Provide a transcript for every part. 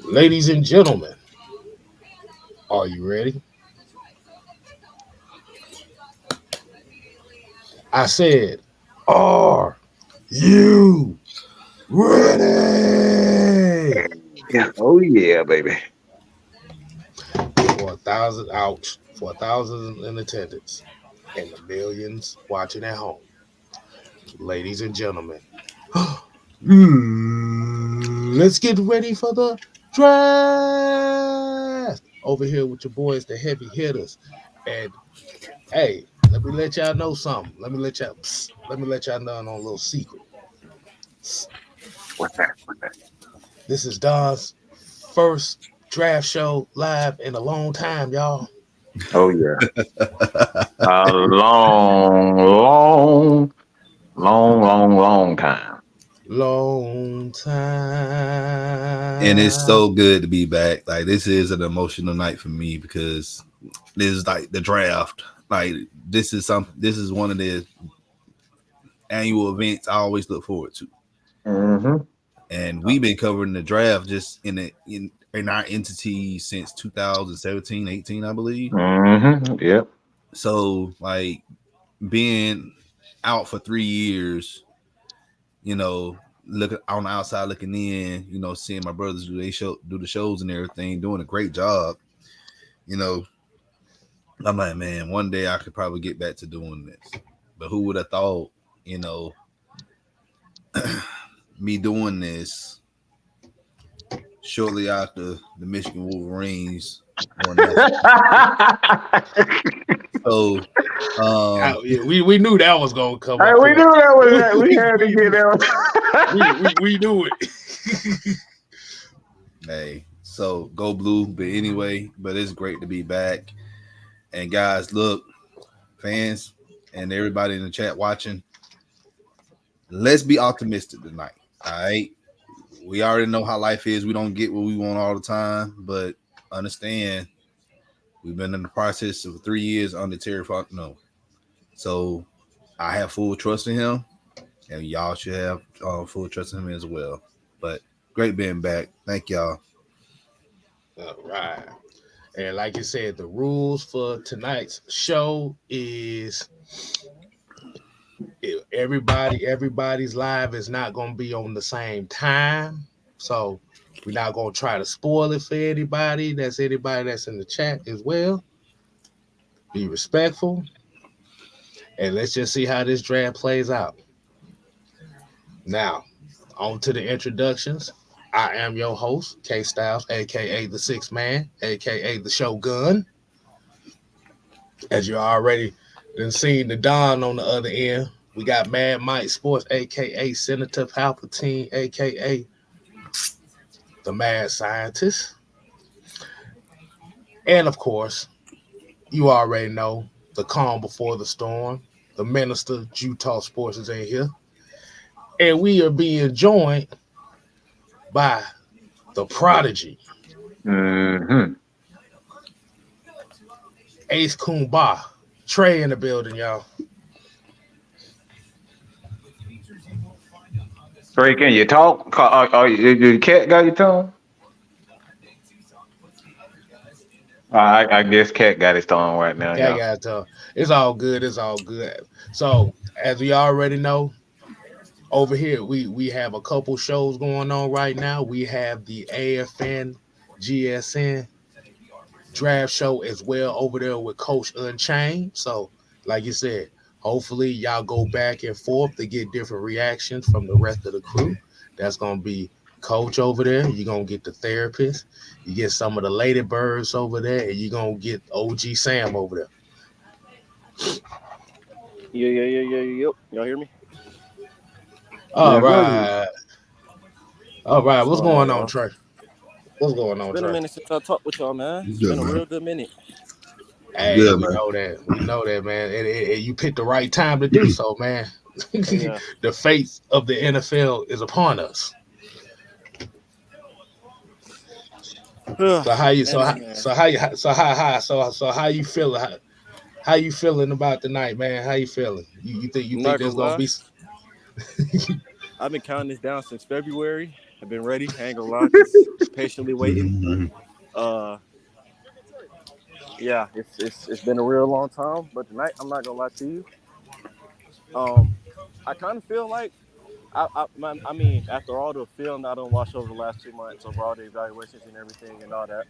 Ladies and gentlemen, are you ready? I said, are you ready? Yeah. Oh yeah, baby. For a thousand, ouch, for a thousand in attendance and the millions watching at home. Ladies and gentlemen, let's get ready for the draft. Over here with your boys, the heavy hitters. And hey, let me let y'all know something. Let me let y'all know on a little secret. What's that? What's that? This is Don's first draft show live in a long time, y'all. Oh yeah. A long, long, long time. Long And it's time. so good to be back. Like this is an emotional night for me because this is like the draft. Like this is one of the annual events I always look forward to. Mm-hmm. And we've been covering the draft just in our entity since 2017, 18, I believe. Mm-hmm. Yep. So like being out for 3 years, look on the outside looking in, seeing my brothers do the shows and everything, doing a great job. You know, I'm like, man, one day I could probably get back to doing this. But who would have thought, you know, me doing this shortly after the Michigan Wolverines won national championship. So, Yeah, we knew that was gonna come Hey, up we here. knew that was that. We we, had to we, get that we knew it. hey, so go blue. But anyway, but it's great to be back. And guys, look, fans and everybody in the chat watching, let's be optimistic tonight. All right. We already know how life is. We don't get what we want all the time, but understand we've been in the process of 3 years under Terry Funk. No. So I have full trust in him, and y'all should have full trust in him as well. But great being back. Thank y'all. All right. And like you said, the rules for tonight's show is everybody's live is not going to be on the same time. So we're not going to try to spoil it for anybody that's in the chat as well. Be respectful, and let's just see how this draft plays out. Now, on to the introductions. I am your host, K Styles, aka the Six Man, aka the Shogun. As you already done seen the Don on the other end, we got Mad Mike Sports, aka Senator Palpatine, aka the Mad Scientist. And of course, you already know the calm before the storm. The Minister Utah Sports is in here. And we are being joined by the Prodigy, Mm-hmm. Ace Kumba. Trey in the building, y'all. Trey, can you talk? Your cat got your tongue? I guess cat got his tongue right now, Yeah, I y'all. got to. It's all good. It's all good. So, as we already know, over here we have a couple shows going on right now. We have the AFN GSN draft show as well over there with Coach Unchained. So, like you said, hopefully y'all go back and forth to get different reactions from the rest of the crew. That's gonna be Coach over there. You're gonna get the therapist. You get some of the ladybirds over there, and you're gonna get OG Sam over there. Yeah. Yep. Y'all hear me? All Yes, sir. right. All right. What's What's going on, going on, y'all? Trey? What's going It's on, been a Trey? minute since I talked with y'all, man. It's It's good, been a man. real good minute. It's Hey, good, we man. know that. We know that, man. And you picked the right time to do so, man. Oh yeah. The fate of the NFL is upon us. So how you Man, so oh how, man. so how you so how you feeling? How you feeling about tonight, man? How you feeling? You I'm think not there's gonna gonna lie. be I've been counting this down since February. I've been ready. I ain't gonna lie, just patiently waiting. Mhm. Uh, yeah, it's been a real long time, but tonight I'm not gonna lie to you. I kind of feel like I mean, after all the film that I don't watch over the last 2 months, over all the evaluations and everything and all that.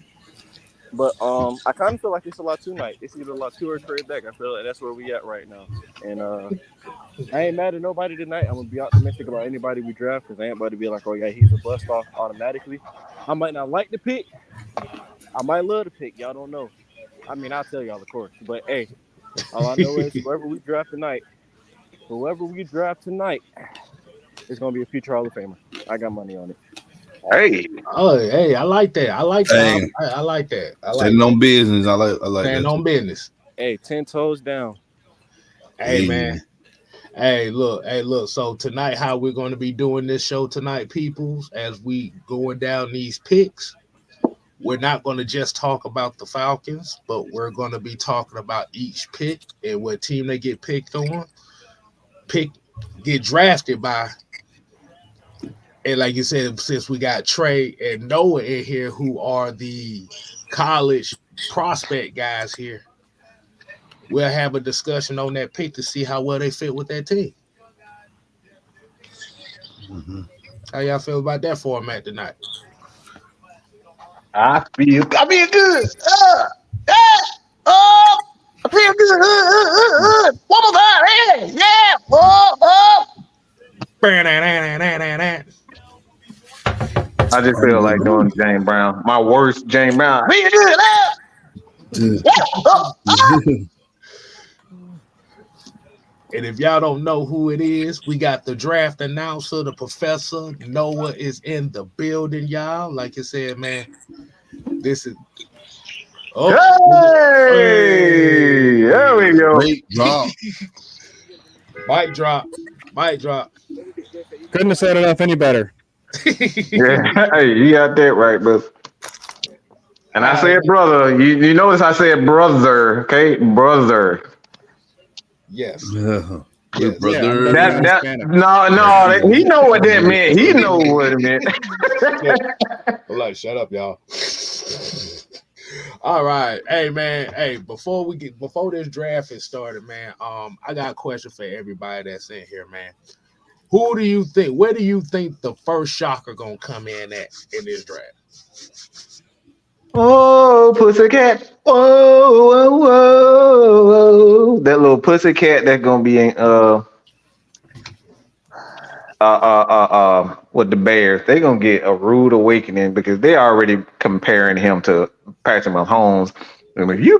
But I kind of feel like it's a lot tonight. It's either a lot two or trade back. I feel like that's where we at right now. And I ain't mad at nobody tonight. I'm gonna be optimistic about anybody we draft because I ain't about to be like, oh yeah, he's a bust off automatically. I might not like the pick. I might love the pick. Y'all don't know. I mean, I'll tell y'all of course. But hey, all I know is whoever we draft tonight is gonna be a future Hall of Famer. I got money on it. Hey, Oh, hey, I like that. I like that. Hey, I like that. I like standing that. on business. I like Stand that on too. business. Hey, 10 toes down. Hey, Hey, man. Hey, look. So tonight, how we're going to be doing this show tonight, peoples, as we going down these picks, we're not going to just talk about the Falcons, but we're going to be talking about each pick and what team they get picked on, pick get drafted by. And like you said, since we got Trey and Noah in here, who are the college prospect guys here, we'll have a discussion on that pick to see how well they fit with that team. mhm. How y'all feel about that format tonight? I feel good. Yeah, oh, I feel good. One more time. Hey, yeah. I just feel like doing James Brown. My worst James Brown. I feel good. Yeah. And if y'all don't know who it is, we got the draft announcer, the professor. Noah is in the building, y'all. Like I said, man, this is oh, Hey, there we hey, go. Great drop. mic drop, mic drop. Couldn't have said enough any better. Yeah, hey, you got that right, bro. And All I right, said, man. brother. You notice I said brother, okay, brother. Yes, Yeah. Good yes. Yeah, I'm brother. definitely That Hispanic. no That's no. He it. know what that Good meant. He know brother. what it meant. Shit. I'm like, shut up, y'all. All right, hey man, hey. Before this draft is started, man. I got a question for everybody that's in here, man. Who do you think? Where do you think the first shocker gonna come in at in this draft? Oh, pussycat. Whoa, whoa, whoa, whoa. That little pussycat that's gonna be in with the Bears. They gonna get a rude awakening because they already comparing him to Patrick Mahomes. And if you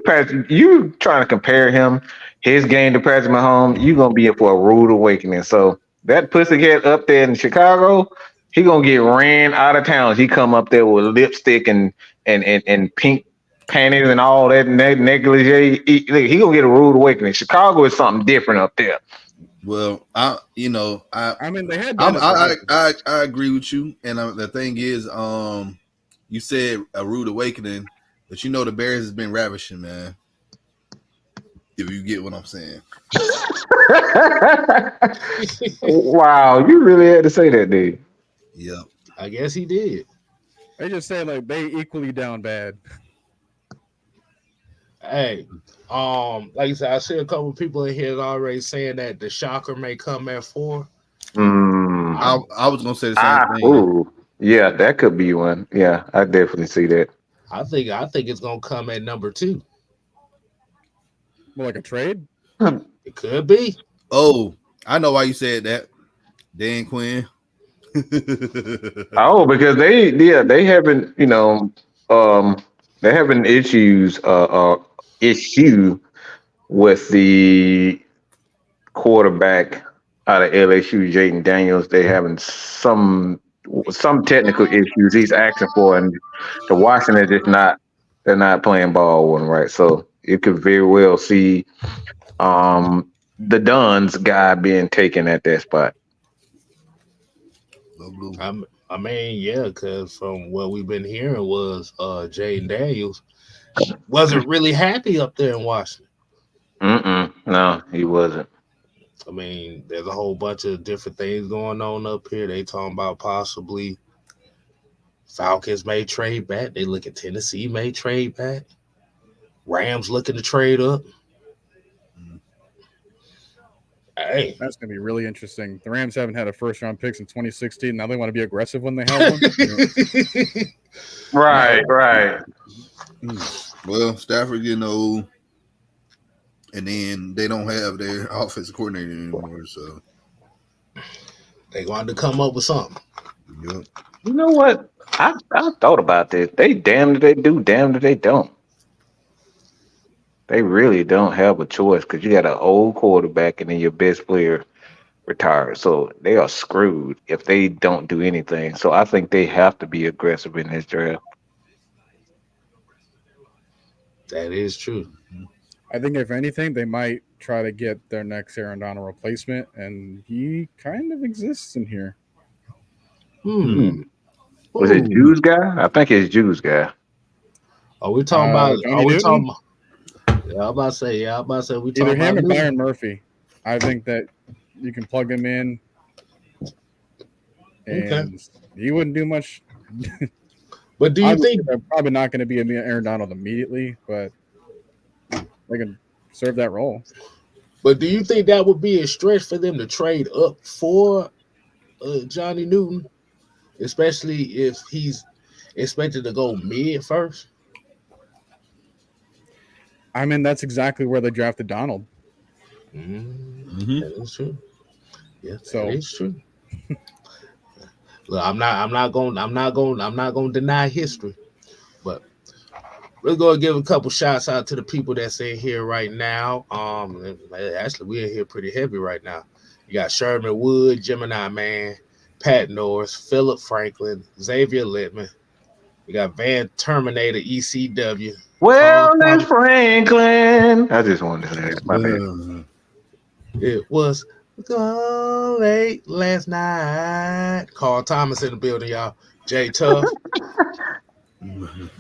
trying to compare him his game to Patrick Mahomes, you gonna be in for a rude awakening. So that pussycat up there in Chicago, he gonna get ran out of town. He come up there with lipstick and pink panties and all that negligee. He gonna get a rude awakening. Chicago is something different up there. Well, I mean, they had I'm, Dennis Rodman. I agree with you. And the thing is, you said a rude awakening, but the Bears has been ravishing, man. If you get what I'm saying. Wow, you really had to say that, dude. Yeah. I guess he did. They just said like they equally down bad. Hey, like I said, I see a couple of people in here already saying that the shocker may come at 4. Mm. I I was gonna say the same thing. Ooh, yeah, that could be one. Yeah, I definitely see that. I think it's gonna come at number 2. More like a trade. It could be. Oh, I know why you said that. Dan Quinn. Oh, because they haven't, they having issue with the quarterback out of LSU, Jaden Daniels. They having some technical issues he's asking for, and the Washington is just not they're not playing ball with him right. So you could very well see um the Duns guy being taken at that spot. Go blue. I mean, yeah, because from what we've been hearing was Jaden Daniels wasn't really happy up there in Washington. No, he wasn't. I mean, there's a whole bunch of different things going on up here. They talking about possibly Falcons may trade back. They look at Tennessee may trade back. Rams looking to trade up. Hey. That's going to be really interesting. The Rams haven't had a first-round pick in 2016. Now they want to be aggressive when they have one. Right. Well, Stafford getting old, and then they don't have their offensive coordinator anymore, so they going to come up with something. Yep. You know what? I thought about this. They damned if they do, damned if they don't. They really don't have a choice because you got an old quarterback and then your best player retired. So they are screwed if they don't do anything. So I think they have to be aggressive in this draft. That is true. I think if anything, they might try to get their next Aaron Donald replacement, and he kind of exists in here. Was it Jews guy? I think it's Jews guy. Are we talking about? Are we talking about? Yeah, I'm about to say. We talking either him about or Byron Murphy. I think that you can plug him in, and he wouldn't do much. But do you think they're probably not going to be Aaron Donald immediately, but they can serve that role. But do you think that would be a stretch for them to trade up for Johnny Newton, especially if he's expected to go mid first? I mean, that's exactly where they drafted Donald. That is true. Yeah, so it's true. Look, I'm not going to deny history, but we're going to give a couple shots out to the people that's in here right now. Actually, we're in here pretty heavy right now. You got Sherman Wood, Gemini Man, Pat Norris, Philip Franklin, Xavier Littman. You got Van Terminator, ECW. Wellness Franklin. I just wanted to say that. My bad. It was late last night. Carl Thomas in the building, y'all. Jay Tuff.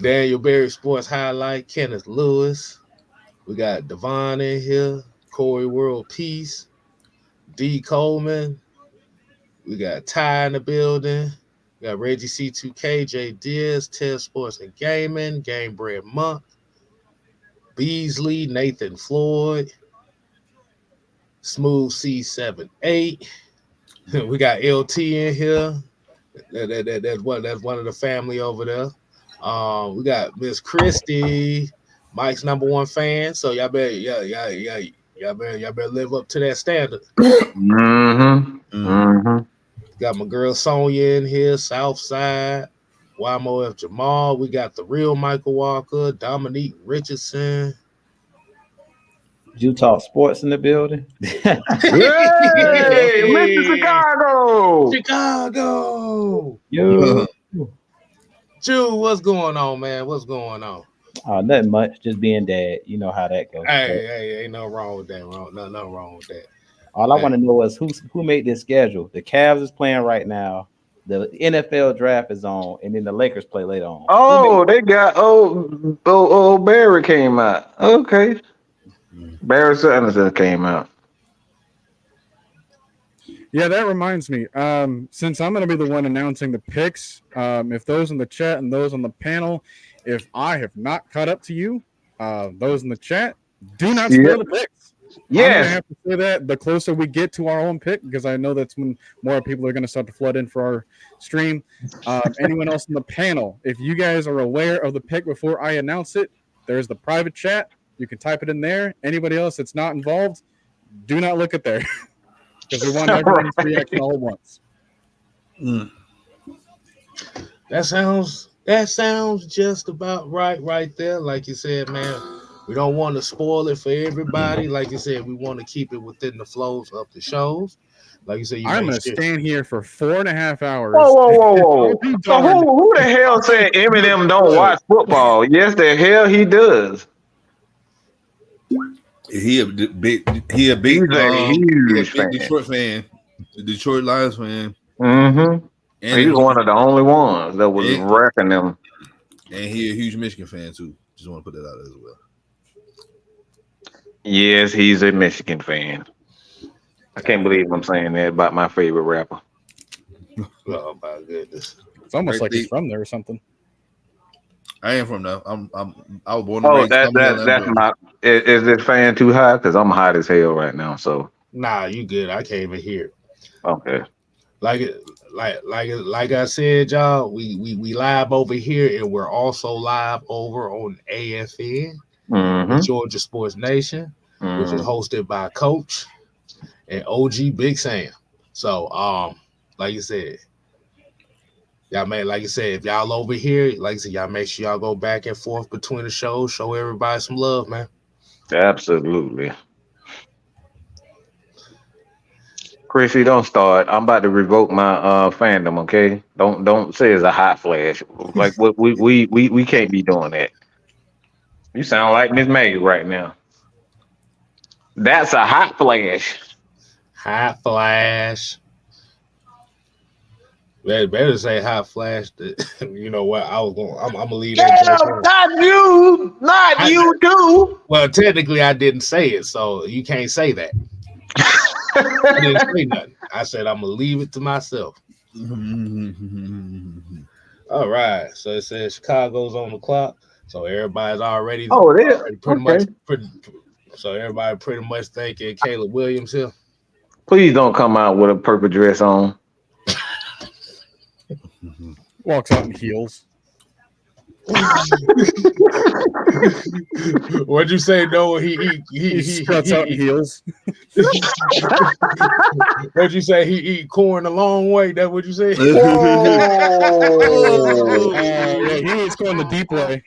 Daniel Berry Sports Highlight. Kenneth Lewis. We got Devon in here. Corey World Peace. D. Coleman. We got Ty in the building. We got Reggie C2K, J Diaz, Ted Sports and Gaming, Game Bread Monk, Beasley, Nathan Floyd, Smooth C78. We got LT in here. That's one of the family over there. We got Miss Christie, Mike's #1 fan. So y'all better live up to that standard. Got my girl Sonia in here, Southside, YMOF Jamal. We got the real Michael Walker, Dominique Richardson. Utah Sports in the building. Hey, Mr. Chicago. Chicago. Yo. Jude, what's going on, man? What's going on? Oh, nothing much. Just being dad. You know how that goes. Hey, ain't nothing wrong with that. Nothing wrong with that. All I want to know is who made this schedule. The Cavs is playing right now. The NFL draft is on, and then the Lakers play later on. Oh, they got old Barry came out. Okay, Barry Sanders came out. Yeah, that reminds me. Since I'm going to be the one announcing the picks, if those in the chat and those on the panel, if I have not caught up to you, those in the chat, do not spoil the picks. Yes. I'm going to have to say that the closer we get to our own pick, because I know that's when more people are going to start to flood in for our stream. Anyone else in the panel, if you guys are aware of the pick before I announce it, there's the private chat. You can type it in there. Anybody else that's not involved, do not look at there, because we want everyone's reaction all at once. That sounds just about right there. Like you said, man. We don't want to spoil it for everybody. Like you said, we want to keep it within the flows of the shows. Like you said, I'm going to stand here for 4.5 hours. Whoa. So who the hell said Eminem don't watch football? Yes, the hell he does. He a big huge fan. Detroit fan. The Detroit Lions fan. And he's one of the only ones that was wrecking them. And he a huge Michigan fan too. Just want to put that out as well. Yes, he's a Michigan fan. I can't believe I'm saying that about my favorite rapper. Oh my goodness! It's almost Great like he's beat. from there or something. I am from there. I was born and Oh, raised Cumberland, that's Georgia. my. Is this fan too hot? Because I'm hot as hell right now. So Nah, you good. I can't even hear. okay. Like it, like I said, y'all. We live over here, and we're also live over on AFN, the Mm-hmm. Georgia Sports Nation, which is Mm-hmm. hosted by Coach and OG Big Sam. So, like you said, y'all man, like you said, if y'all over here, like I said, y'all make sure y'all go back and forth between the shows, show everybody some love, man. Absolutely. Chrissy, don't start. I'm about to revoke my fandom. Okay, don't say it's a hot flash. Like what we can't be doing that. You sound like Miss Maggie right now. That's a hot flash. Hot flash. Better say hot flash. You know what? I'm gonna leave that Yeah, joke in. not you, not I, you, too. well, technically, I didn't say it, so you can't say that. I didn't say nothing. I said I'm gonna leave it to myself. All right. So it says Chicago's on the clock. So everybody's Oh, there. already pretty much Okay. so everybody pretty much thinking Caleb Williams here. Please don't come out with a purple dress on. Walks out in heels. What'd you say? No, He struts out in heels. What'd you say? He eat corn a long way. That what you say? Whoa. Yeah, he is going the deep way.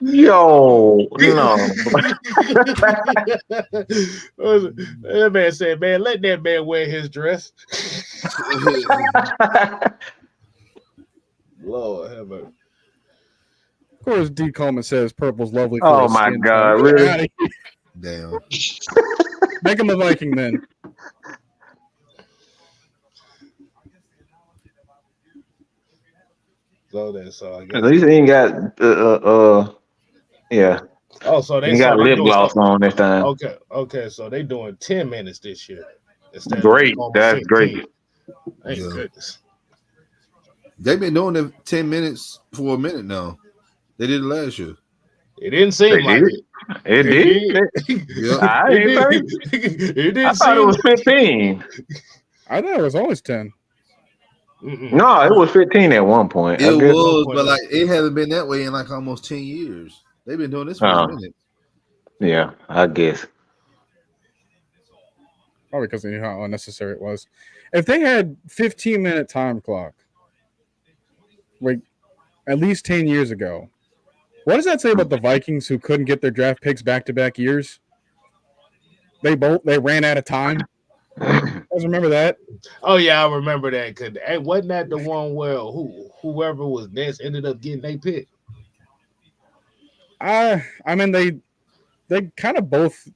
Yo, no. That man said, "Man, let that man wear his dress." Lord have mercy. Of course, D. Coleman says purple's lovely for Oh his my skin God, tone. really? Get outta here. Damn. Make him a Viking then. So I At guess. least he ain't got yeah. Oh, He got they lip doing gloss on this time. okay. So they doing 10 minutes this year instead of the Great. normal That's 15. great. Thank Yeah. goodness. They've been doing it 10 minutes for a minute now. They did it last year. It didn't They seem like did. it. It It did. did. Yep. I It didn't did. think. It I didn't thought it seem was 15. I thought it was always 10. Mm-mm. No, it was 15 at one point. I It guess. was, point but of- like it hasn't been that way in like almost 10 years. They've been doing this for a Oh, minute. yeah, I guess. Probably because they knew how unnecessary it was. If they had 15-minute time clock, like at least 10 years ago, what does that say about the Vikings who couldn't get their draft picks back-to-back years? They ran out of time. You guys remember that? Oh yeah, I remember that. Cause wasn't that the one where whoever was next ended up getting their pick? I mean they kind of both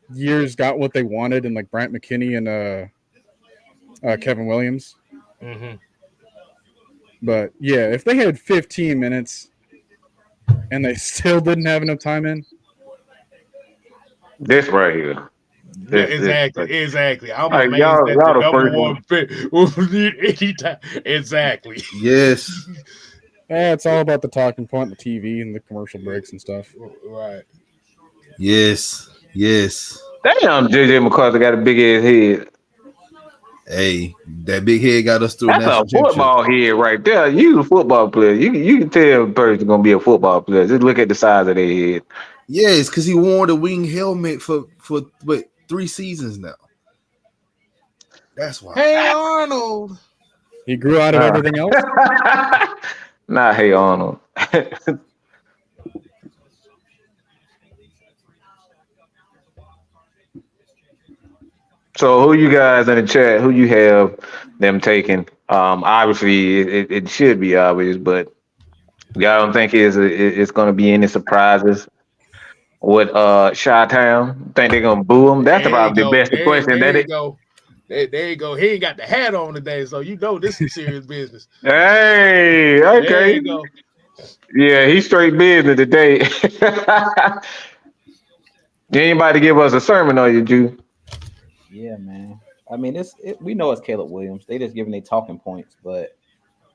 years got what they wanted, and like Bryant McKinney and Kevin Williams. Mm-hmm. But yeah, if they had 15 minutes and they still didn't have enough time in, This right here. Exactly. I'm Like amazed y'all, that the y'all the number first one one. pick will need any time. Exactly. Yes. it's all about the talking point, the TV, and the commercial breaks and stuff. Right. Yes. Yes. Damn, JJ McCarthy got a big ass head. Hey, that big head got us through a That's a national championship. football head right there. You a football player. You can tell a person's gonna be a football player. Just look at the size of their head. Yes, because he wore the wing helmet for 3 seasons now. That's why. Hey Arnold. He grew out of everything else. Not hey Arnold. So who you guys in the chat? Who you have them taking? Obviously it should be obvious, but y'all don't think it's going to be any surprises with Chi-Town? Think they're gonna boo him? That's There you probably the go. best question. There That you it. go. There you go. He ain't got the hat on today, so you know this is serious business. Hey, There okay, you go. yeah, he's straight business today. Anybody give us a sermon on you, Jew? Yeah, man. I mean, we know it's Caleb Williams. They just giving their talking points, but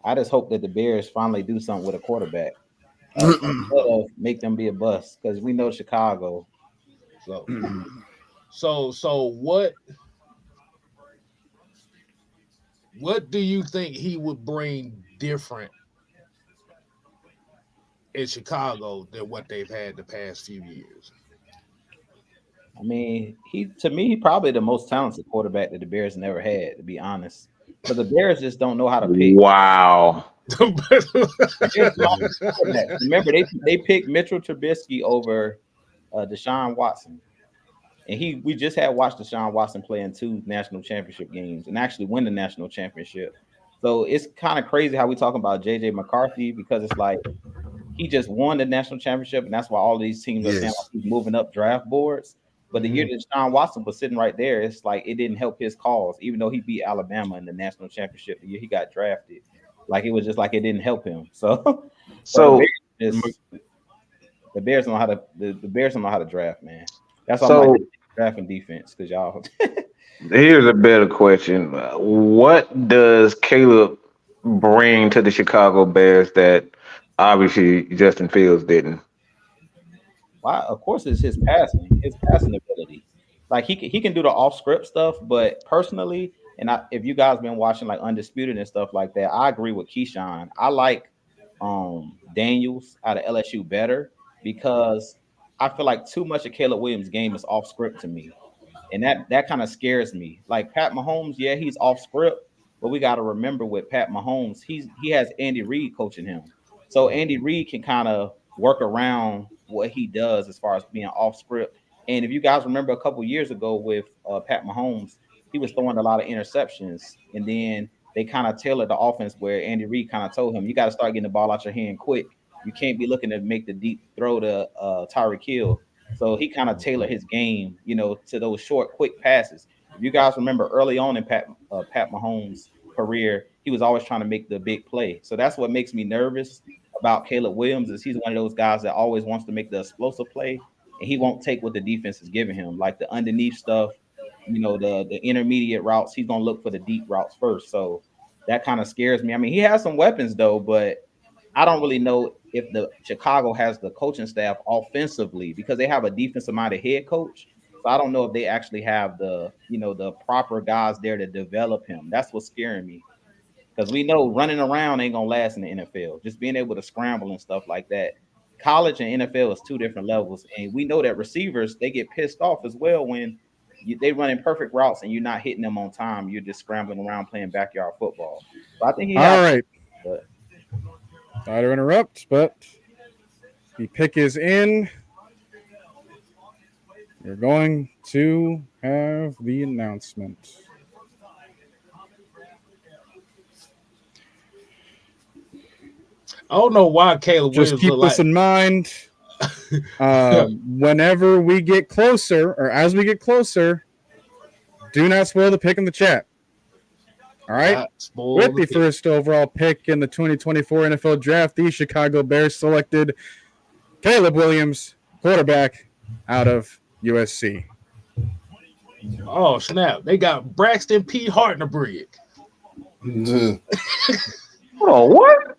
I just hope that the Bears finally do something with a quarterback instead of make them be a bust because we know Chicago. So, so what do you think he would bring different in Chicago than what they've had the past few years? I mean, to me, he probably the most talented quarterback that the Bears never had, to be honest. But the Bears just don't know how to pick. Wow. Remember, they picked Mitchell Trubisky over Deshaun Watson. And we just had watched Deshaun Watson play in 2 national championship games and actually win the national championship. So it's kind of crazy how we talk about JJ McCarthy because it's like he just won the national championship, and that's why all these teams are saying like he's moving up draft boards. But the year that Deshaun Watson was sitting right there, it's like it didn't help his cause, even though he beat Alabama in the national championship the year he got drafted. Like it was just like it didn't help him. So the Bears don't know how to the Bears don't know how to draft, man. That's why I'm like drafting defense because y'all. Here's a better question: what does Caleb bring to the Chicago Bears that obviously Justin Fields didn't? Well, of course, it's his passing ability. Like he can do the off script stuff, but personally, and if you guys been watching like Undisputed and stuff like that, I agree with Keyshawn. I like Daniels out of LSU better because I feel like too much of Caleb Williams' game is off script to me, and that kind of scares me. Like Pat Mahomes, yeah, he's off script, but we got to remember with Pat Mahomes, he has Andy Reid coaching him, so Andy Reid can kind of work around what he does as far as being off script. And if you guys remember a couple years ago with Pat Mahomes, he was throwing a lot of interceptions, and then they kind of tailored the offense where Andy Reid kind of told him, you got to start getting the ball out your hand quick. You can't be looking to make the deep throw to Tyreek Hill. So he kind of tailored his game, to those short, quick passes. If you guys remember early on in Pat Mahomes' career, he was always trying to make the big play. So that's what makes me nervous about Caleb Williams is he's one of those guys that always wants to make the explosive play, and he won't take what the defense is giving him, like the underneath stuff, the intermediate routes. He's gonna look for the deep routes first. So that kind of scares me. I mean, he has some weapons though, but I don't really know if the Chicago has the coaching staff offensively because they have a defensive minded head coach. So I don't know if they actually have the proper guys there to develop him. That's what's scaring me. Because we know running around ain't gonna last in the NFL. Just being able to scramble and stuff like that. College and NFL is 2 different levels, and we know that receivers they get pissed off as well when they running perfect routes and you're not hitting them on time. You're just scrambling around playing backyard football. So I think all right. Sorry to interrupt, but the pick is in. We're going to have the announcement. I don't know why Caleb Just Williams keep this in mind. Whenever we get closer, or as we get closer, do not spoil the pick in the chat. All right? With the first overall pick in the 2024 NFL Draft, the Chicago Bears selected Caleb Williams, quarterback out of USC. Oh, snap. They got Braxton P. Hartnebrig. Oh, what?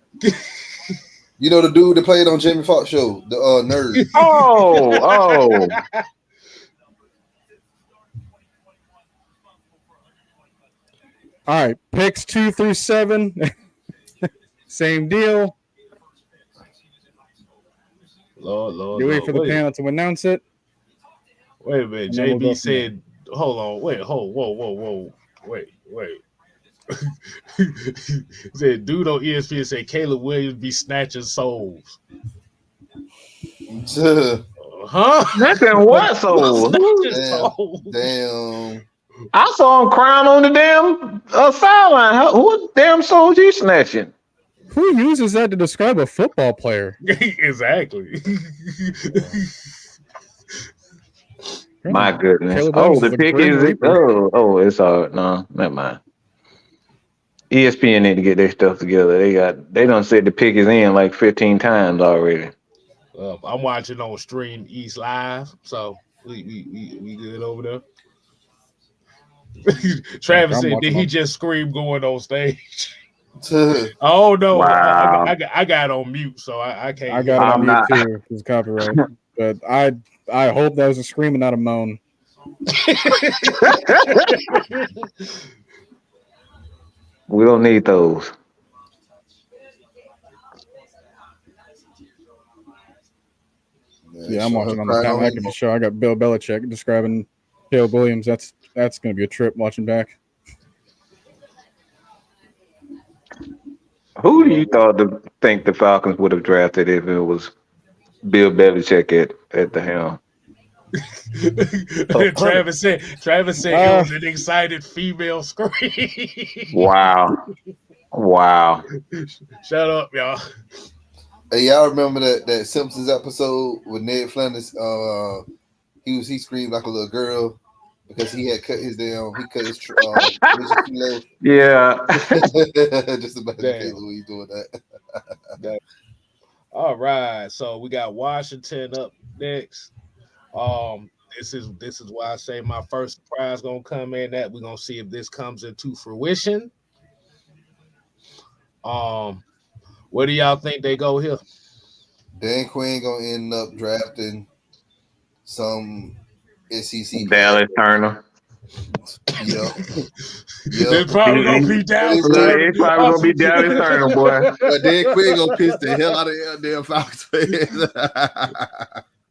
You know the dude that played on Jamie Foxx show, the nerd. Oh. All right, picks 2 through 7. Same deal. Lord. You wait for the panel to announce it. Wait a minute. JB said, hold on. Wait, whoa. Wait. Said, dude on ESPN said Caleb Williams be snatching souls. Huh? Snatching what souls? Damn. I saw him crying on the damn sideline. What damn souls you snatching? Who uses that to describe a football player? Exactly. My goodness. Caleb Oh, Williams the is a pick Grim is Reaper. it's hard. No, never mind. ESPN need to get their stuff together. They done said the pick is in like 15 times already. I'm watching on Stream East Live, so we good over there. Travis I'm said, watching did he them. just scream going on stage? To Oh no, Wow. I got on mute, so I can't I hear got it on I'm that. mute not. too because copyright. But I hope that was a scream and not a moan. We don't need those. Yeah, I'm show her watching on the crying panel on active show. I got Bill Belichick describing Caleb Williams. That's going to be a trip watching back. Who do you think the Falcons would have drafted if it was Bill Belichick at the helm? Travis said it Uh, was an excited female scream. Wow. Wow. Shut up, y'all. Hey, y'all remember that Simpsons episode with Ned Flanders? He screamed like a little girl because he had cut his vision too low. Yeah. Just imagine Damn. Caleb Louise doing that. All right, so we got Washington up next. This is why I say my first surprise gonna come in. That we're gonna see if this comes into fruition. Where do y'all think they go here? Dan Quinn gonna end up drafting some SEC player. Dallas Turner. Yep. It's probably gonna be Dallas Turner. It's probably gonna be Dallas Turner, boy. But Dan Quinn gonna piss the hell out of damn Falcons fans.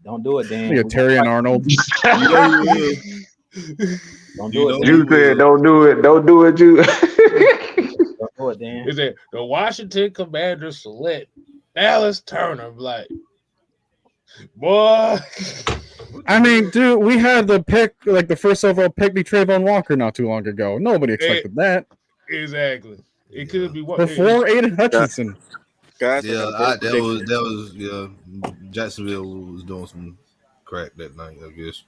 Don't do it, Dan. yeah, Terry and Arnold. You know he will. Don't You do know it, You Dan. said don't do it. Don't do it, you. Don't do it, Dan. Is that the Washington Commanders select Dallas Turner? Like, boy, I mean, dude, we had the pick, like the first overall pick, be Trayvon Walker not too long ago. Nobody expected that. exactly. It could be what Before Aiden Hutchinson. Guys, I Yeah, got a bold prediction. that was Jacksonville was doing some crack that night, I guess.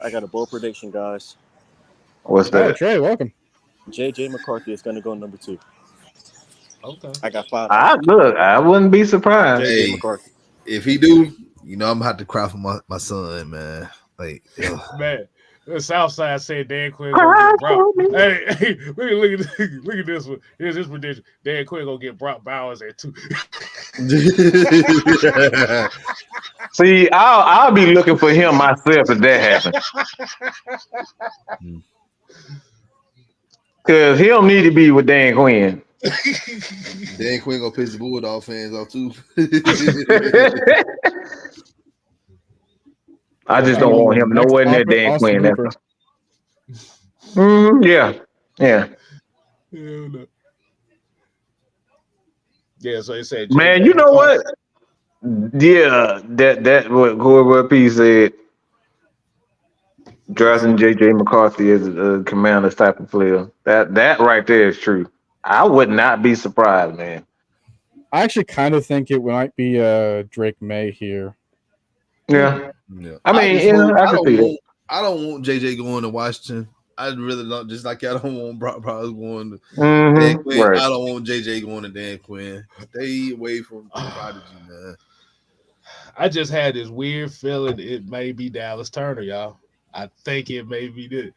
I got a bold prediction, guys. What's Oh, that? Trey, welcome. JJ McCarthy is going to go number 2. Okay. I got 5. I wouldn't be surprised. JJ Hey. McCarthy. If he do, I'm gonna have to cry for my son, man. Like, Man, the South Side said Dan Quinn gonna get Brock. Hey, look at this one. Here's his prediction. Dan Quinn gonna get Brock Bowers at 2. See, I'll be looking for him myself if that happens. Cause he don't need to be with Dan Quinn. Dan Quinn gonna piss the Bulldog fans off too. I just don't want him Next nowhere near topic, Dan Austin Quinn. Hooper. Yeah. Yeah, so he said, Man, JJ you know McCarthy. what? Yeah, that what whoever P said. Drafting JJ McCarthy as a Commanders type of player. That right there is true. I would not be surprised, man. I actually kind of think it might be Drake May here. Yeah. Yeah. I mean, I can see that. I don't want JJ going to Washington. I really don't. Just like I don't want Brock Bowers going to Dan Mm-hmm. Quinn. Right. I don't want JJ going to Dan Quinn. Stay away from Prodigy, man. I just had this weird feeling it may be Dallas Turner, y'all. I think it may be this.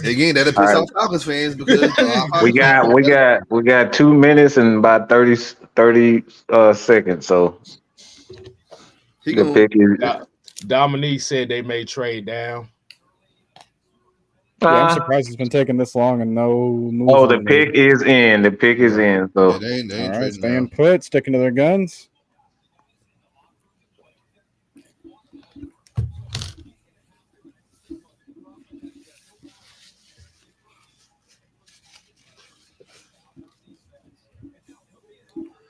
Again, that'll piss off Falcons fans because we got 2 minutes and about 30 seconds. So he the gonna, pick is Dominique said they may trade down. Yeah, I'm surprised it's been taking this long and no moves. Oh, the on pick is in. The pick is in. So yeah, they ain't All right, trading staying now. put, sticking to their guns.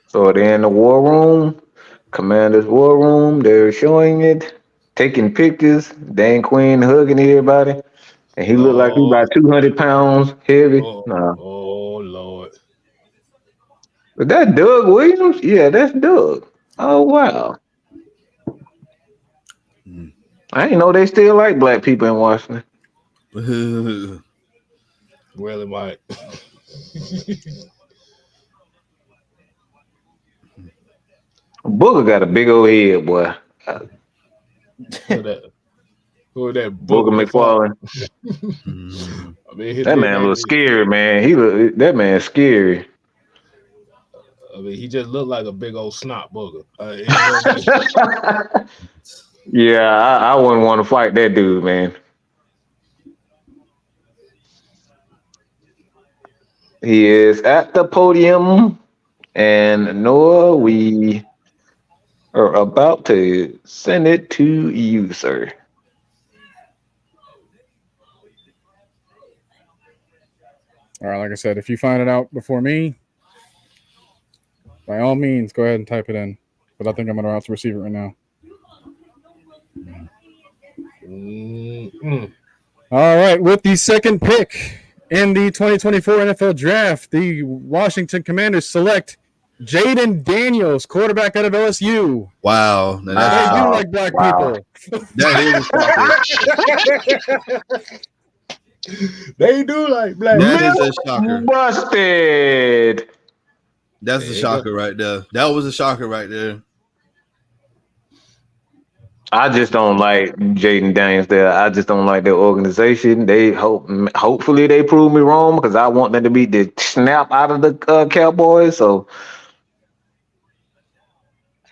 So they're in the war room, Commander's war room. They're showing it, taking pictures. Dan Quinn hugging everybody, and he looked like he about 200 pounds heavy. Nah, Oh Lord. but that Doug Williams? Yeah, that's Doug. Oh wow, I didn't know they still like black people in Washington. Well, it might. Booker got a big old head, boy. Who Who that Booger Booger McFarland? McFarland. I mean, his That man nickname was is. scary, man. That man scary. I mean, he just looked like a big old snot booger. Yeah, I wouldn't want to fight that dude, man. He is at the podium, and Noah, we are about to send it to you, sir. All right, like I said, if you find it out before me, by all means, go ahead and type it in. But I think I'm going to have to receive it right now. Mm-mm. All right, with the second pick in the 2024 NFL Draft, the Washington Commanders select Jaden Daniels, quarterback out of LSU. Wow. Now They that's do like black people. that is a shocker. They do like black. That is a shocker. Busted. That's There a you shocker right there. That was a shocker right there. I just don't like Jaden Daniels there. I just don't like their organization. Hopefully they prove me wrong because I want them to beat the snap out of the Cowboys. So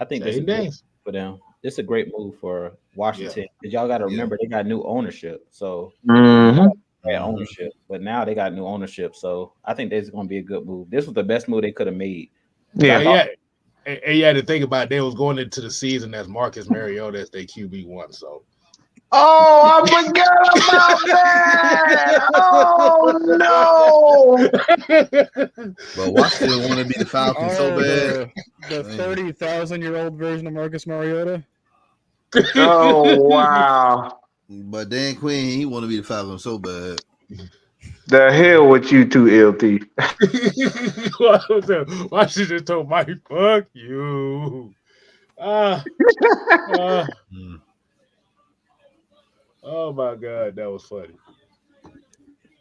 I think this is Jaden great Daniels. for them. This is a great move for Washington Yeah. because y'all got to Yeah. remember they got new ownership. So mhm. they had ownership, but now they got new ownership. So I think this is going to be a good move. This was the best move they could have made. Yeah. And you had to think about they was going into the season as Marcus Mariota as their QB1. So Oh, I forgot about that. Oh no. But Washington want to be the Falcons so bad. The 30,000-year-old version of Marcus Mariota. Oh wow. But Dan Quinn, he want to be the Falcons so bad. The hell with you two, LT. Why she just told Mike, fuck you? Mm. Oh my God, that was funny.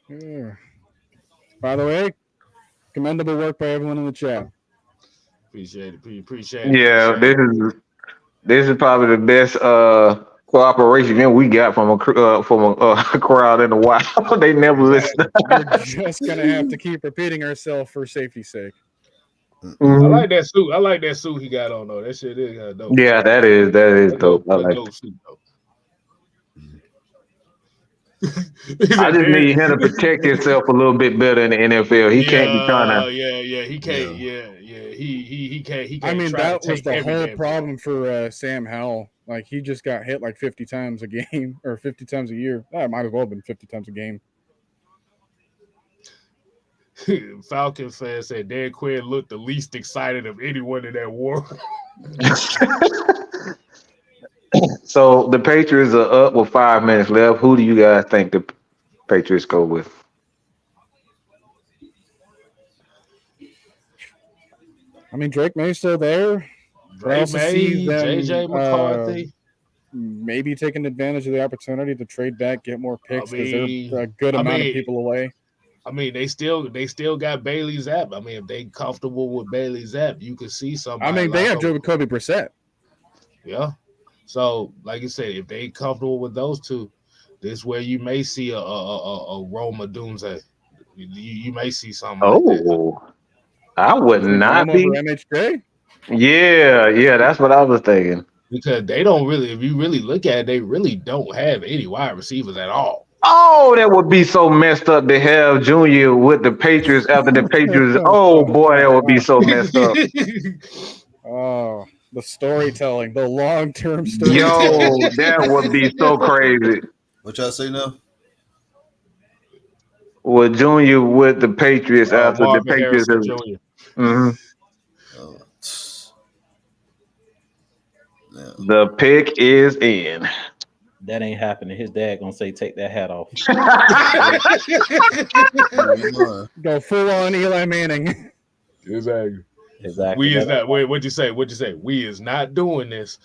Yeah. By the way, commendable work by everyone in the chat. Appreciate it. Appreciate it. Yeah, Appreciate this is probably the best cooperation we got from a crowd in a while. They never listen. We're just gonna have to keep repeating ourselves for safety's sake. I Mhm. like that suit. I like that suit he got on though. That shit is dope. Yeah, that is That's dope. I That's like. dope suit though. I just need him to protect himself a little bit better in the NFL. He can't be trying to. Yeah. He can't. Yeah. Yeah. He can't. He can't. I mean, try that to was take the every whole damn problem for Sam Howell. Like, he just got hit like 50 times a game or 50 times a year. That might as well have been 50 times a game. Falcon fan said Dan Quinn looked the least excited of anyone in that war. So the Patriots are up with 5 minutes left. Who do you guys think the Patriots go with? I mean, Drake May's still there. Drake also see May, them, JJ McCarthy. Maybe taking advantage of the opportunity to trade back, get more picks because mean- they're a good I amount of mean- people away. I mean, they still got Bailey Zapp. I mean, if they comfortable with Bailey Zapp, you could see somebody. I mean, they like have Jacoby Brissett. Yeah. So, like you said, if they comfortable with those two, this is where you may see a Roma Dunze. You may see something like that. Oh, I would not Over be. MHJ. Yeah, that's what I was thinking. Because they don't really, if you really look at it, they really don't have any wide receivers at all. Oh, that would be so messed up to have Junior with the Patriots after the Patriots. Oh boy, that would be so messed up. Oh, the storytelling, the long-term story. Yo, that would be so crazy. What y'all say now? With Junior with the Patriots after the Marvin Patriots. Harrison Jr. Mhm. Oh. Yeah. The pick is in. That ain't happening. His dad gonna say, "Take that hat off." Go full on Eli Manning. Exactly. Exactly. We is not. Wait, what'd you say? What'd you say? We is not doing this.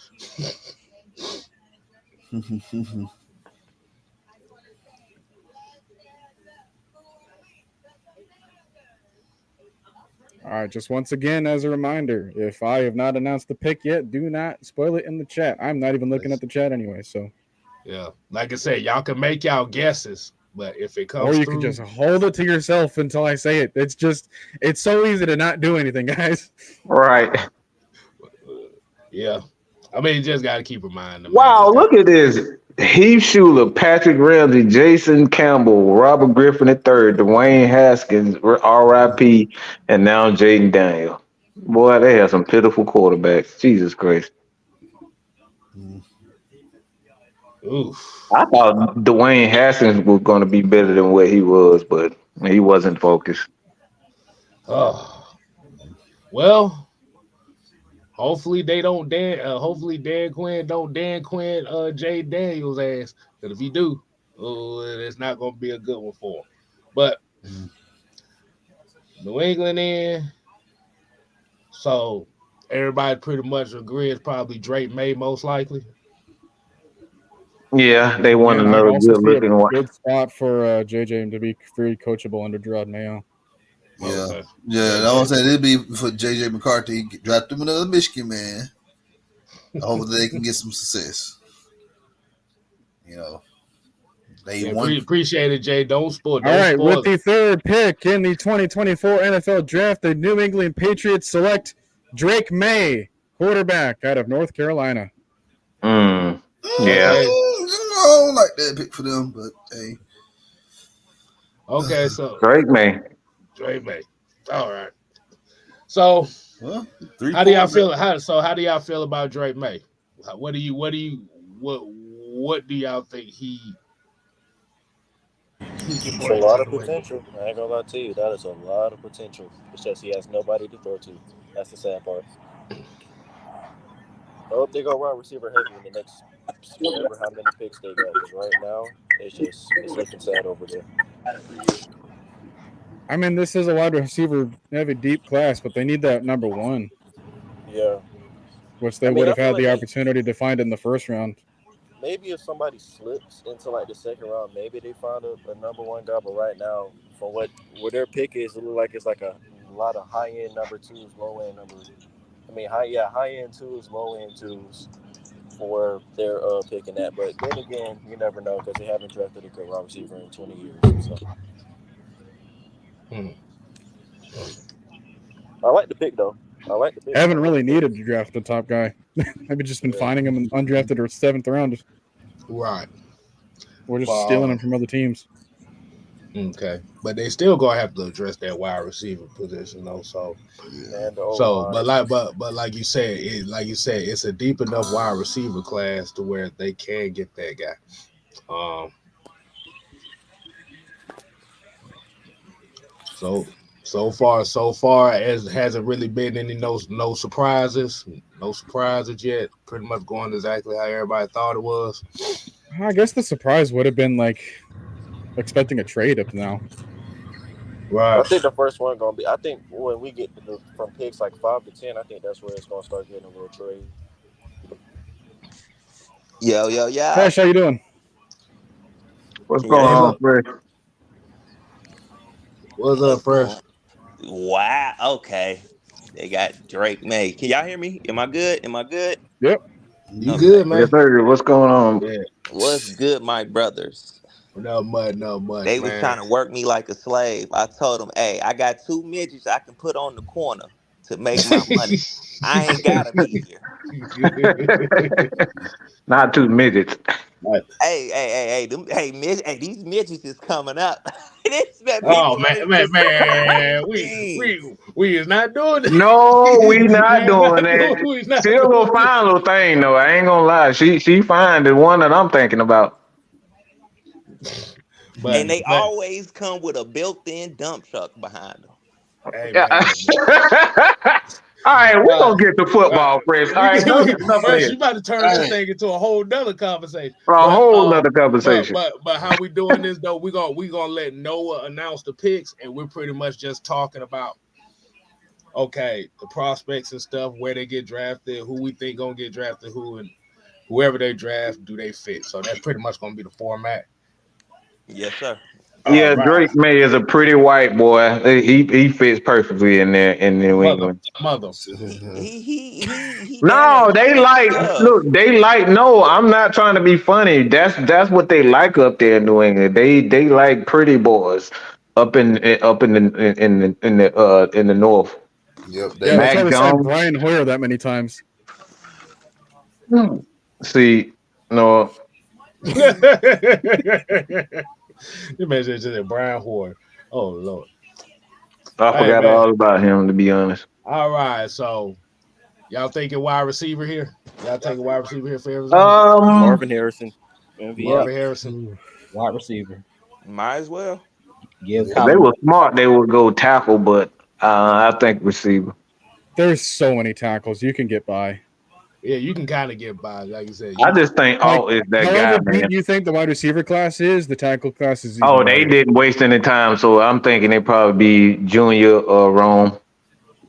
All right, just once again, as a reminder, if I have not announced the pick yet, do not spoil it in the chat. I'm not even looking at the chat anyway, so. Yeah. Like I said, y'all can make y'all guesses, but if it Or comes you could through, just hold it to yourself until I say it. It's so easy to not do anything, guys. Right. yeah. I mean, you just got to keep in mind, man. Wow, Just got look at this. Heath Schuler, Patrick Ramsey, Jason Campbell, Robert Griffin III, Dwayne Haskins, RIP, and now Jaden Daniel. Boy, they have some pitiful quarterbacks. Jesus Christ. oof. I thought Dwayne Haskins was going to be better than what he was, but he wasn't focused. Oh. Well, hopefully they don't hopefully Dan Quinn don't Dan Quinn Jay Daniels ass. Because if he do, oh, it's not gonna be a good one for him. But New England in, so everybody pretty much agrees probably Drake May most likely. Yeah, they want And I another also good see a looking one. good spot for JJ to be very coachable under Gerard Mayo. Yeah, Okay. yeah. Yeah, I was Jay. saying it'd be for JJ McCarthy. Draft him another Michigan man. Hopefully they can get some success. You know, they Yeah, won. appreciate it, Jay. All Don't right, with spoil it. the third pick in the 2024 NFL Draft, the New England Patriots select Drake May, quarterback out of North Carolina. Mm, yeah. Okay. I don't like that pick for them, but hey. Okay, so Drake May. Drake May. All right. So Well, three how do y'all quarterbacks. feel? How do y'all feel about Drake May? What do y'all think he can It's a bring to lot of New England? potential. I ain't gonna lie to you. That is a lot of potential. It's just he has nobody to throw to. That's the sad part. I hope they go wide receiver heavy in the next whatever how many picks they got. Because right now it's looking sad over there. I mean, this is a wide receiver heavy deep class, but they need that number one, Yeah, which I they would mean I have feel had like the they opportunity to find in the first round. maybe if somebody slips into like the second round, maybe they find a number one guy. But right now, from what their pick is, it look like it's like a lot of high end number twos, low end number. I mean, high end twos, low end twos for their picking that. But then again, you never know because they haven't drafted a good wide receiver in 20 years. So Hmm. I like the pick though. I like the pick. I Haven't like really the pick. needed to draft the top guy. Maybe just been Yeah. finding him in undrafted or seventh round. Right. We're just stealing Uh, him from other teams. okay. But they still gonna have to address that wide receiver position though. Yeah. And the O So line. but like you said, it's a deep enough wide receiver class to where they can get that guy. Um so so far as hasn't really been any no surprises. No surprises yet. Pretty much going exactly how everybody thought it was. I guess the surprise would have been like expecting a trade up now. I Right. think the first one gonna be. I think when we get to from picks like 5 to 10, I think that's where it's gonna start getting a little trade. Yo, yo, yo. Cash, how you doing? What's Can y'all going hear What's me? on, up? Fred? What's up, What's Fresh? going Wow. Okay. They got Drake May. Can y'all hear me? Am I good? Am I good? Yep. You Mhm. Okay. good, Yes, man? sir. What's going on? Yeah. What's good, my brothers? No much, They was man. trying to work me like a slave. I told them, hey, I got two midgets I can put on the corner to make my money. I ain't gotta be here. Not two midgets. Hey, these midgets is coming up. This man, Oh people man, ain't man, even man, seen. we is not doing that. No, we we not is doing not doing. that. We is not She a little doing this. fine little thing though. I ain't gonna lie. She fine. The one that I'm thinking about. But And they but always come with a built-in dump truck behind them. hey Yeah. man, All right, we're uh, gonna get to uh, football, Chris. All we right, can, enough, we, enough of Fresh, this. you about to turn All this right. thing into a whole nother conversation. A But whole nother conversation. but how we doing this though? We gonna let Noah announce the picks, and we're pretty much just talking about okay the prospects and stuff, where they get drafted, who we think gonna get drafted, who and whoever they draft, do they fit? So that's pretty much gonna be the format. Yes, sir. All Yeah, right, Drake May is a pretty white boy. He fits perfectly in there in New mother, England. mother. He damn near No, looks they like like Chubb. look. They like no. I'm not trying to be funny. That's what they like up there in New England. They like pretty boys up in the north. Yep, Yeah, they that's why Mac they signed Jones. Brian Hoyer that many times. See, no, You mentioned just Brian Hoard. Oh Lord. I Hey forgot man. all about him to be honest. All right. So y'all thinking wide receiver here? Y'all taking wide receiver here for Arizona? Um, Marvin Harrison, Yep. Marvin MVS. Harrison. Wide receiver. Might as well. Give if they Kyler were Murray. smart, they would go tackle, but I think receiver. There's so many tackles you can get by. Yeah, you can kind of get by, like you said. I You just think Like, Alt is that guy, however man. good you think the wide receiver class is, the tackle class is even Oh, they better. didn't waste any time, so I'm thinking they probably be Junior or Rome.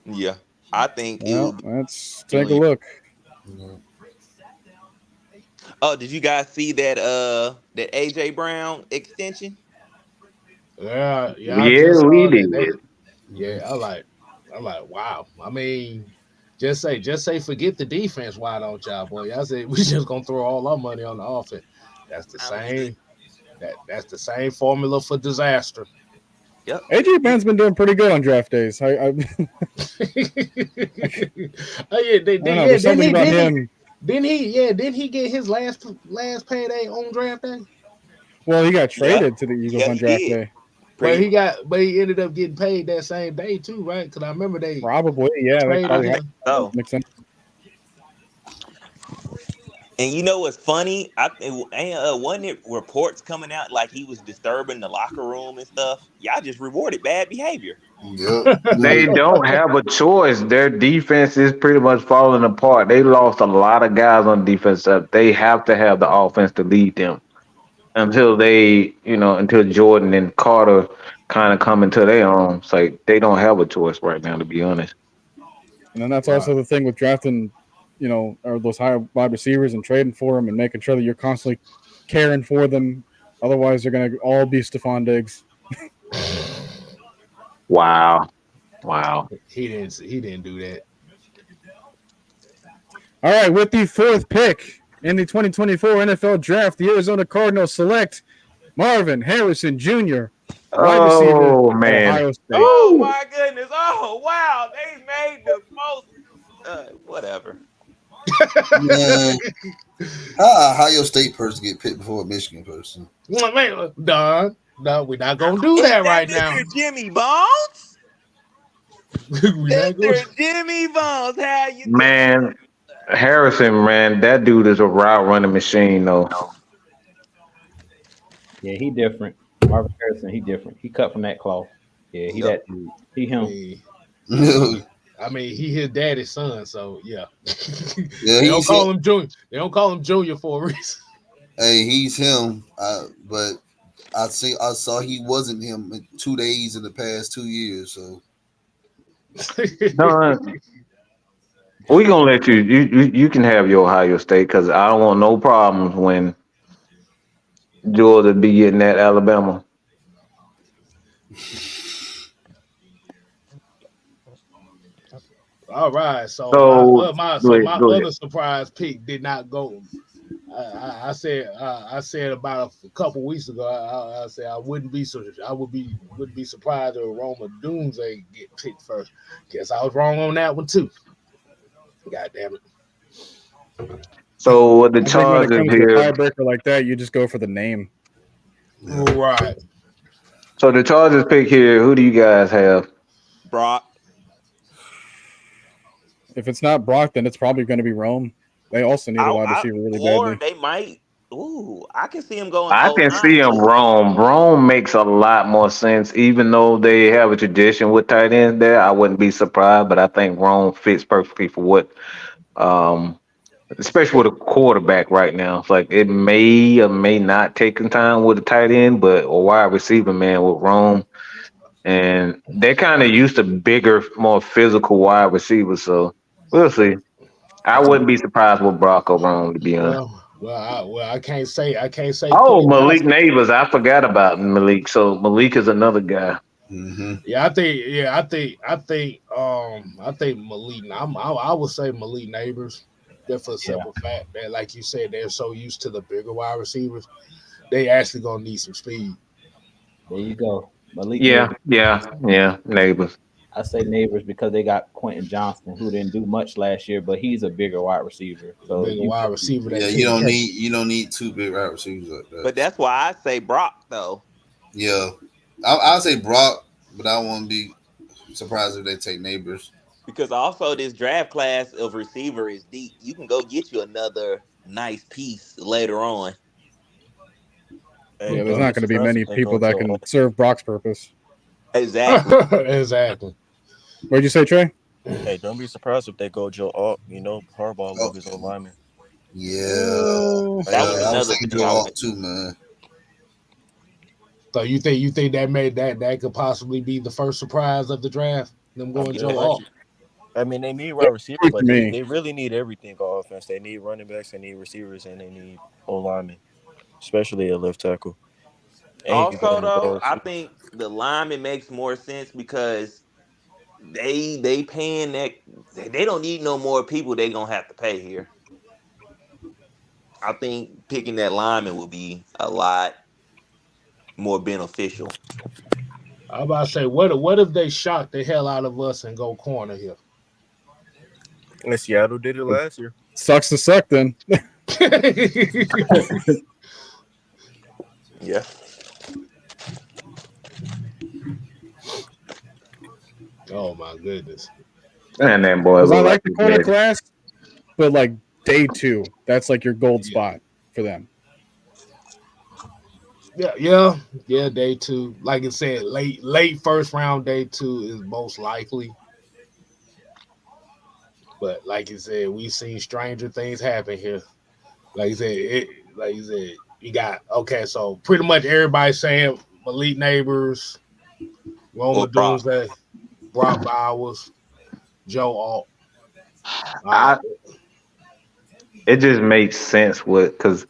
Yeah, I think it Well, will be let's take a Junior. look. Oh, did you guys see that AJ Brown extension? yeah, I Yeah, just we saw did. that. Yeah, I'm like, wow. I mean, just say, forget the defense. Why don't y'all, boy? I said we just gonna throw all our money on the offense. That's the I mean, same. That's the same formula for disaster. yep. AJ Brown's been doing pretty good on draft days. I Oh don't know. There's something about him. didn't he get his last payday on draft day? Well, he got Yeah, traded to the Eagles yeah, on he draft did. day. Pretty much. But he ended up getting paid that same day too, right? Because I remember they Probably, yeah, that traded I probably think him. so. makes sense. And you know what's funny? I think wasn't it reports coming out like he was disturbing the locker room and stuff. Y'all just rewarded bad behavior. Yep. They don't have a choice. Their defense is pretty much falling apart. They lost a lot of guys on defense. They have to have the offense to lead them until until Jordan and Carter kind of come into their own. It's like they don't have a choice right now, to be honest. And then that's Right. also the thing with drafting, or those high wide receivers and trading for them and making sure that you're constantly caring for them. Otherwise, they're going to all be Stephon Diggs. Wow. Wow. He didn't do that. All right, with the fourth pick in the 2024 NFL Draft, the Arizona Cardinals select Marvin Harrison Jr., wide receiver, Oh man. Ohio State. Oh my goodness! Oh wow! They made the most. Whatever. Man, how Ohio State person get picked before a Michigan person? Man, Don, no, we're not gonna do Is that that right now. Mr. Jimmy Bones? We're not gonna. Mr. Jimmy Bones, how you doing? Man, Harrison, man, that dude is a route running machine, though. Yeah, he different. Marvin Harrison, he different. He cut from that cloth. Yeah, he Yep. that dude. He him. I mean, he his daddy's son, so yeah. Yeah, They don't he's call him. him Junior. They don't call him Junior for a reason. Hey, he's him. But I saw he wasn't him in 2 days in the past 2 years. So No, we gonna let you can have your Ohio State because I don't want no problems when Georgia be getting that Alabama. All right, so So my go ahead. other surprise pick did not go. I said about a couple weeks ago. I said I wouldn't be wouldn't be surprised if Roma Doomsday get picked first. Guess I was wrong on that one too. God damn So with the I think when it Chargers comes to a here, tiebreaker like that, you just go for the name. it! Right. so the Chargers pick here. Who do you guys have? Brock. If it's not Brock, then it's probably going to be Rome. They also need a wide receiver really Or badly. they might. Ooh, I can see him going I O can see line them too. Rome. Rome makes a lot more sense, even though they have a tradition with tight ends there. I wouldn't be surprised, but I think Rome fits perfectly for what um especially with a quarterback right now. It's like it may or may not take some time with a tight end, but a wide receiver man with Rome, and they're kind of used to bigger, more physical wide receivers. So we'll see. I wouldn't be surprised with Brock or Rome, to be honest. I can't say Oh, Quentin Malik Johnson. Neighbors. I forgot about Malik. So Malik is another guy. Mm-hmm. I think Malik. I would say Malik Neighbors. Just for the Yeah, simple fact that, like you said, they're so used to the bigger wide receivers, they actually gonna need some speed. there you go. Malik Yeah, Neighbors. yeah. Neighbors. I say Neighbors because they got Quentin Johnston, who didn't do much last year, but he's a bigger wide receiver. The So bigger you wide receiver Yeah, that can catch. you don't need two big wide receivers like that. But that's why I say Brock though, Yeah, I'll say Brock, but I won't be surprised if they take Neighbors. because also this draft class of receiver is deep. You can go get you another nice piece later on. Hey, Yeah, there's don't not be going to be surprised many if they go people that Joe. can serve Brock's purpose. Exactly. Exactly. What'd you say, Trey? Hey, don't be surprised if they go Joe Alt. You know, Harbaugh Oh, love his old lineman. yeah, That was yeah. I was another thinking thing Joe I was. Alt too, man. So you think that made that could possibly be the first surprise of the draft? Them I'm going getting Joe lucky. Alt. I mean, they need wide receiver, To but me, they really need everything on offense. They need running backs, they need receivers, and they need O linemen, especially a left tackle. And you can get Also them a though, better I receiver. think the lineman makes more sense because they paying that they don't need no more people they gonna have to pay here. I think picking that lineman would be a lot more beneficial. I'm about to say, what if they shock the hell out of us and go corner here? And Seattle did it last year. sucks to suck then. Yeah. Oh my goodness. And that boy Because I look like like the he's corner ready. class, but like day two, that's like your gold Yeah. spot for them. Yeah. Day two, like I said, late first round. Day two is most likely, but like you said, we've seen stranger things happen here. Like you said, you got okay. So pretty much everybody saying Malik Neighbors, Or Roma Brock. Doomsday, Brock Bowers, Joe Alt. Uh, I it just makes sense with because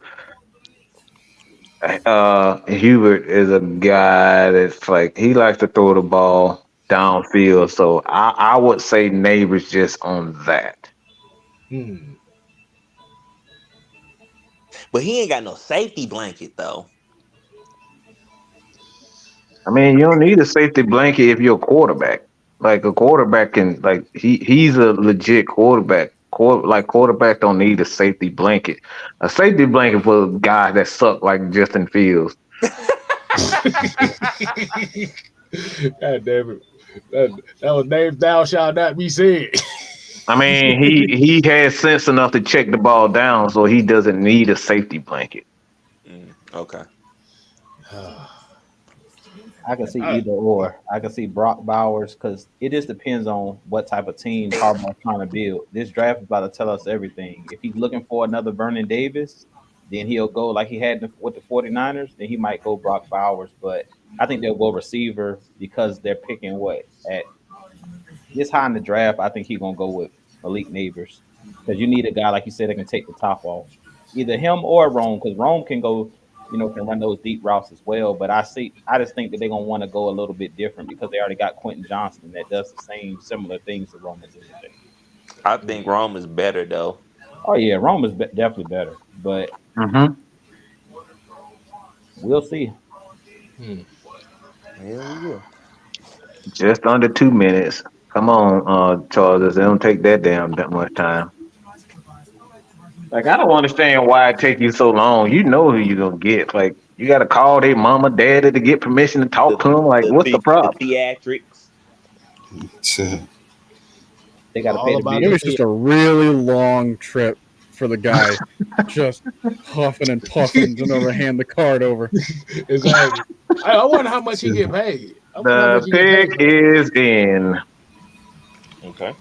Hubert is a guy that's like he likes to throw the ball downfield. So I would say Neighbors just on that. hmm. But he ain't got no safety blanket though. I mean, you don't need a safety blanket if you're a quarterback. Like a quarterback can like he's a legit quarterback. Like quarterback don't need a safety blanket. A safety blanket for guys that suck like Justin Fields. God damn it. That was names thou shalt not be said. I mean, he has sense enough to check the ball down, so he doesn't need a safety blanket. Okay. I can see either or. I can see Brock Bowers because it just depends on what type of team Harbaugh's trying to build. This draft is about to tell us everything. If he's looking for another Vernon Davis, then he'll go like he had with the 49ers, then he might go Brock Bowers. But I think they'll go receiver because they're picking what? At this high in the draft, I think he's going to go with Malik Neighbors because you need a guy, like you said, that can take the top off. Either him or Rome because Rome can go can run those deep routes as well. But I just think that they're gonna want to go a little bit different because they already got Quentin Johnston that does the same similar things that Rome is doing today. I think Rome is better though. Oh yeah, Rome is definitely better, but Mm-hmm. we'll see. Hmm. Yeah, we will. Just under 2 minutes. Come on, Charles. It don't take that much time. Like I don't understand why it take you so long. You know who you gonna get. Like you got to call their mama, daddy to get permission to The talk to them. Like what's the the problem? theatrics. They got to pay All the about It the bill. was just a really long trip for the guy, just huffing and puffing to never hand the card over. exactly. I wonder how much he get paid. I wonder how The much he get pick paid for that. is in. Okay.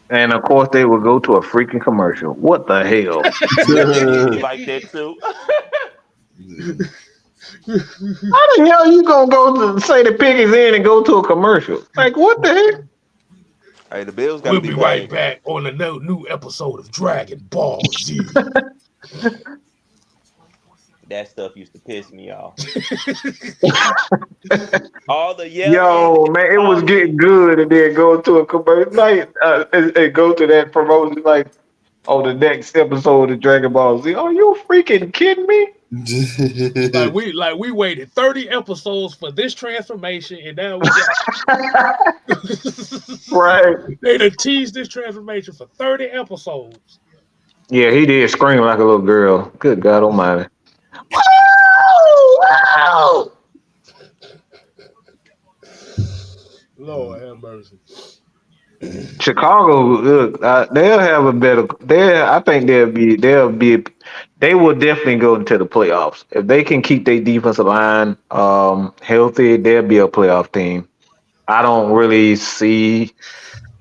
And of course, they will go to a freaking commercial. What the hell? You like that too? How the hell you gonna go to say the pick is in and go to a commercial? Like what the heck? Hey, the Bills got to We'll be be right back. back on a new episode of Dragon Ball Z. That stuff used to piss me off. All the yelling Yo, and man, it was getting talking. good, and then go to a commercial night, and go to that promotion like on the next episode of Dragon Ball Z. Are you freaking kidding me? we waited 30 episodes for this transformation, and now we got Right. they done teased this transformation for 30 episodes. Yeah, he did scream like a little girl. Good God Almighty. Wow! Lord have mercy. Chicago, look, they'll have a better. I think they will definitely go into the playoffs if they can keep their defensive line healthy. They'll be a playoff team. I don't really see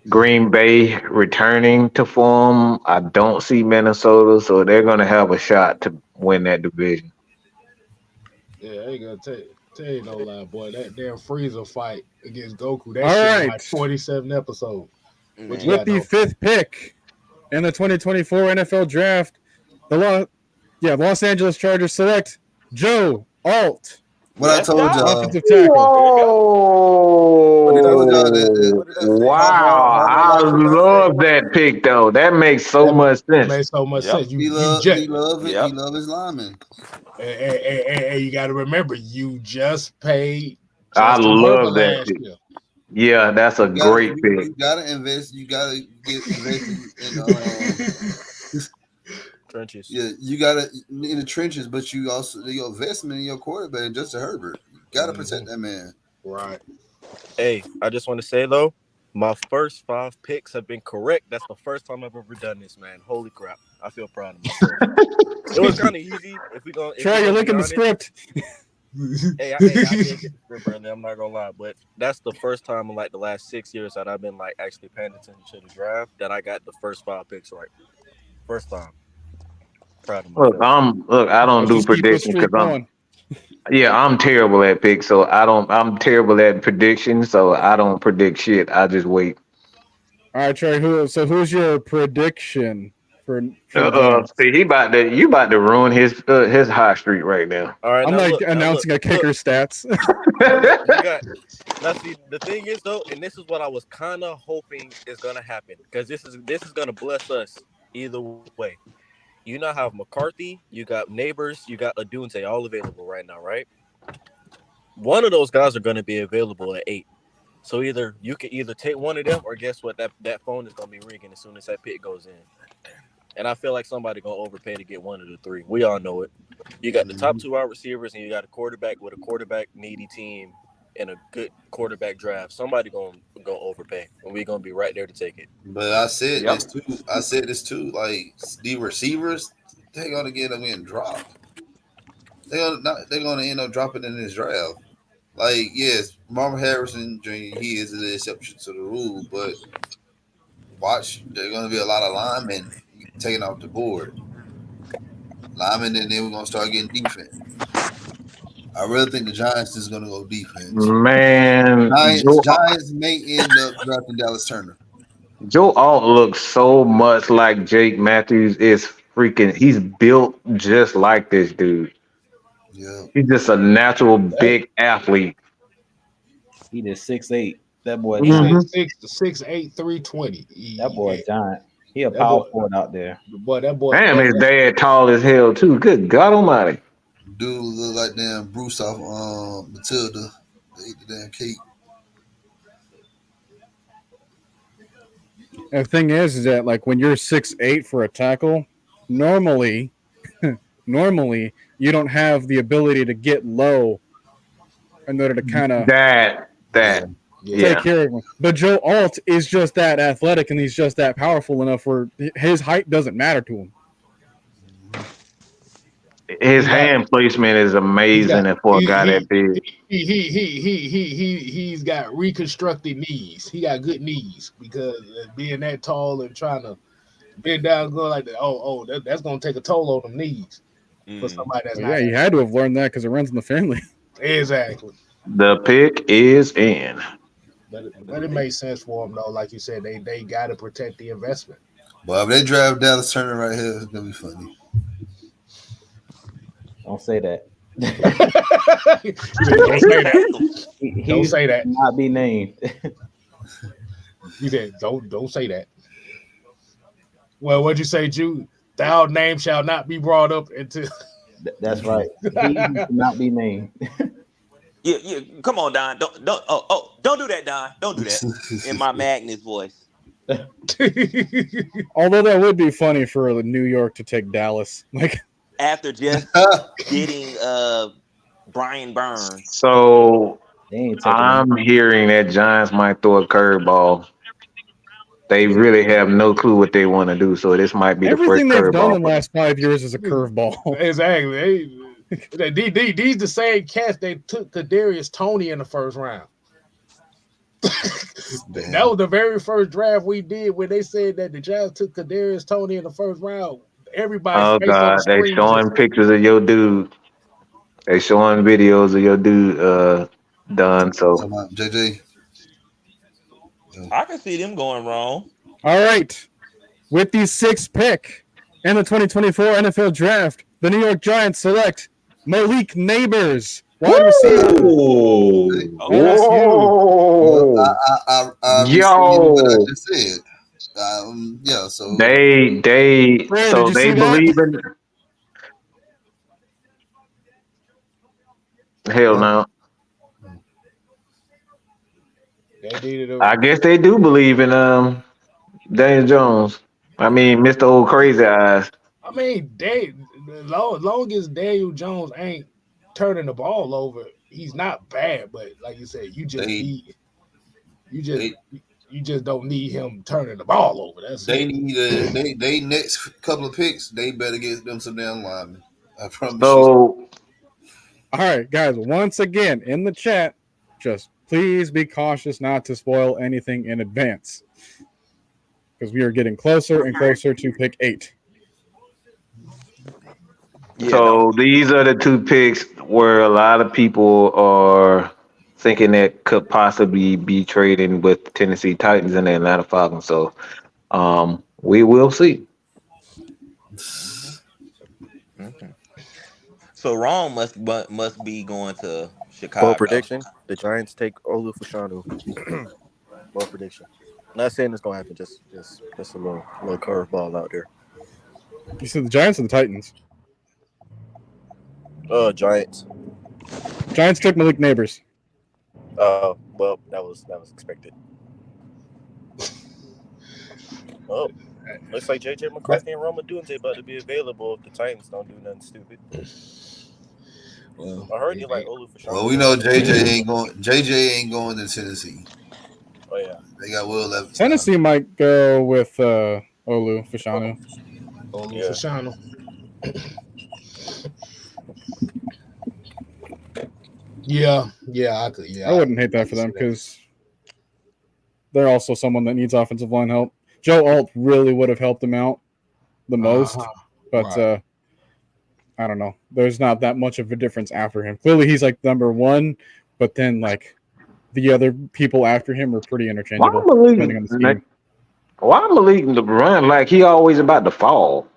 Green Bay returning to form. I don't see Minnesota, so they're going to have a shot to win that division. Yeah, I ain't gonna tell you no lie, boy. That damn Freezer fight against Goku, that All shit right. like 27 episodes. What you With got, the though? 5th pick in the 2024 NFL Draft, the Los Angeles Chargers select Joe Alt, What I Let's told go. y'all. offensive tackle. There you go. What I told y'all Whoa! that What did I say? Wow! how my I life was gonna go. love that pick though. That makes so That much sense. makes so much Yep. sense. He love it. Yep. He love his lineman. And you got to remember, you just paid I Justin Herbert love that last pick. year. Yeah, that's a You gotta, great pick. you gotta invest. You gotta get invested in. Trenches. Yeah, you gotta in the trenches, but you also your investment in your quarterback, Justin Herbert. You gotta protect that man. Right. Hey, I just want to say though, my first 5 picks have been correct. That's the first time I've ever done this, man. Holy crap! I feel proud of myself. It was kind of easy. If we Try, you're looking the honest, script. Hey, I did get the script early. I'm not gonna lie, but that's the first time in like the last 6 years that I've been like actually paying attention to the draft that I got the first 5 picks right. First time. Proud of Look, myself. I don't Let's do just keep this predictions streak because going. I'm terrible at picks, so I'm terrible at predictions, so I don't predict shit. I just wait. All right, Trey. Who's your prediction for the draft? See, you about to ruin his hot streak right now. All right, I'm now like look, announcing a kicker stats. Now look, you got. Now see, the thing is though, and this is what I was kind of hoping is gonna happen because this is gonna bless us either way. You now have McCarthy, you got Neighbors, you got Adunze all available right now, right? One of those guys are gonna be available at 8. So either you can either take one of them or guess what? That phone is gonna be ringing as soon as that pick goes in. And I feel like somebody gonna overpay to get one of the 3. We all know it. You got the top 2 wide receivers, and you got a quarterback with a quarterback needy team and a good quarterback draft. Somebody gonna overpay, and we're gonna be right there to take it. But I said Yep. this too. I said this too. Like the receivers, they're gonna get them getting dropped. They're gonna end up dropping in this draft. Like yes, Marvin Harrison Jr. He is the exception to the rule, but watch, there's gonna be a lot of linemen taken off the board. Linemen, and then we're gonna start getting defense. I really think the Giants is gonna go defense. Man, Giants may end up drafting Dallas Turner. Joe Alt looks so much like Jake Matthews. Is freaking. He's built just like this dude. Yeah, He's just a natural big athlete. He just 6'8". That boy He's giant. 6'8", 320. That boy giant. He a That power boy- forward out there. That boy. Damn, his dad tall as hell too. Good God Almighty. dude look like damn Bruce off Matilda. They ate the damn cake. And the thing is that like when you're 6'8" for a tackle, normally you don't have the ability to get low in order to kind of That take yeah. care of him. But Joe Alt is just that athletic and he's just that powerful enough where his height doesn't matter to him. His hand placement is amazing for a guy that big. He's got reconstructed knees. He got good knees because being that tall and trying to bend down, going like that. That's gonna take a toll on them knees for somebody that's Well, not. yeah, you had to have learned that because it runs in the family. Exactly. The pick is in. But it makes sense for them though. Like you said, they got to protect the investment. But if they draft Dallas Turner right here, it's gonna be funny. Don't say that. You said, don't say that. Don't say that. Not be named. You said don't say that. Well, what'd you say, Jude? Thou name shall not be brought up until. That's right. He not be named. Yeah. Come on, Don. Don't do that, Don. Don't do that. In my Magnus voice. Although that would be funny for New York to take Dallas. Like after just getting Brian Burns. So I'm hearing that Giants might throw a curveball. They really have no clue what they want to do, so this might be everything the first they've done curveball. in the last 5 years is a curveball. Exactly. These the same cats they took Kadarius Toney in the first round. That was the very first draft we did when they said that the Giants took Kadarius Toney in the first round. Everybody's Oh face on God, the they screen showing just pictures of your dude. They showing videos of your dude done. So JJ. I can see them going wrong. All right. With the 6th pick in the 2024 NFL Draft, the New York Giants select Malik Neighbors, wide receiver. Whoa! I received what I just said. Yeah, so they believe in. Hell no. I guess they do believe in Daniel Jones. I mean, Mr. Old Crazy Eyes. I mean, long as Daniel Jones ain't turning the ball over, he's not bad. But like you said, you just don't need him turning the ball over. That's they need they next couple of picks. They better get them some damn linemen. I promise you. All right, guys. Once again, in the chat, just please be cautious not to spoil anything in advance, because we are getting closer and closer to pick 8. So these are the 2 picks where a lot of people are thinking that could possibly be trading with the Tennessee Titans and the Atlanta Falcons. So we will see. Okay. So Ron must be going to Chicago. Bold prediction: the Giants take Olu Fashanu. Bold prediction. Not saying it's gonna happen. Just a little curveball out there. You said the Giants or the Titans? Giants. Giants took Malik Neighbors. Well, that was expected. Oh, looks like JJ McCarthy and Roma Dunze about to be available if the Titans don't do nothing stupid. Well, I heard you like Olu Fashanu. Well, we know JJ ain't going to Tennessee. Oh yeah, they got Will Levis. Tennessee might go with Olu Fashanu. Fashanu. Yeah, I could. Yeah, I wouldn't hate that for them because they're also someone that needs offensive line help. Joe Alt really would have helped him out the most, but right. I don't know. There's not that much of a difference after him. Clearly, he's like number 1, but then like the other people after him are pretty interchangeable. Depending on the scheme. Why Malik run like he always about to fall?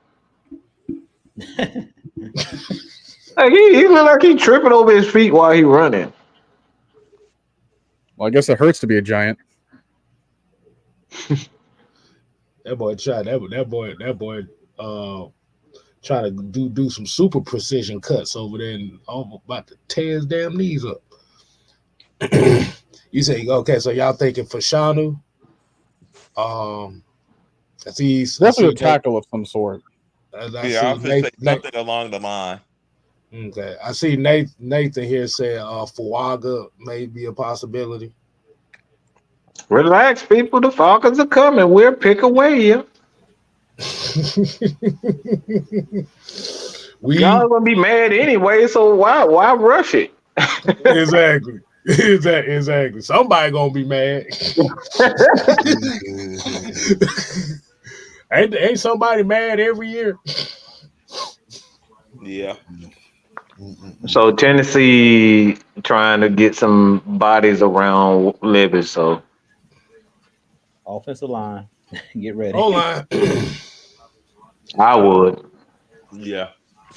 Like he look like he tripping over his feet while he running. Well, I guess it hurts to be a Giant. That boy trying to do some super precision cuts over there and about to tear his damn knees up. You say, okay, so y'all thinking Fashanu? I see definitely a tackle of some sort. I was gonna say something along the line. Okay, I see Nathan here say Fuaga may be a possibility. Relax, people. The Falcons are coming. We'll pick away here. Y'all gonna be mad anyway, so why rush it? Exactly. Somebody gonna be mad. ain't somebody mad every year? Yeah. So Tennessee trying to get some bodies around Levis. So Offensive line, get ready. O line. I would. Yeah.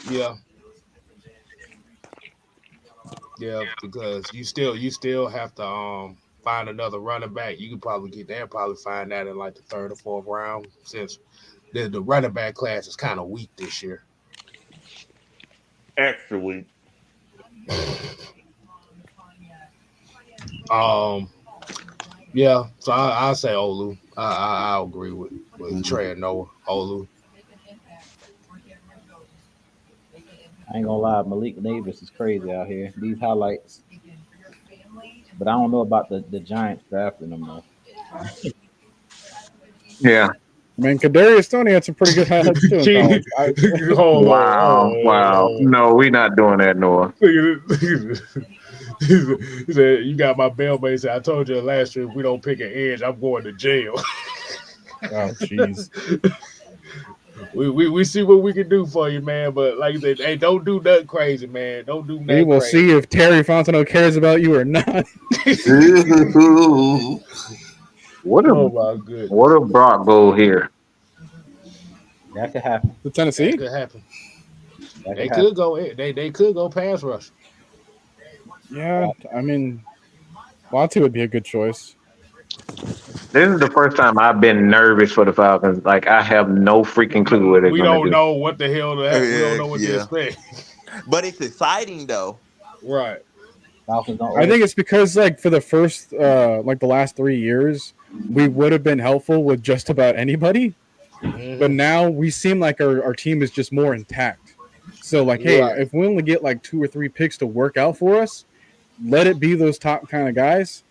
Yeah, yeah, because you still have to find another running back. You could probably get there, probably find that in like the third or fourth round, since the running back class is kind of weak this year. Extra week. Um, yeah, so I'll say Olu. I'll agree with Mhm. Trey and Noah. Olu. I ain't gonna lie, Malik Davis is crazy out here. These highlights, but I don't know about the Giants drafting him though. Yeah. I mean, Kadarius Stoney had some pretty good highlights too in college. Hold on, Wow. Wow. hold No, we not doing that, Noah. on. He said, "You got my bell, but he said, I told you last year if we don't pick an edge, I'm going to jail." Oh, jeez. We see what we can do for you, man. But like I said, hey, don't do nothing crazy, man. Don't do We nothing will crazy. see if Terry Fontenot cares about you or not. What Oh if my goodness, what if Brock go here? That could happen. The that Tennessee? could happen. That They could happen. could go. They could go pass rush. Yeah, I mean, Latu would be a good choice. This is the first time I've been nervous for the Falcons. Like I have no freaking clue what they're We gonna don't do. know what the hell to have. We don't know what to Yeah. expect. But it's exciting though. Right. Falcons don't I over. think it's because, like, for the first, like, the last 3 years, we would have been helpful with just about anybody. But Mhm. now we seem like our team is just more intact. So, like, hey, Right. if we only get like 2 or 3 picks to work out for us, let it be those top kind of guys.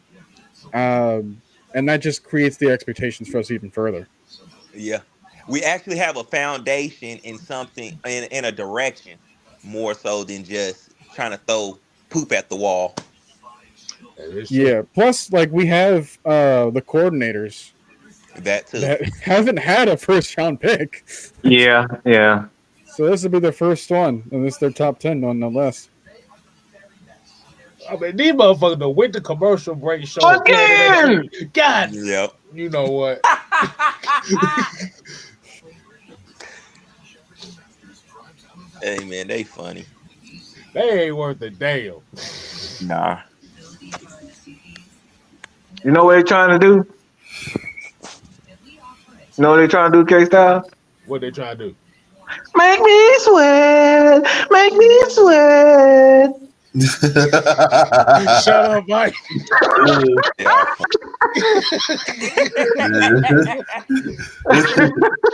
And that just creates the expectations for us even further. Yeah. We actually have a foundation in something in a direction more so than just trying to throw poop at the wall. That is true. Yeah. Plus, like, we have the coordinators That too. that haven't had a first round pick. Yeah, yeah. So this will be their first one, and this is their top 10, nonetheless. I mean, these motherfuckers done went to commercial break showing Planet of the Again. Apes. God, Yep. you know what? Hey man, they funny. They ain't worth a damn. Nah. You know what they're trying to do? You know what they're trying to do, K Style? What they trying to do? Make me sweat. Make me sweat. Shut up, Mike. Yeah.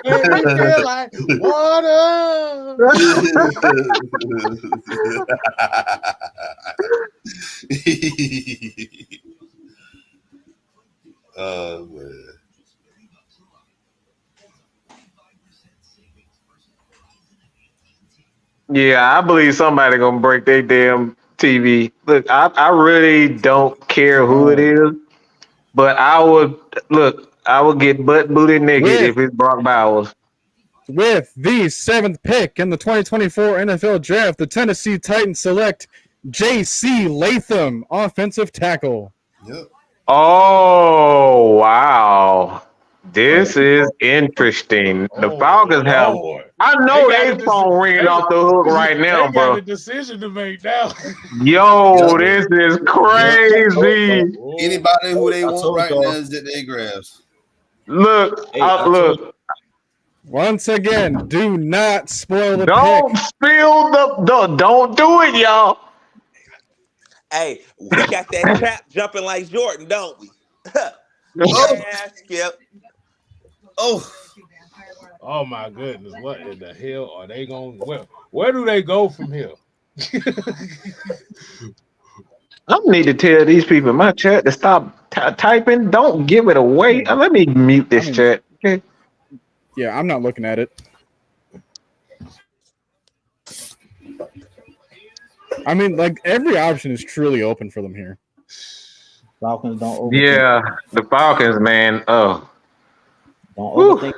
Make me feel like water. Oh man. Yeah, I believe somebody gonna break their damn TV. Look, I really don't care who it is, but I would get butt booted naked if it's Brock Bowers. With the 7th pick in the 2024 NFL Draft, the Tennessee Titans select J.C. Latham, offensive tackle. Yep. Oh wow. This is interesting. The Oh Falcons have Lord. I know They got they a phone ringing off the hook right now, They got bro. a decision to make now. Yo, Yep. this is Yep. crazy. Anybody who they I want told right y'all. now is that they grabs. Look, Hey, I told look. Once again, do not spoil the Don't pick. spill don't do it, y'all. Hey, we got that trap jumping like Jordan, don't we? Oh, Yeah, Skip. oh. Oh my goodness. What in the hell are they going? Where do they go from here? I need to tell these people in my chat to stop typing. Don't give it away. Let me mute this chat. Okay. Yeah, I'm not looking at it. I mean, like, every option is truly open for them here. Falcons don't overthink. Yeah, the Falcons, man. Oh, Don't Whew. overthink.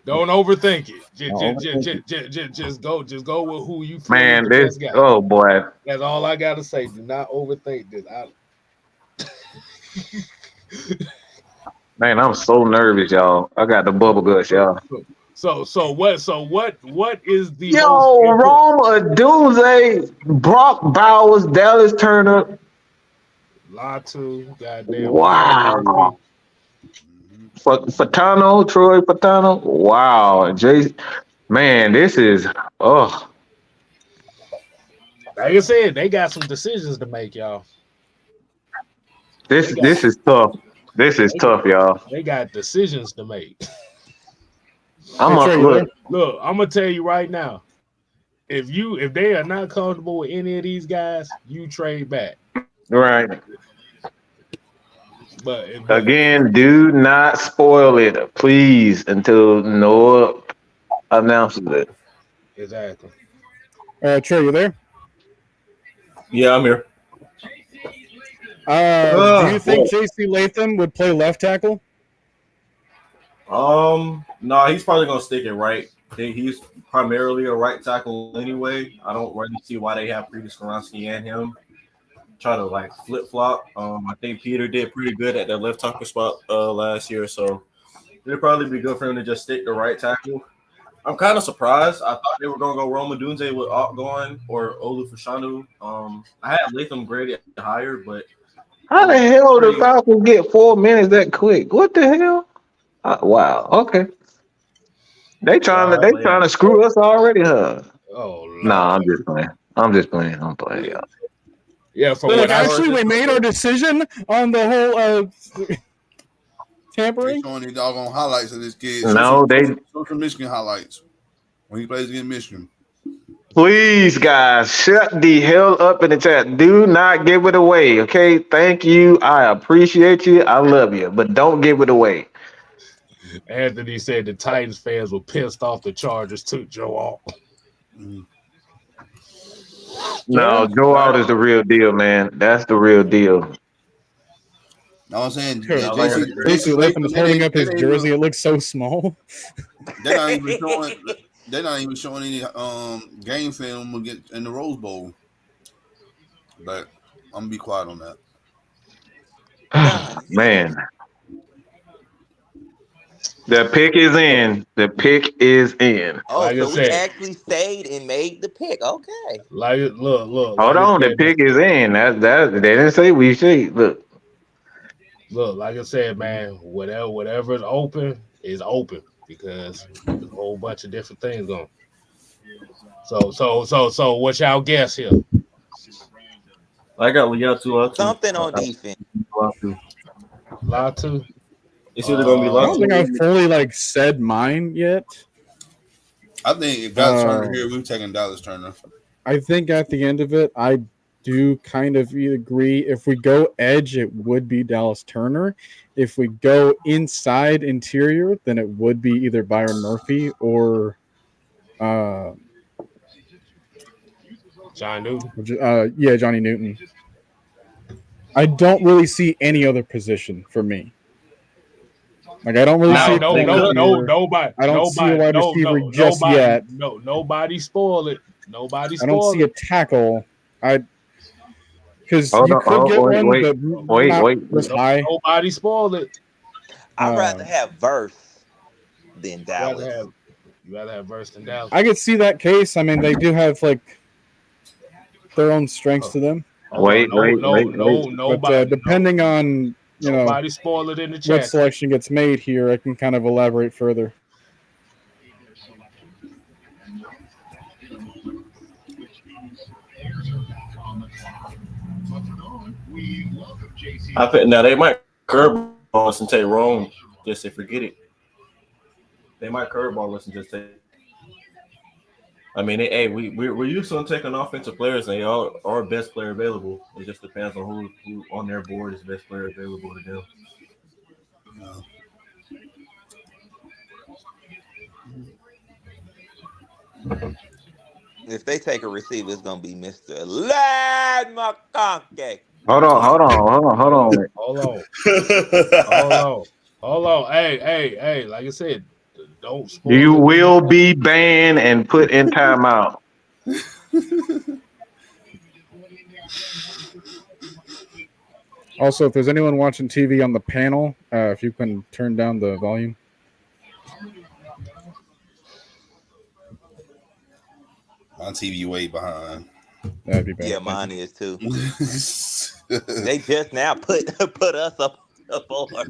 Don't overthink it. Don't overthink it. Just go with who you feel is Man, the this best guy. oh boy, That's all I gotta say. Do not overthink this. man, I'm so nervous, y'all. I got the bubble guts, y'all. So what is the most Yo, important? Rome Odunze, Brock Bowers, Dallas Turner. Latu, goddamn. Wow. Fatano, Troy Fatano. Wow. Jay, man, this is oh. Like I said, they got some decisions to make, y'all. This is tough. This is tough, y'all. They got decisions to make. I'm Hey, Trey, you look. Look, I'm gonna tell you right now. If they are not comfortable with any of these guys, you trade back. Right. But Again, do not spoil it, please, until Noah announces it. exactly. Trey, you there? Yeah, I'm here. Do you think J.C. Latham would play left tackle? No, he's probably gonna stick it right. He's primarily a right tackle anyway. I don't really see why they have Peter Skoronski and him try to like flip flop. I think Peter did pretty good at that left tackle spot last year, so it'd probably be good for him to just stick the right tackle. I'm kind of surprised. I thought they were gonna go Roma Dunze with Ott going or Olu Fashanu. I had Latham graded higher, but How the hell the Falcons get 4 minutes that quick? What the hell? Wow. Okay. They trying to screw us already, huh? Oh Lord. Nah, I'm just playing. I'm playing, y'all. Yeah, for Look, what I actually, we made our decision on the whole They tampering. showing these doggone highlights of this kid. No, Show some Michigan highlights when he plays against Michigan. Please, guys, shut the hell up in the chat. Do not give it away, okay? Thank you. I appreciate you. I love you, but don't give it away. Anthony said the Titans fans were pissed off the Chargers took Joe off. No, Joe Out is the real deal, man. That's the real deal. Know what I'm saying? J.C. Latham is holding up his jersey. It looks so small. They're not even showing. They're not even showing any game film against in the Rose Bowl. But I'm gonna be quiet on that. Man. The pick is in. The pick is in. Oh, Like I so we said. actually stayed and made the pick. Okay. Like look. Hold like on, the said, pick is in. That they didn't say we should. Look. Look, like I said, man, whatever is open because there's a whole bunch of different things going. So what y'all guess here? I got Liatu. Something on defense. Latu. It's either gonna be I don't think Latu. I've fully said mine yet. I think if Dallas Turner here, we're taking Dallas Turner. I think at the end of it, I do kind of agree. If we go edge, it would be Dallas Turner. If we go inside interior, then it would be either Byron Murphy or John Newton. Johnny Newton. I don't really see any other position for me. Like I don't really see nobody. I don't see a wide receiver just yet. Nobody spoil it. Nobody spoil I don't see it. a tackle. Because you could get one, but not this high. Nobody spoil it. I'd rather have Verse than Dallas. You rather have Verse than Dallas. I could see that case. I mean, they do have their own strengths to them. Wait. But depending on nobody spoil it in the chat. What selection gets made here, I can kind of elaborate further. I think now they might curveball us and take Rome just to forget it. They might curveball us and just take. I mean, we're used to them taking offensive players, and they all are best player available. It just depends on who on their board is the best player available to them. If they take a receiver, it's gonna be Mr. Lad McConkey. Hold on. Hold on. Hey, like I said, Don't spoil You it. will be banned and put in timeout. Also, if there's anyone watching TV on the panel, if you can turn down the volume. My TV way behind. That'd be bad. Yeah, mine is too. They just now put us up the board.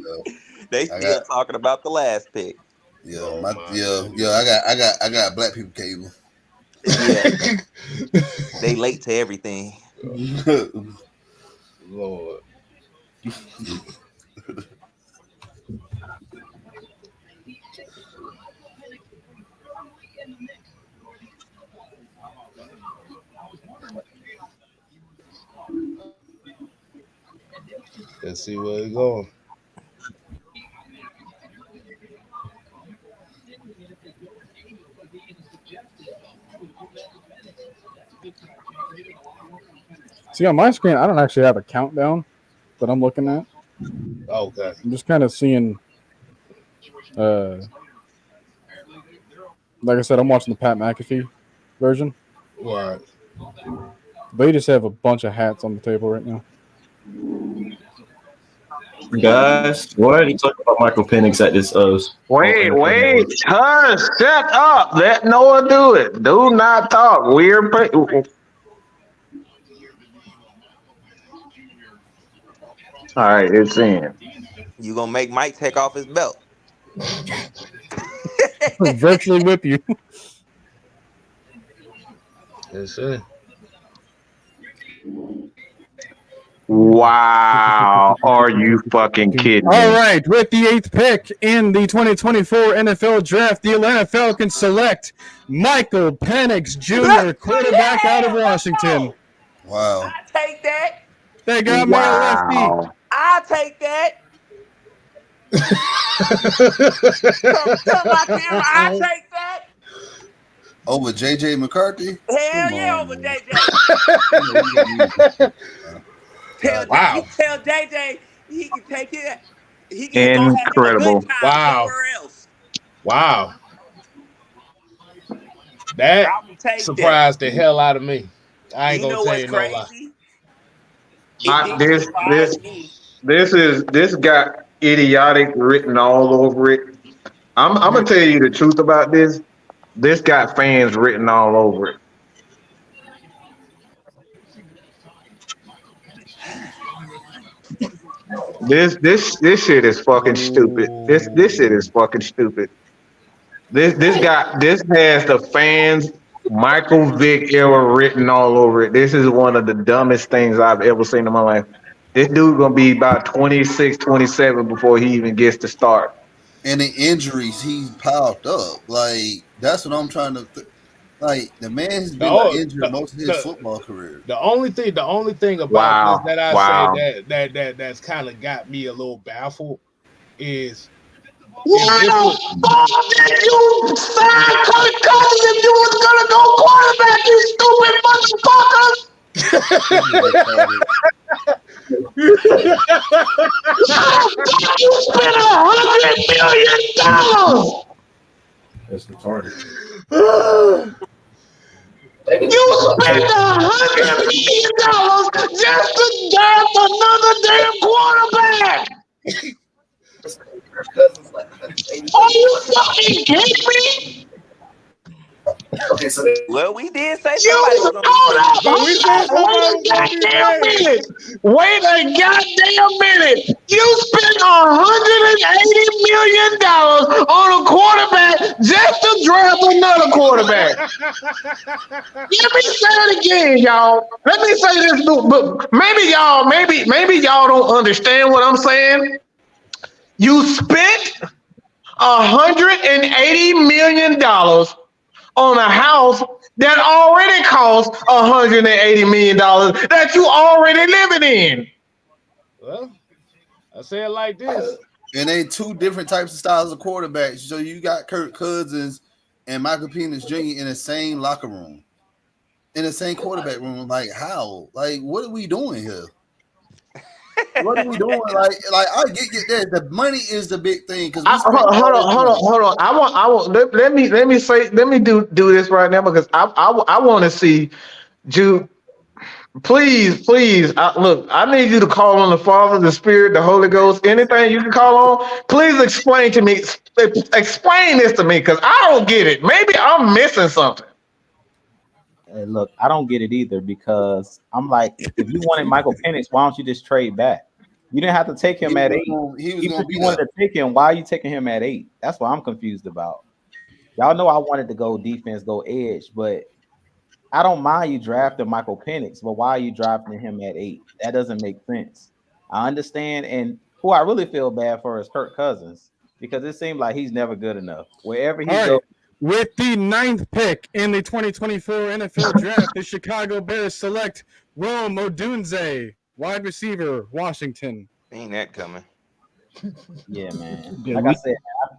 They still talking about the last pick. Yeah, Oh, I got black people cable. Yeah, they late to everything. Lord. Let's see where it's going. See, on my screen, I don't actually have a countdown that I'm looking at. Okay. I'm just kind of seeing. Like I said, I'm watching the Pat McAfee version. Right. They just have a bunch of hats on the table right now. Guys, why are you talking about Michael Penix at this? Wait, hush, shut up. Let Noah do it. Do not talk. Weird. All right, it's in. You gonna make Mike take off his belt? Virtually whip you. Yes, sir. Wow. Are you fucking kidding me? All right, with the 8th pick in the 2024 NFL Draft, the Atlanta Falcons select Michael Penix Jr., quarterback out of Washington. Wow. I take that. They got me a lefty. Wow. I take that. Tell my camera, I take that. Over JJ McCarthy? Hell yeah, over JJ. Tell JJ he can take it. He can go have him a Incredible. good time Wow. somewhere else. Wow. I That would take surprised the hell out of me. I ain't You gonna know tell what's you no lie. crazy? It didn't This surprise me. this got idiotic written all over it. I'm gonna tell you the truth about this. This got fans written all over it. This shit is fucking stupid. This shit is fucking stupid. This has the fans Michael Vick era written all over it. This is one of the dumbest things I've ever seen in my life. This dude gonna be about 26, 27 before he even gets to start. And the injuries he's piled up. Like, that's what I'm trying to like. The man has been injured most of his football career. The only thing about this that I say that's kind of got me a little baffled is Why the fuck did you sign Kirk Cousins if you was gonna go quarterback, you stupid motherfuckers? You spent $100 million. That's retarded. You spent $100 million just to draft another damn quarterback. Are you fucking kidding me? Okay, so Well, we did say You somebody was gonna be Wait a goddamn minute. You spent $180 million on a quarterback just to draft another quarterback. Let me say it again, y'all. Let me say this, but maybe y'all don't understand what I'm saying. You spent $180 million on a house that already costs $180 million that you already living in. Well, I say it like this. And they two different types of styles of quarterbacks. So you got Kirk Cousins and Michael Penix Jr. in the same locker room, in the same quarterback room. Like, how? Like, what are we doing here? What are we doing? Like I get that. The money is the big thing because Hold on. I want. Let me do this right now because I want to see Jude. Please. Look, I need you to call on the Father, the Spirit, the Holy Ghost, anything you can call on. Please explain to me. Explain this to me because I don't get it. Maybe I'm missing something. Look, I don't get it either because I'm like, if you wanted Michael Penix, why don't you just trade back? You didn't have to take him at 8. Even if you wanted to take him, why are you taking him at 8? That's what I'm confused about. Y'all know I wanted to go defense, go edge, but I don't mind you drafting Michael Penix, but why are you drafting him at 8? That doesn't make sense. I understand, and who I really feel bad for is Kirk Cousins because it seems like he's never good enough. Wherever he goes. With the 9th pick in the 2024 NFL Draft, the Chicago Bears select Rome Odunze, wide receiver, Washington. Ain't that coming? Yeah, man. Like I said,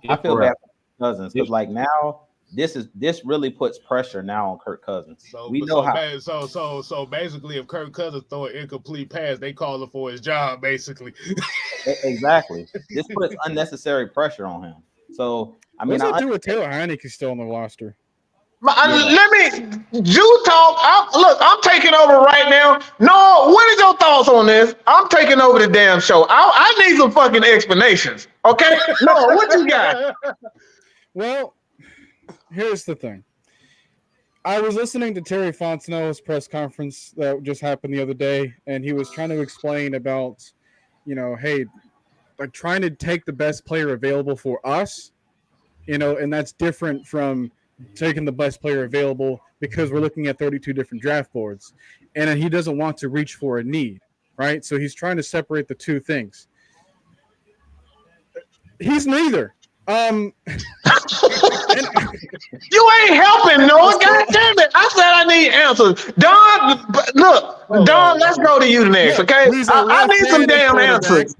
I feel bad for Cousins because like now this really puts pressure now on Kirk Cousins. So basically, if Kirk Cousins throw an incomplete pass, they call him for his job. Basically, exactly. This puts unnecessary pressure on him. So I mean, what does that do with Taylor Heinicke still on the roster? Let me Jude talk. Look, I'm taking over right now. No, what is your thoughts on this? I'm taking over the damn show. I need some fucking explanations. Okay? No, what you got? Well, here's the thing. I was listening to Terry Fontenot's press conference that just happened the other day, and he was trying to explain about, hey, like trying to take the best player available for us, and that's different from taking the best player available because we're looking at 32 different draft boards, and he doesn't want to reach for a need, right? So he's trying to separate the two things. He's neither. You ain't helping, Noah. God damn it. I said I need answers. Don, let's go to you next, okay? I need some damn answers.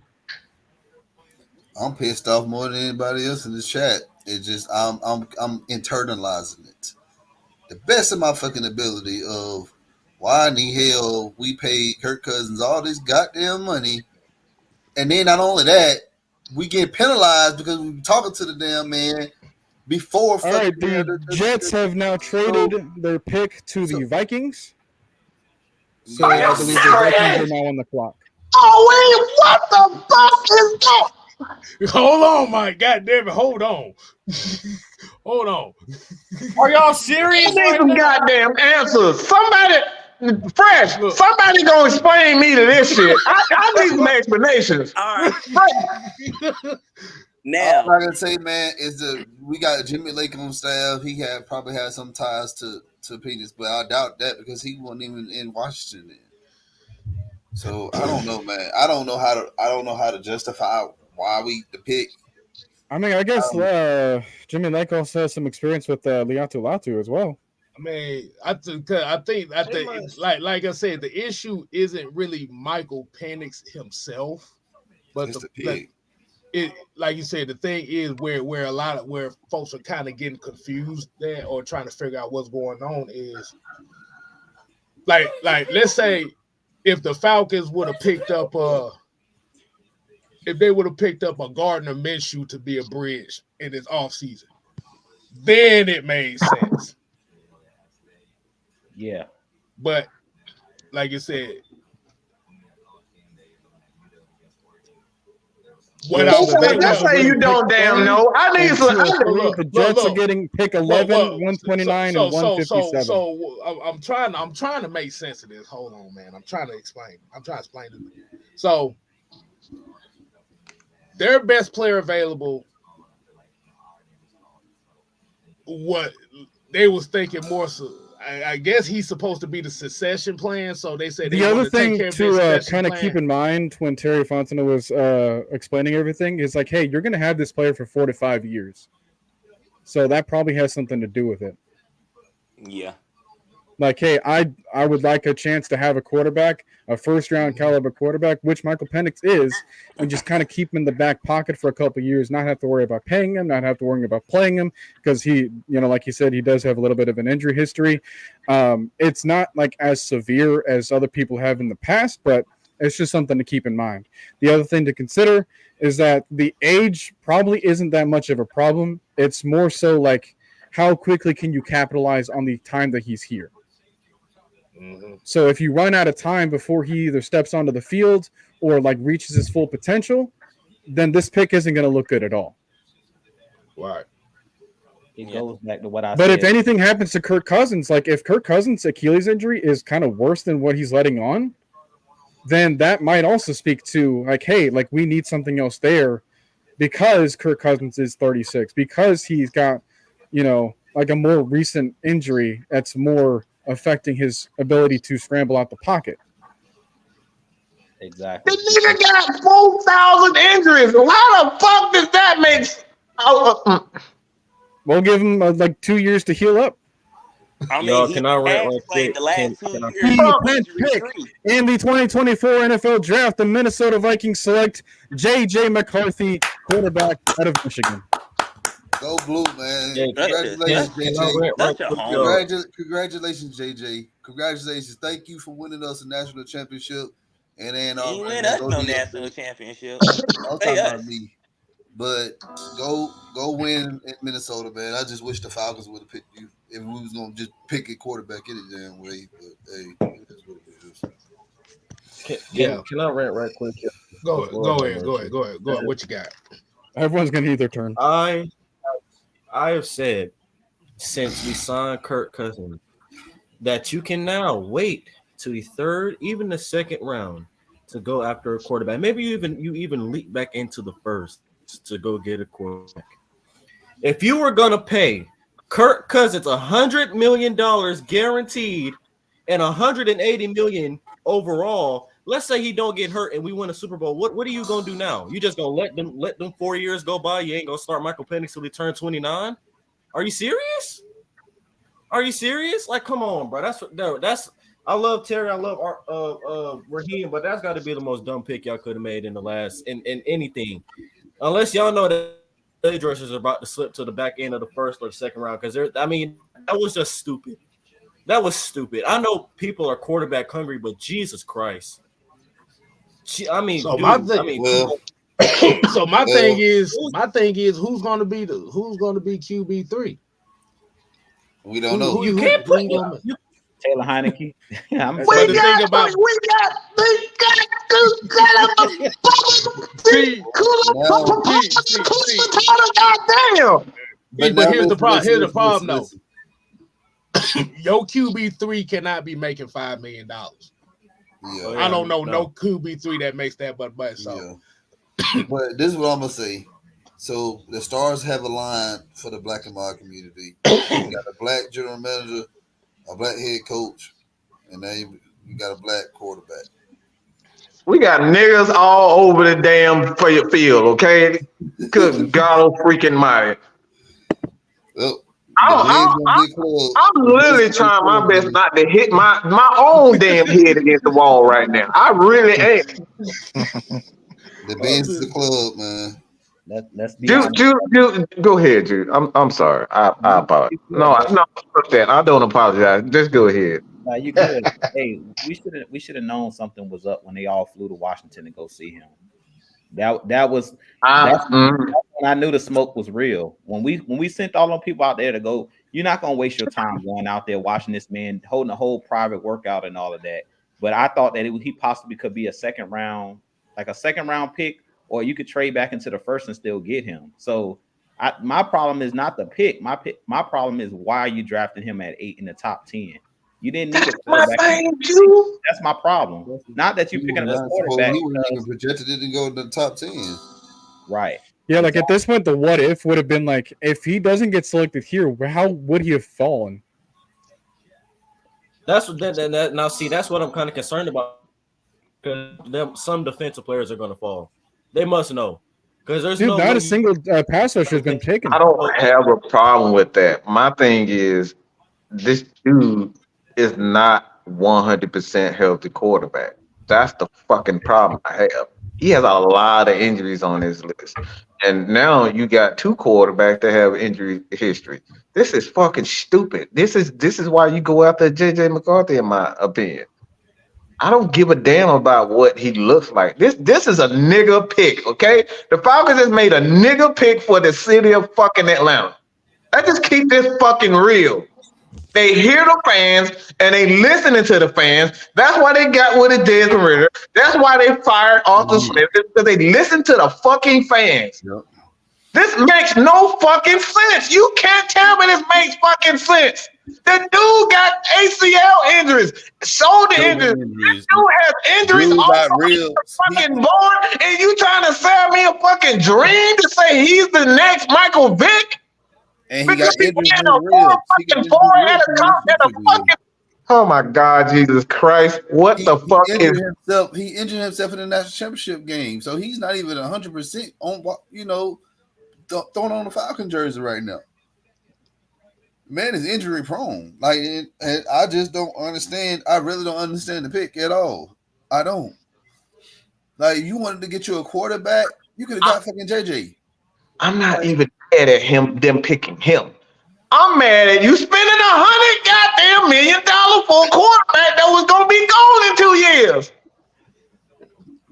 I'm pissed off more than anybody else in the chat. It's just I'm internalizing it. The best of my fucking ability of why in the hell we paid Kirk Cousins all this goddamn money, and then not only that, we get penalized because we were talking to the damn man before. All right, the Jets have now traded their pick to the Vikings. So I believe the Vikings are now on the clock. Oh wait, what the fuck is that? Hold on, my goddamn it! Hold on. Hold on. Are y'all serious? I need some goddamn answers. Somebody gonna explain me to this shit. I need some explanations. All right. Now, all I can say, man, is we got Jimmy Lake on staff. He probably had some ties to Peters, but I doubt that because he wasn't even in Washington then. So I don't know, man. I don't know how to justify why the pick. I mean, I guess Jimmy Lake also has some experience with Liatu Latu as well. I mean, I think, like I said, the issue isn't really Michael Penix himself, but like you said, the thing is where folks are kind of getting confused there or trying to figure out what's going on is like let's say if the Falcons would have picked up if they would have picked up a Gardner Minshew to be a bridge in his offseason, then it made sense. Yeah. But like you said, let's say you don't damn know. I need some. The Jets are getting pick 11, 129, and 157. So I'm trying to make sense of this. Hold on, man. I'm trying to explain it. So their best player available, what they was thinking more so. I guess he's supposed to be the succession plan, so they say the other thing to kind of keep in mind when Terry Fontenot was explaining everything is like, hey, you're going to have this player for 4 to 5 years, so that probably has something to do with it. Yeah. Like, hey, I would like a chance to have a quarterback, a first-round caliber quarterback, which Michael Penix is, and just kind of keep him in the back pocket for a couple of years, not have to worry about paying him, not have to worry about playing him, because he, like he said, he does have a little bit of an injury history. It's not like as severe as other people have in the past, but It's just something to keep in mind. The other thing to consider is that the age probably isn't that much of a problem. It's more so like how quickly can you capitalize on the time that he's here. Mm-hmm. So if you run out of time before he either steps onto the field or like reaches his full potential, then this pick isn't going to look good at all. Right. It goes back to what I But said. if anything happens to Kirk Cousins, like if Kirk Cousins' Achilles injury is kind of worse than what he's letting on, then that might also speak to like, hey, like we need something else there because Kirk Cousins is 36, because he's got, like a more recent injury that's more affecting his ability to scramble out the pocket. Exactly. The nigga got 4,000 injuries. How the fuck does that make? We'll give him like 2 years to heal up. I mean, Y'all, he can I rant has right played quick? the last Can 2 I- years. The 10th pick in the 2024 NFL Draft, the Minnesota Vikings select J.J. McCarthy, quarterback out of Michigan. Go blue, man. Yeah, Congratulations, can I JJ. rant right That's a quick, home. y'all? Congratulations, JJ. Congratulations. Thank you for winning us a national championship. And then He win us no national championship. I'm Pay talking us. about me. But go win in Minnesota, man. I just wish the Falcons would have picked you if we was gonna just pick a quarterback any damn way. But hey, that's what it is. Can I rant right quick? Go Lord ahead. have Go mercy. ahead. What you got? Everyone's going to need their turn. I have said since we signed Kirk Cousins that you can now wait to the third, even the second round to go after a quarterback. Maybe you even leap back into the first to go get a quarterback. If you were gonna pay Kirk Cousins $100 million guaranteed and $180 million overall, let's say he don't get hurt and we win a Super Bowl, what are you gonna do now? You just gonna let them 4 years go by? You ain't gonna start Michael Penix till he turn 29? Are you serious? Like, come on, bro. That's I love Terry. I love Raheem, but that's got to be the most dumb pick y'all could have made in the last in anything, unless y'all know that the dressers are about to slip to the back end of the first or the second round. Because that was just stupid. That was stupid. I know people are quarterback hungry, but Jesus Christ. So my thing is who's gonna be QB3? We don't know. You can't put Taylor Heineke. We got But here's the problem. Here's the problem, though. Your QB3 cannot be making $5 million. Yeah. I don't know no QB3 that makes that much. So, but this is what I'm gonna say. So the stars have aligned for the black and white community. You got a black general manager, a black head coach, and then you got a black quarterback. We got niggas all over the damn field, okay? Good God, oh freaking mighty. Well, I'm literally trying my best not to hit my own damn head against the wall right now. I really ain't. The Benz is the club, man. Let's be Jude, go ahead, Jude. I'm sorry. I apologize. No, fuck that. I don't apologize. Just go ahead. Nah, you good. Hey, we should have known something was up when they all flew to Washington to go see him. That's when I knew the smoke was real. When we sent all them people out there to go, you're not gonna waste your time going out there watching this man holding a whole private workout and all of that. But I thought that he possibly could be a second round pick, or you could trade back into the first and still get him. So my problem is not the pick. My problem is why are you drafting him at 8 in the top 10? You didn't need a quarterback. That's my problem. Not that you're picking up a quarterback. He wouldn't even projected it to go to the top 10. Right. Yeah, like at this point, the what if would have been like, if he doesn't get selected here, how would he have fallen? That's what I'm kind of concerned about. Because some defensive players are going to fall. They must know. Because there's not a single pass rusher has been taken. I don't have a problem with that. My thing is, this dude is not 100% healthy quarterback. That's the fucking problem I have. He has a lot of injuries on his list. And now you got two quarterbacks that have injury history. This is fucking stupid. This is why you go after JJ McCarthy, in my opinion. I don't give a damn about what he looks like. This is a nigga pick, okay? The Falcons has made a nigga pick for the city of fucking Atlanta. Let's just keep this fucking real. They hear the fans and they listening to the fans. That's why they got what it did from Ritter. That's why they fired Arthur Smith, because they listen to the fucking fans. Yep. This makes no fucking sense. You can't tell me this makes fucking sense. The dude got ACL injuries, shoulder injuries. This dude has injuries Dude all got over real. the fucking board, and you trying to sell me a fucking dream to say he's the next Michael Vick? And he Because got he injuries had in a the full ribs. He got fucking injuries forehead in and the a ribs. fucking. Oh my God, Jesus Christ! What the fuck He is? injured himself. He injured himself in the national championship game, so he's not even 100% on. Throwing on the Falcon jersey right now. Man is injury prone. Like, and I just don't understand. I really don't understand the pick at all. I don't. Like, you wanted to get you a quarterback, you could have got fucking JJ. I'm not even mad at them picking him. I'm mad at you spending $100 million for a quarterback that was gonna be gone in 2 years.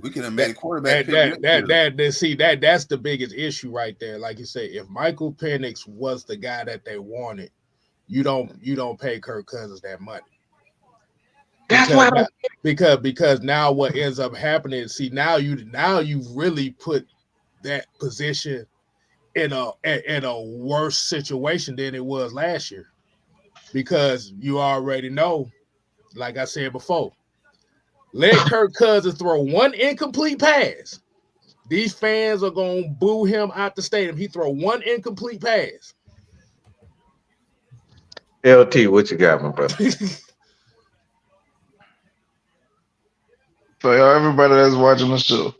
We could have made a quarterback pick. That's the biggest issue right there. Like you say, if Michael Penix was the guy that they wanted, you don't pay Kirk Cousins that money. That's why because now what ends up happening, see, now you've really put that position in a worse situation than it was last year, because you already know, like I said before, let Kirk Cousins throw one incomplete pass, these fans are gonna boo him out the stadium. He throw one incomplete pass. LT, what you got, my brother? For y'all, everybody that's watching the show,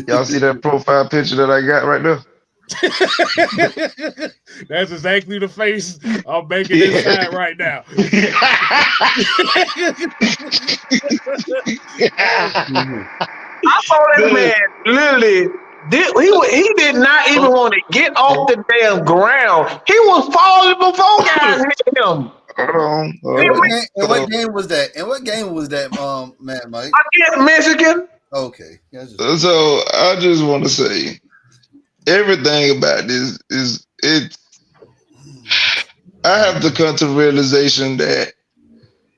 y'all see that profile picture that I got right there? That's exactly the face I'm making inside right now. I saw this man literally. He did not even want to get off the damn ground. He was falling before guys hit him. What game was that? And what game was that, man, Mike? Against Michigan. Okay. So I just want to say, everything about this is I have to come to the realization that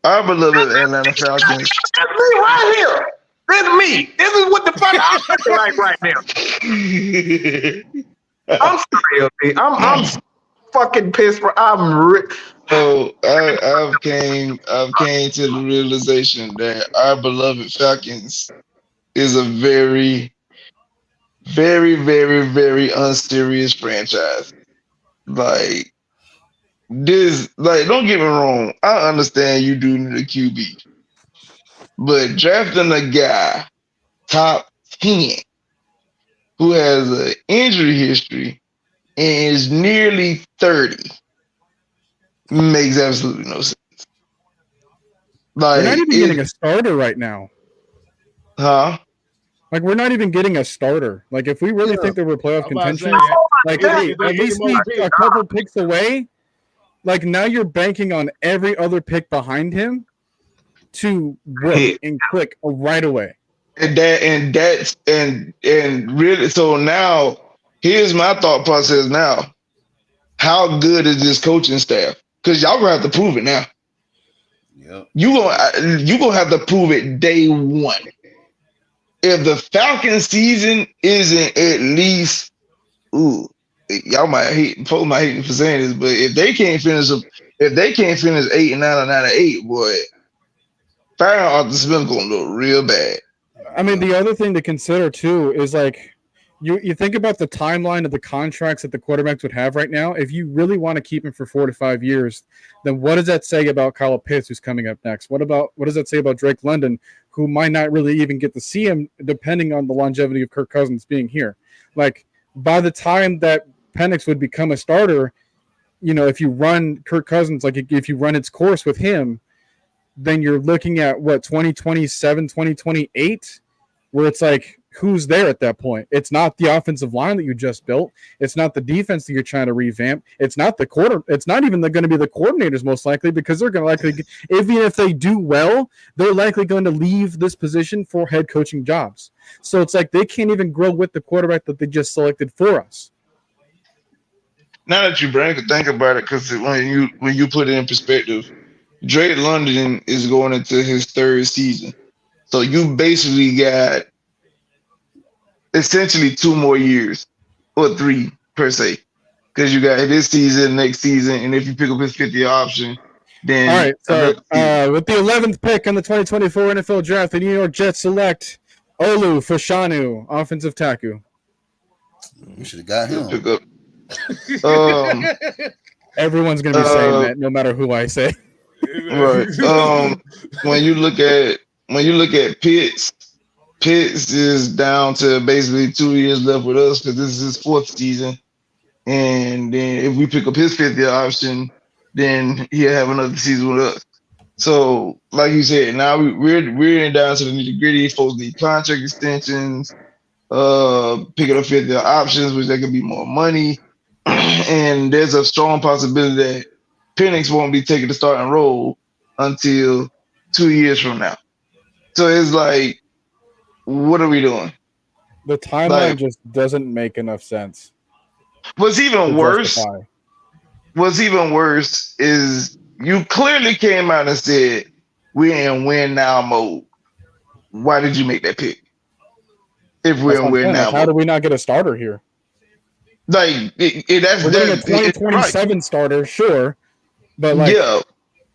our beloved Atlanta Falcons. That's me right here. This is me. This is what the fuck I'm looking like right now. I'm sorry, LT. I'm fucking pissed. So I've came to the realization that our beloved Falcons is a very, very, very, very unserious franchise. Like this, don't get me wrong. I understand you do need a QB, but drafting a guy top 10 who has an injury history and is nearly 30 makes absolutely no sense. We're not even getting a starter right now. Huh? Like, we're not even getting a starter. Like, if we really think that we're playoff contention, at least be a couple picks away. Like, now you're banking on every other pick behind him to work and click right away. And really, so now here's my thought process now. How good is this coaching staff? Because y'all gonna have to prove it now. Yep. You gonna have to prove it day one. If the Falcons season isn't at least, y'all might hate for saying this, but if they can't finish 8 and 9 or 9 and 8, boy, firing Arthur Smith gonna look real bad. I mean, the other thing to consider too is like you think about the timeline of the contracts that the quarterbacks would have right now. If you really want to keep him for 4 to 5 years, then what does that say about Kyle Pitts, who's coming up next? What does that say about Drake London, who might not really even get to see him, depending on the longevity of Kirk Cousins being here? Like, by the time that Penix would become a starter, if you run Kirk Cousins, like if you run its course with him, then you're looking at 2027, 2028, where it's like who's there at that point? It's not the offensive line that you just built. It's not the defense that you're trying to revamp. It's not the quarter. It's not even going to be the coordinators most likely, because they're going to likely, even if they do well, they're likely going to leave this position for head coaching jobs. So it's like they can't even grow with the quarterback that they just selected for us. Now that you think about it, because when you put it in perspective, Drake London is going into his third season. So you basically got essentially 2 more years, or 3 per se, because you got this season, next season, and if you pick up his 50 option, then all right. So with the 11th pick in the 2024 NFL Draft, the New York Jets select Olu Fashanu, offensive tackle. We should have got him. Pick up. Everyone's gonna be saying that, no matter who I say. Right. When you look at Pitts is down to basically 2 years left with us because this is his 4th season. And then if we pick up his 5th year option, then he'll have another season with us. So, like you said, now we're down to the nitty gritty. Folks need contract extensions, picking up 5th year options, which there could be more money. And there's a strong possibility that Penix won't be taking the starting role until 2 years from now. So it's like, what are we doing? The timeline just doesn't make enough sense. What's even worse is you clearly came out and said we're in win now mode. Why did you make that pick? If we're in win now mode, how do we not get a starter here? Like that's we're getting a 2027 starter, sure, but like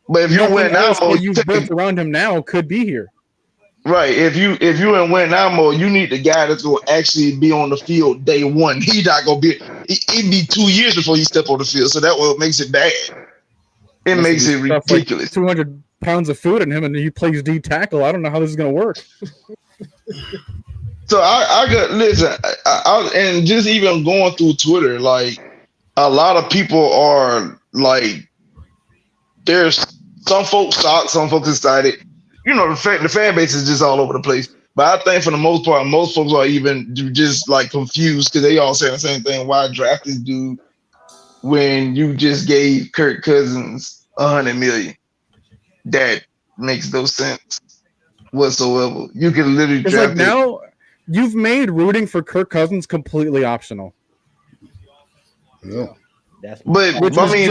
but if you win now mode, you've built around him now could be here. Right. If you in win now mode, you need the guy that's going to actually be on the field day one. He not going to be. It'd be 2 years before he step on the field. So that what makes it bad. It makes it ridiculous. Like 200 pounds of food in him, and he plays D tackle. I don't know how this is going to work. So I got listen, and just even going through Twitter, like a lot of people are like, there's some folks shocked, some folks excited. You know, the fan base is just all over the place. But I think for the most part, most folks are even just like confused because they all saying the same thing. Why draft this dude when you just gave Kirk Cousins $100 million? That makes no sense whatsoever. You can literally draft like now you've made rooting for Kirk Cousins completely optional. Yeah. But I mean,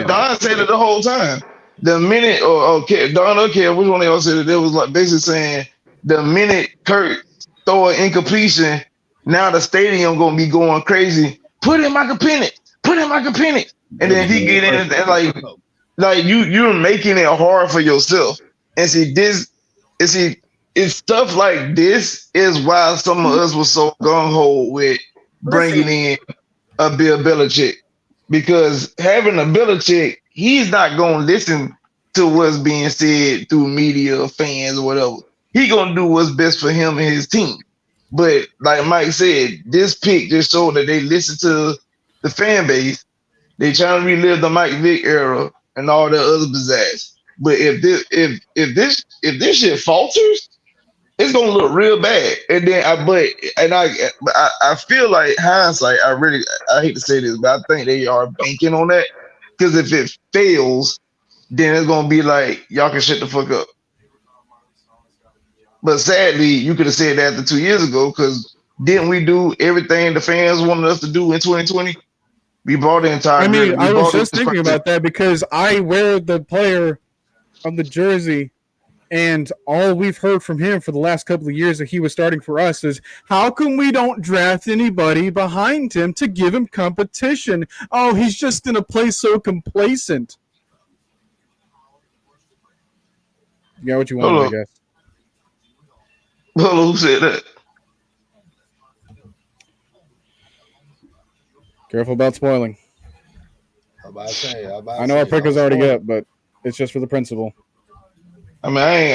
Don said it the whole time. The minute, Don or Kev, which one of y'all said it? It was like basically saying the minute Kirk throw an incompletion, now the stadium gonna be going crazy. Put in Michael Penix. And then he get in and like you're making it hard for yourself. And see it's stuff like this is why some of us were so gung ho with bringing in a Bill Belichick, because having a Belichick, he's not going to listen to what's being said through media, fans, or whatever. He's going to do what's best for him and his team. But like Mike said, this pick just showed that they listen to the fan base. They trying to relive the Mike Vick era and all that other pizzazz. But if this shit falters, it's gonna look real bad. And then I feel like hindsight. I hate to say this, but I think they are banking on that, because if it fails, then it's gonna be like y'all can shut the fuck up. But sadly, you could have said that after 2 years ago, because didn't we do everything the fans wanted us to do in 2020? We brought the entire. I was just thinking about that because I wear the player on the jersey. And all we've heard from him for the last couple of years that he was starting for us is, how come we don't draft anybody behind him to give him competition? Oh, he's just going to play so complacent. You got what you want, I guess. Well, who said that? Careful about spoiling. I know our pick is already up, but it's just for the principle. I mean, I ain't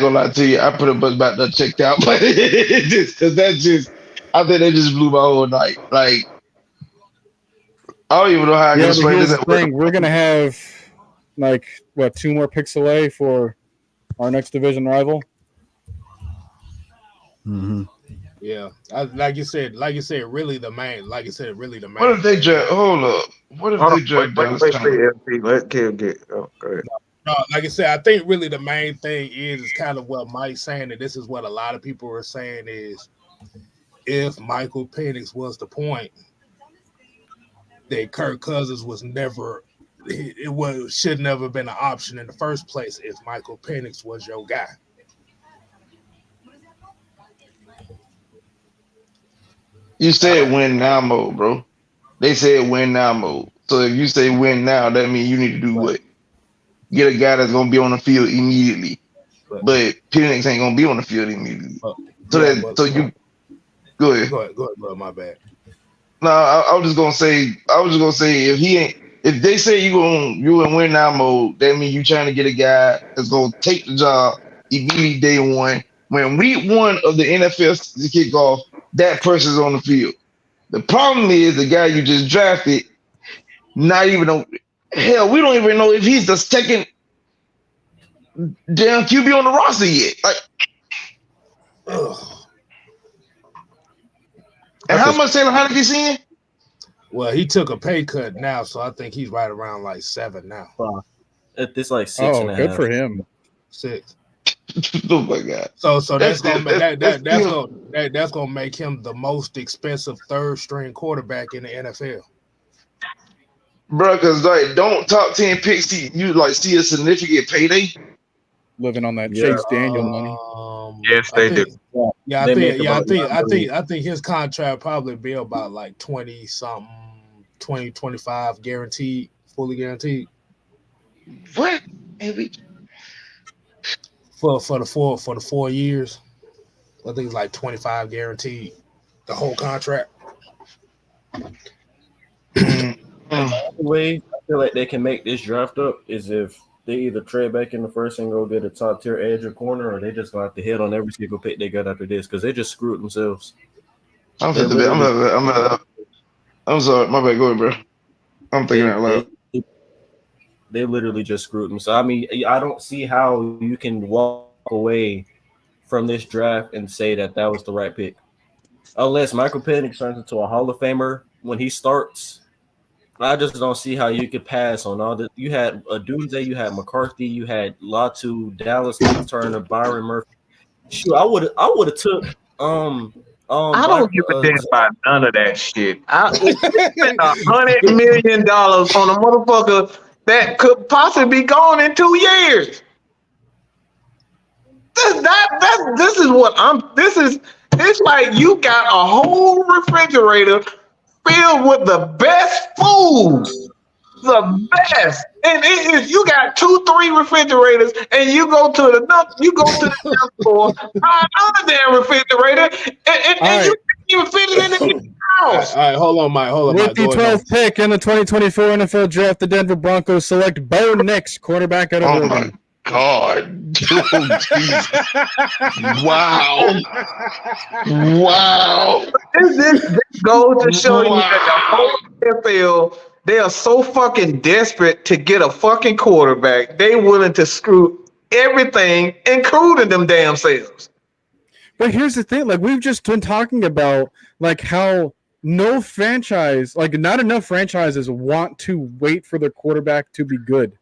gonna lie to you. I put a bus about that checked out, but I think that just blew my whole night. Like, I don't even know how I can explain this. We're gonna have 2 more picks away for our next division rival. Mm-hmm. Yeah, like you said, really the main. Like you said, really the main. What if they draft? Hold up. What if Hold they on, draft Dallas wait, Turner? LP. Let Kev get. Oh, go ahead. No, like I said, I think really the main thing is kind of what Mike's saying, and this is what a lot of people are saying is if Michael Penix was the point, that Kirk Cousins was never, should never been an option in the first place if Michael Penix was your guy. You said win now mode, bro. They said win now mode. So if you say win now, that means you need to do what? Get a guy that's gonna be on the field immediately. But Penix ain't gonna be on the field immediately. So you go ahead. Go ahead, my bad. No, I was just gonna say if he ain't, if they say you in win now mode, that means you trying to get a guy that's gonna take the job immediately day one. When week one of the NFL kick off, that person's on the field. The problem is the guy you just drafted, not even hell, we don't even know if he's the second damn QB on the roster yet. Like, and how much Taylor Heinicke seeing? Well, he took a pay cut now, so I think he's right around like 7 now. It's like 6.5. Oh, good for him. 6. Oh my God! So that's gonna make him the most expensive third string quarterback in the NFL. Bro, because like don't top 10 picks see a significant payday. Living on that Chase Daniel money. Yes, they do. Yeah, I think his contract probably be about like 20 something, 20, 25 guaranteed, fully guaranteed. What? Maybe. For the 4 years, I think it's like 25 guaranteed, the whole contract. The way I feel like they can make this draft up is if they either trade back in the first and go get a top tier edge or corner, or they just gonna have to hit on every single pick they got after this because they just screwed themselves. I'm sorry, my bad. Go ahead, bro. I'm thinking out loud. They literally just screwed them. So I mean, I don't see how you can walk away from this draft and say that was the right pick, unless Michael Penix turns into a Hall of Famer when he starts. I just don't see how you could pass on all the. You had a Doomsday, you had McCarthy, you had Latu, Dallas, Turner, Byron Murphy. Shoot, I would have took I don't give a damn about none of that shit. I spent $100 million on a motherfucker that could possibly be gone in 2 years. It's like you got a whole refrigerator filled with the best food. The best. And if you got 2-3 refrigerators and you go to the store, buy another damn refrigerator, and you can't even fit it in the house. All right, hold on, Mike. With the 12th pick in the 2024 NFL Draft, the Denver Broncos select Bo Nix, quarterback out of Oregon. My God. Oh, Jesus. Wow. This goes to show you that the whole NFL, they are so fucking desperate to get a fucking quarterback. They willing to screw everything, including them damn selves. But here's the thing, like we've just been talking about, like how no franchise, like not enough franchises want to wait for their quarterback to be good.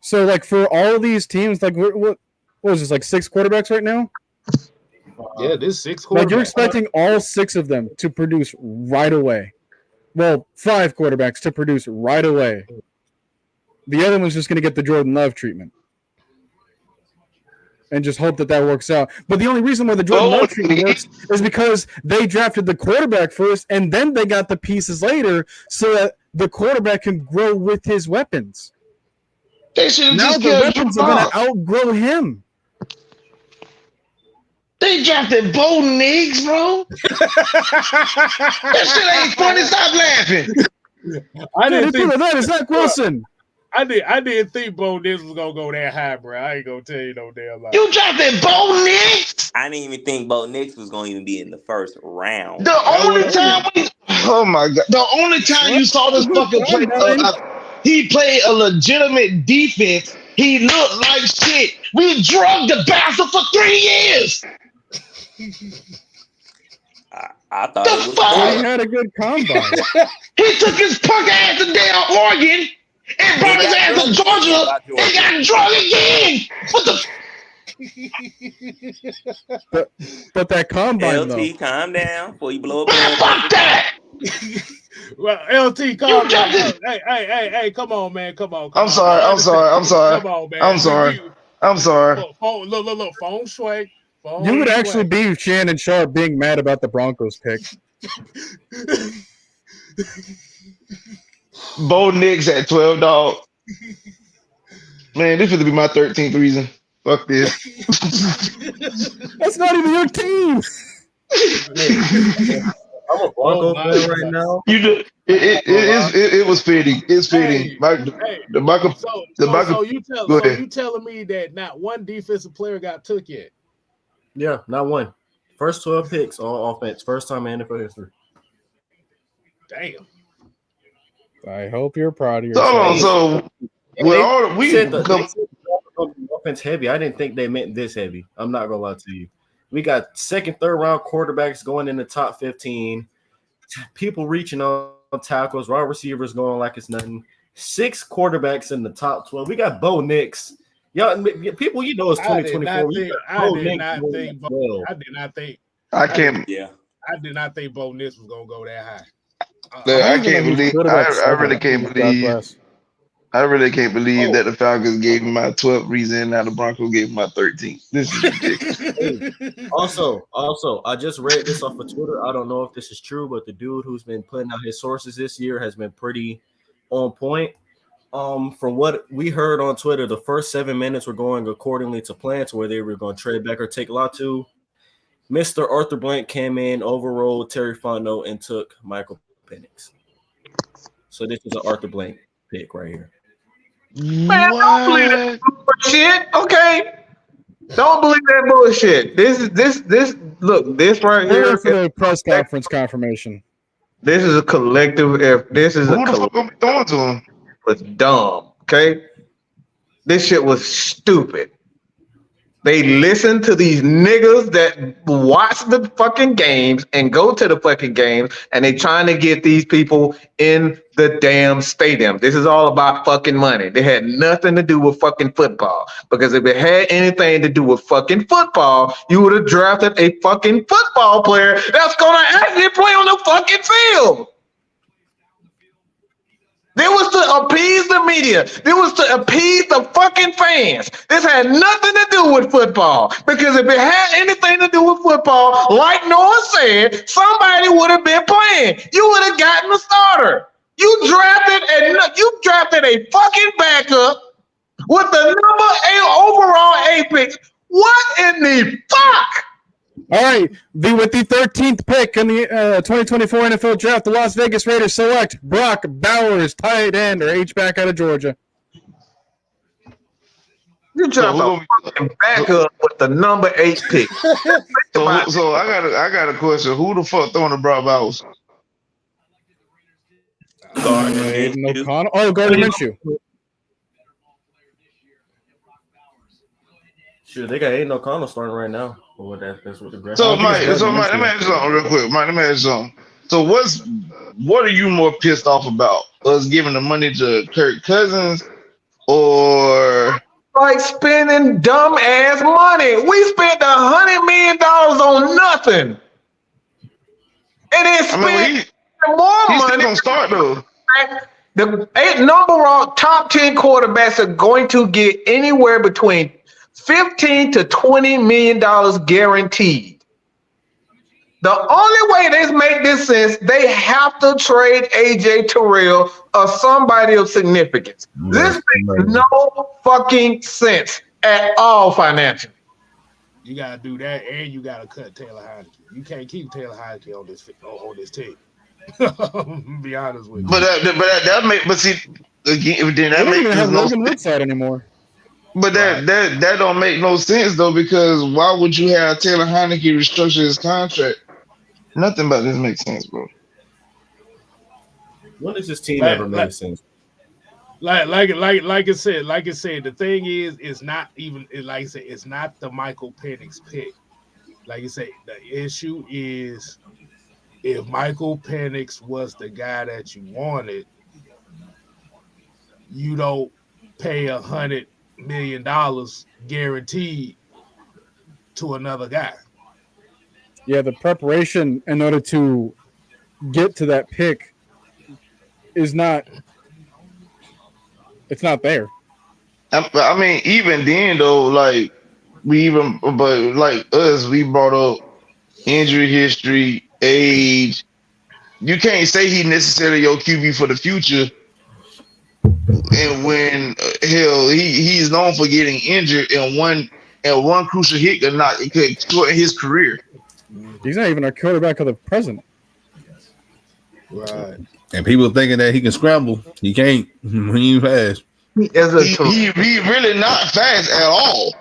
So, like for all of these teams, like what is this, like 6 quarterbacks right now? Yeah, this 6 quarterbacks. Like you're expecting all 6 of them to produce right away. Well, 5 quarterbacks to produce right away. The other one's just going to get the Jordan Love treatment. And just hope that works out. But the only reason why the Jordan Love treatment works is because they drafted the quarterback first, and then they got the pieces later so that the quarterback can grow with his weapons. They should now just the weapons are going to outgrow him. They drafted Bo Nix, bro. That shit ain't funny. Stop laughing. I didn't think that is Zach Wilson. I didn't think Bo Nix was gonna go that high, bro. I ain't gonna tell you no damn lie. You drafted Bo Nix? I didn't even think Bo Nix was gonna even be in the first round. The only time you saw this fucker play, he played a legitimate defense He looked like shit. We drugged the bastard for 3 years. I thought The it was fuck? Well, he bad. had a good combine. He took his punk ass to damn Oregon and brought his ass to Georgia and got drugged again. What the? But that combine though. LT, calm down before you blow up. Man, fuck that. Well, LT, calm down. Hey, come on, man. Come on. I'm sorry. Come on, man. I'm sorry. Look, phone sway. You would actually be Shannon Sharp being mad about the Broncos pick. Bo Nix at 12, dog. Man, this would be my 13th reason. Fuck this. That's not even your team. I'm a Bronco fan right now. You do, it was fitting. It's fitting. So you telling me that not one defensive player got took yet? Yeah, not one. First 12 picks on offense. First time in NFL history. Damn. I hope you're proud of yourself. So we said the offense heavy. I didn't think they meant this heavy. I'm not gonna lie to you. We got second, third round quarterbacks going in the top 15. People reaching on tackles, wide receivers going like it's nothing. 6 quarterbacks in the top 12. We got Bo Nix. Y'all, people, you know it's 2024. I did not think. I can't. Yeah. I did not think Bo Nix was gonna go that high. I can't believe. I really can't believe. I really can't believe that the Falcons gave him my 12th reason, now the Broncos gave him my 13th. This is ridiculous. Also, I just read this off of Twitter. I don't know if this is true, but the dude who's been putting out his sources this year has been pretty on point. From what we heard on Twitter, the first 7 minutes were going accordingly to plan, to where they were going to trade back or take Latu. Mr. Arthur Blank came in, overruled Terry Fontenot, and took Michael Penix. So this is an Arthur Blank pick right here. Man, don't believe that bullshit. Okay. Don't believe that bullshit. This look, this right here for the press conference confirmation. This is a collective effort. This is Who the fuck gonna be throwing to him? Was dumb. Okay. This shit was stupid. They listen to these niggas that watch the fucking games and go to the fucking games, and they trying to get these people in the damn stadium. This is all about fucking money. They had nothing to do with fucking football. Because if it had anything to do with fucking football, you would have drafted a fucking football player that's gonna actually play on the fucking field. It was to appease the media. It was to appease the fucking fans. This had nothing to do with football. Because if it had anything to do with football, like Noah said, somebody would have been playing. You would have gotten a starter. You drafted a fucking backup with the number 8 overall A pick. What in the fuck? All right, with the 13th pick in the 2024 NFL Draft, the Las Vegas Raiders select Brock Bowers, tight end or H-back out of Georgia. You dropped a fucking backup with the number 8 pick. So I got a question. Who the fuck throwing the Brock Bowers? Gardner Minshew. Sure, they got Aiden O'Connell starting right now. That's what the draft. So Mike, let me ask you something real quick. Mike, let me ask you something. So what are you more pissed off about? Us giving the money to Kirk Cousins or like spending dumb ass money? We spent $100 million on nothing. And then spent more money. He's gonna start though. The 8 number top 10 quarterbacks are going to get anywhere between $15 to $20 million guaranteed. The only way this make this sense, they have to trade AJ Terrell or somebody of significance. This makes no fucking sense at all financially. You gotta do that, and you gotta cut Taylor Heineke. You can't keep Taylor Heineke on this team. Be honest with you. But that make then that makes no sense anymore. But that don't make no sense though, because why would you have Taylor Heineke restructure his contract? Nothing about this makes sense, bro. When does this team ever make sense? like I said, the thing is, it's not even like I said, it's not the Michael Penix pick. Like you say, the issue is if Michael Penix was the guy that you wanted, you don't pay $100 million guaranteed to another guy. Yeah, the preparation in order to get to that pick is not. It's not there. I mean, even then though, like but like us, we brought up injury history, age. You can't say he necessarily your QB for the future. And when hell, he's known for getting injured and one crucial hit it could shorten his career. He's not even a quarterback of the present. Right. And people thinking that he can scramble. He can't. He ain't fast. He really not fast at all.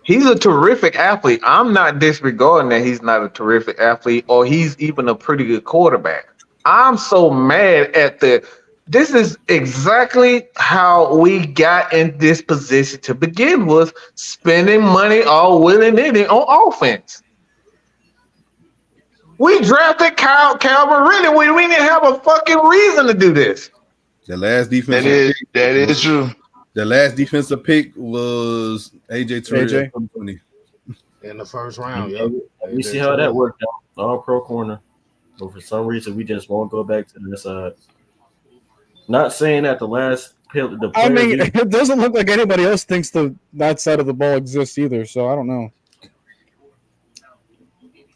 He's a terrific athlete. I'm not disregarding that he's not a terrific athlete or he's even a pretty good quarterback. I'm so mad at this is exactly how we got in this position to begin with, spending money all willy-nilly on offense. We drafted Calvin Ridley when we didn't have a fucking reason to do this. The last defense that is true. The last defensive pick was AJ Terrell in the first round. You see how that worked out. All pro corner. But for some reason, we just won't go back to the side. Not saying that the last pick. I mean, it doesn't look like anybody else thinks that side of the ball exists either. So I don't know.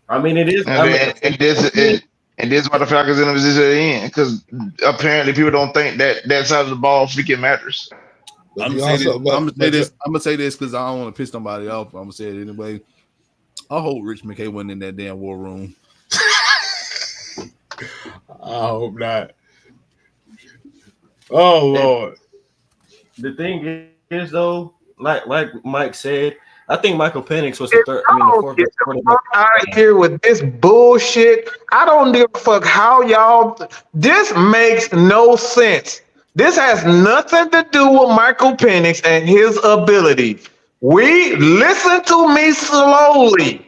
I mean, it is. And this is why the Falcons in the position they're in, because apparently people don't think that side of the ball freaking matters. I'm gonna say this because I don't want to piss somebody off. I'm gonna say it anyway. I hope Rich McKay wasn't in that damn war room. I hope not. Oh Lord. The thing is, though, like Mike said, I think Michael Penix was the third. I mean, the fourth. Get the fuck out of here with this bullshit. I don't give a fuck how y'all. This makes no sense. This has nothing to do with Michael Penix and his ability. Listen to me slowly.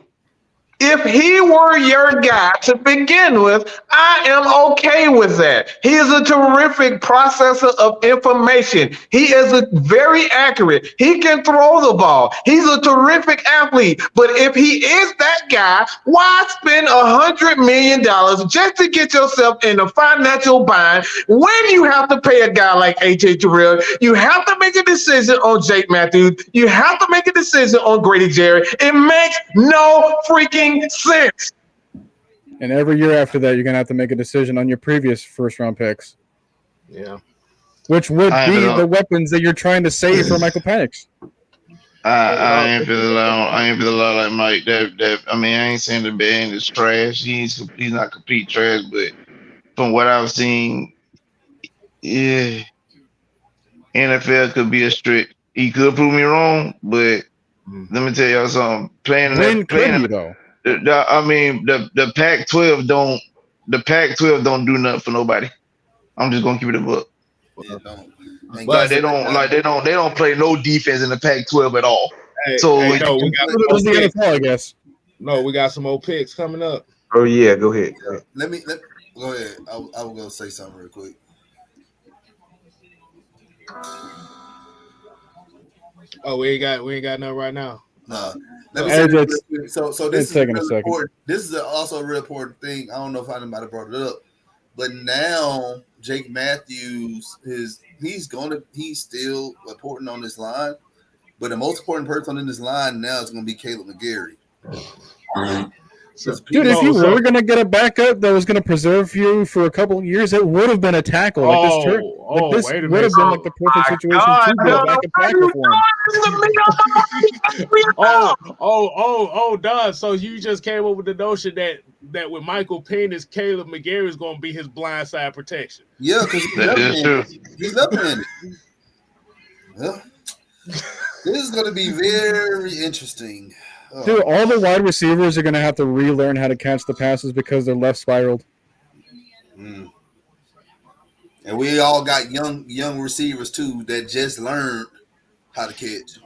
If he were your guy to begin with, I am okay with that. He is a terrific processor of information. He is very accurate. He can throw the ball. He's a terrific athlete. But if he is that guy, why spend $100 million just to get yourself in a financial bind when you have to pay a guy like AJ Terrell? You have to make a decision on Jake Matthews. You have to make a decision on Grady Jarrett. It makes no freaking sense. And every year after that, you're gonna have to make a decision on your previous first round picks. Yeah. Which would be the weapons that you're trying to save for Michael Penix. I ain't feeling loud like Mike. I mean, I ain't saying the band is trash. He's not complete trash, but from what I've seen, yeah, NFL could be a strict. He could prove me wrong, but let me tell y'all something. Playing though. The Pac-12 don't do nothing for nobody. I'm just gonna keep it a book. Yeah, don't. They don't play no defense in the Pac-12 at all. We got the NFL, I guess. No, we got some more picks coming up. Oh yeah, go ahead. Let me go ahead. I will go say something real quick. Oh, we ain't got nothing right now. No. Let me say this. So this is taking a second. Important. This is also a real important thing. I don't know if anybody brought it up, but now Jake Matthews he's still important on this line, but the most important person in this line now is going to be Caleb McGarry. Dude, if you were going to get a backup that was going to preserve you for a couple of years, it would have been a tackle. This would have been like the perfect situation to be a backup tackle for him. Don. So you just came up with the notion that with Michael Penix, Caleb McGarry is going to be his blindside protection. Yeah, because he's up in it. Well, this is going to be very interesting. Dude, all the wide receivers are going to have to relearn how to catch the passes because they're left spiraled. And we all got young receivers too that just learned how to catch.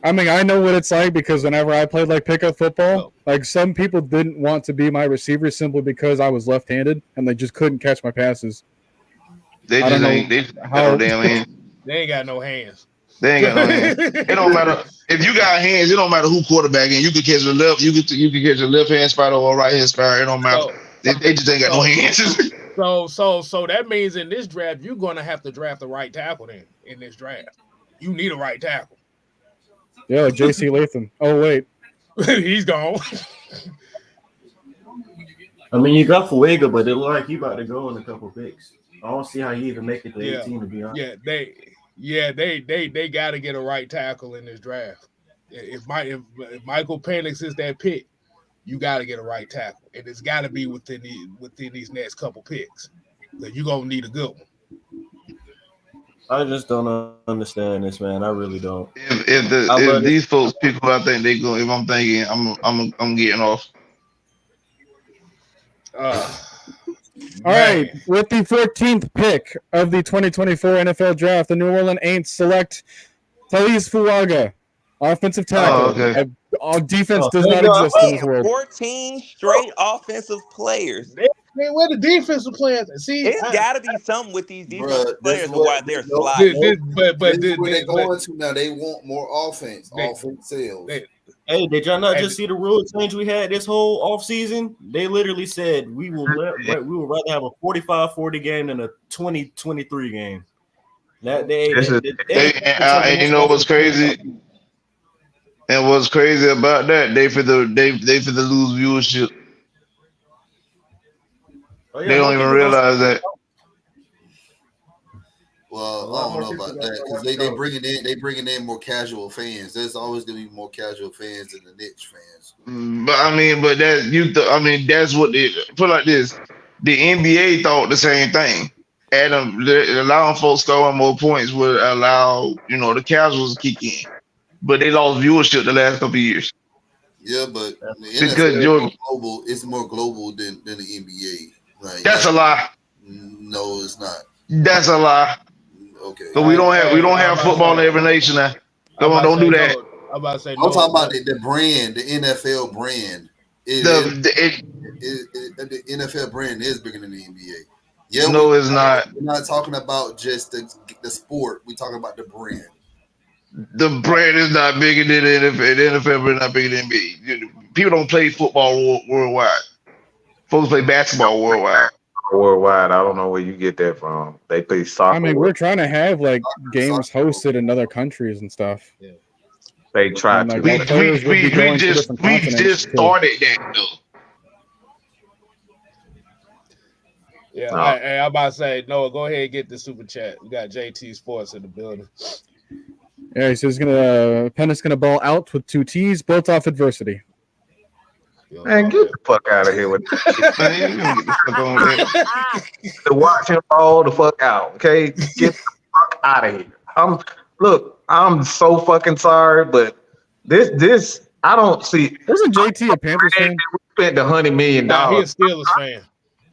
I mean, I know what it's like because whenever I played like pickup football, like some people didn't want to be my receiver simply because I was left-handed and they just couldn't catch my passes. They I just don't ain't. know They got how. no damn hands. They ain't got no hands. They ain't got no hands. It don't matter if you got hands. It don't matter who quarterback, and you can catch the left. You can catch a left hand spider or a right hand spider. It don't matter. They just ain't got no hands. So that means in this draft, you're gonna have to draft the right tackle then in this draft. You need a right tackle. Yeah, like J.C. Latham. Oh wait, he's gone. I mean, you got Fuega, but it look like he about to go in a couple picks. I don't see how he even make it to 18. To be honest, they got to get a right tackle in this draft. If Michael Penix is that pick, you got to get a right tackle, and it's got to be within these next couple picks. Because you're gonna need a good one. I just don't understand this, man. I really don't. If these folks pick who I think they go, if I'm thinking I'm getting off. All right, with the 14th pick of the 2024 NFL Draft, the New Orleans Saints select Talise Fuaga, offensive tackle. All defense does not exist in this world. 14 straight offensive players. Where the defensive players? See, it's got to be something with these defensive players why they're sliding. But where they're going to now. They want more offense. Offense sales. Hey, did y'all not just see the rule change we had this whole offseason? They literally said we would rather have a 45-40 game than a 20-23 game. That and you know what's crazy? And what's crazy about that? They for the lose viewership. They don't even realize that. Well, I don't know about that because they bringing in more casual fans. There's always gonna be more casual fans than the niche fans. But that's what they put like this. The NBA thought the same thing. Allowing folks scoring more points would allow the casuals to kick in, but they lost viewership the last couple of years. Yeah, but the because NFL it's more global than the NBA. Like, that's a lie. No, it's not. That's a lie. Okay. But we don't have football in every nation now. Don't do that. I'm about to say. I'm talking about the brand, the NFL brand. The NFL brand is bigger than the NBA. Yeah, no, it's not. We're not talking about just the sport. We're talking about the brand. The brand is not bigger than the NFL. The NFL brand is not bigger than NBA. People don't play football worldwide. Folks play basketball worldwide. Worldwide, I don't know where you get that from. They play soccer. I mean, we're trying to have like games hosted in other countries and stuff. Yeah. They try to. We just started that though. Yeah, I'm about to say, Noah, go ahead and get the super chat. We got JT Sports in the building. Yeah, so he's Penix gonna ball out with 2 T's, built off adversity. Man, get the fuck out of here with that. To watch him ball the fuck out, okay? Get the fuck out of here. I'm so fucking sorry, but this I don't see. Wasn't JT a Panthers fan? We spent $100 million. Nah, he's a Steelers fan.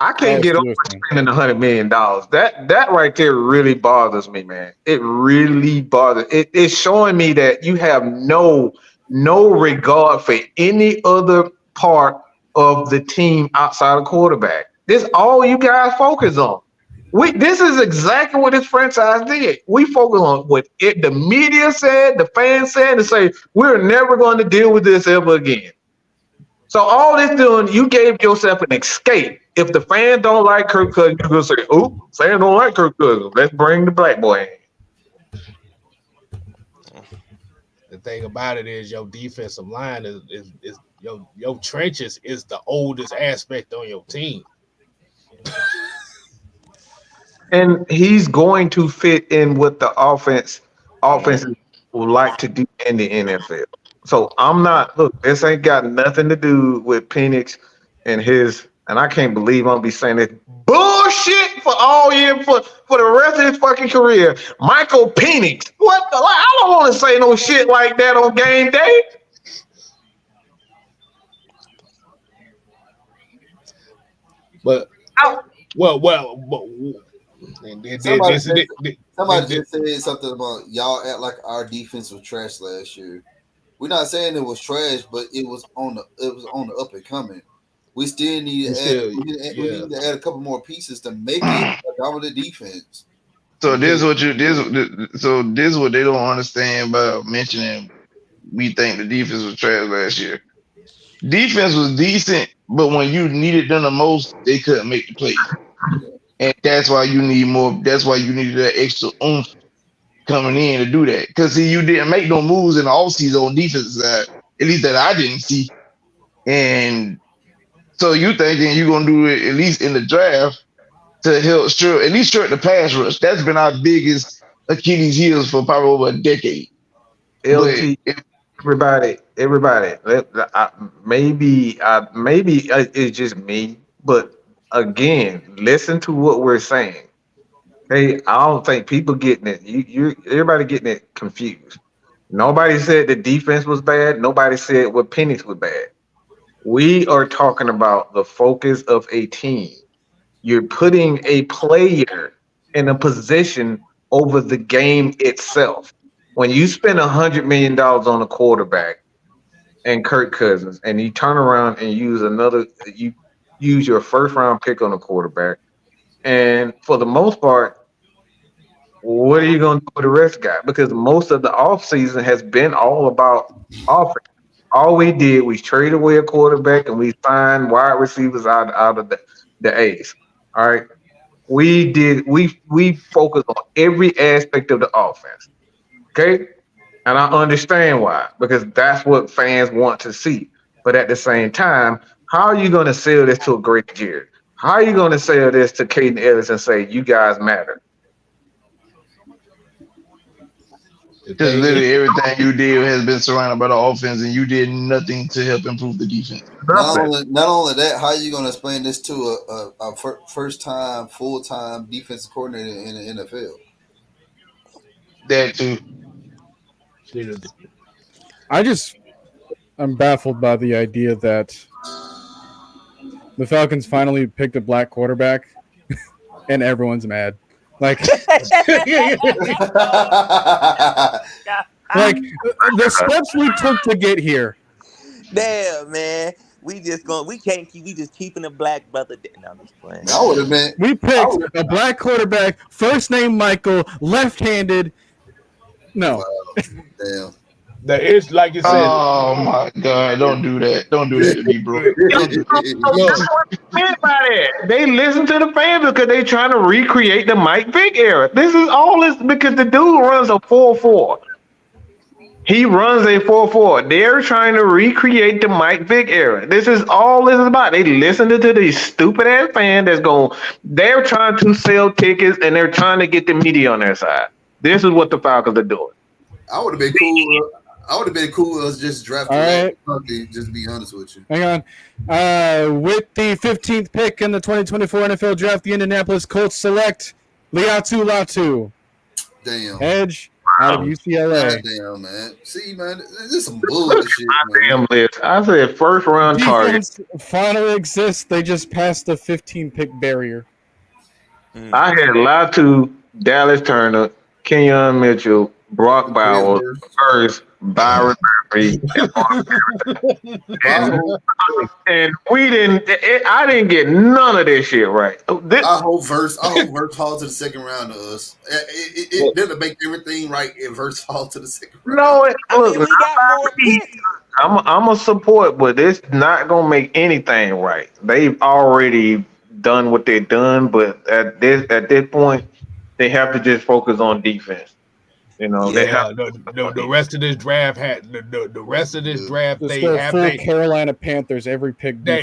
I can't get over spending $100 million. That right there really bothers me, man. It really bothers. It's showing me that you have no regard for any other part of the team outside of quarterback. This all you guys focus on. This is exactly what this franchise did. We focus on what the media said, the fans said, and say we're never going to deal with this ever again. So all this doing, you gave yourself an escape. If the fans don't like Kirk Cousins, you're gonna say, "Oh, fans don't like Kirk Cousins. Let's bring the black boy in." The thing about it is your defensive line is your trenches is the oldest aspect on your team. And he's going to fit in with the offense would like to do in the NFL. So this ain't got nothing to do with Penix and I can't believe I'm be saying this bullshit for all year for the rest of his fucking career. Michael Penix. What the? I don't want to say no shit like that on game day. But Somebody This is said, it. somebody just said something about y'all act like our defense was trash last year. We're not saying it was trash, but it was on the up and coming. We still need to add. We need to add a couple more pieces to make it a dominant defense. So this is what they don't understand about mentioning we think the defense was trash last year. Defense was decent, but when you needed them the most, they couldn't make the plays. And that's why you need more. That's why you needed that extra oomph coming in to do that. Because see, you didn't make no moves in the offseason on defense side, at least that I didn't see. And so you thinking you're gonna do it at least in the draft to help at least short the pass rush. That's been our biggest Achilles heels for probably over a decade. LT, everybody. Maybe it's just me, but again, listen to what we're saying. Hey, I don't think people getting it. Everybody getting it confused. Nobody said the defense was bad. Nobody said what Penix was bad. We are talking about the focus of a team. You're putting a player in a position over the game itself. When you spend $100 million on a quarterback and Kirk Cousins, and you turn around and you use your first round pick on a quarterback, and for the most part, what are you going to do with the rest guy? Because most of the offseason has been all about offense. All we did was trade away a quarterback and we signed wide receivers out of the A's. All right. We focused on every aspect of the offense. Okay. And I understand why, because that's what fans want to see. But at the same time, how are you going to sell this to a great Jared? How are you going to sell this to Caden Ellis and say, you guys matter? Because literally everything you did has been surrounded by the offense, and you did nothing to help improve the defense. Not only that, how are you going to explain this to a first time full time defensive coordinator in the NFL? That too. I'm baffled by the idea that the Falcons finally picked a black quarterback, and everyone's mad. Like, like the steps we took to get here. Damn, man. We just keeping the black brother. No, I'm just playing. That would have been. We picked a black quarterback, first name Michael, left-handed. No. Wow. Damn. That is like you said. Oh my God! Don't do that! Don't do that to me, bro. They listen to the fans because they trying to recreate the Mike Vick era. This is all this because the dude runs a 4-4. He runs a 4-4. They're trying to recreate the Mike Vick era. This is all this is about. They listen to these stupid ass fans they're trying to sell tickets and they're trying to get the media on their side. This is what the Falcons are doing. I would have been cool. I would have been cool as just drafting. Right. Just to be honest with you. Hang on. With the 15th pick in the 2024 NFL Draft, the Indianapolis Colts select Liatu Latu. Damn. Edge out of UCLA. Damn, man. See, man, this is some bullshit. Damn list. I said first round target. Finally exists. They just passed the 15 pick barrier. I had Latu, Dallas Turner, Kenyon Mitchell, Brock Bowers, first, Byron Murphy, and we didn't. I didn't get none of this shit right. I hope Verse falls to the second round to us. It doesn't make everything right if Verse falls to the second round. No, look, I'm a support, but it's not gonna make anything right. They've already done what they've done, but at this point, they have to just focus on defense. You know, they have the rest of this draft had the rest of this draft. They have Carolina Panthers every pick. They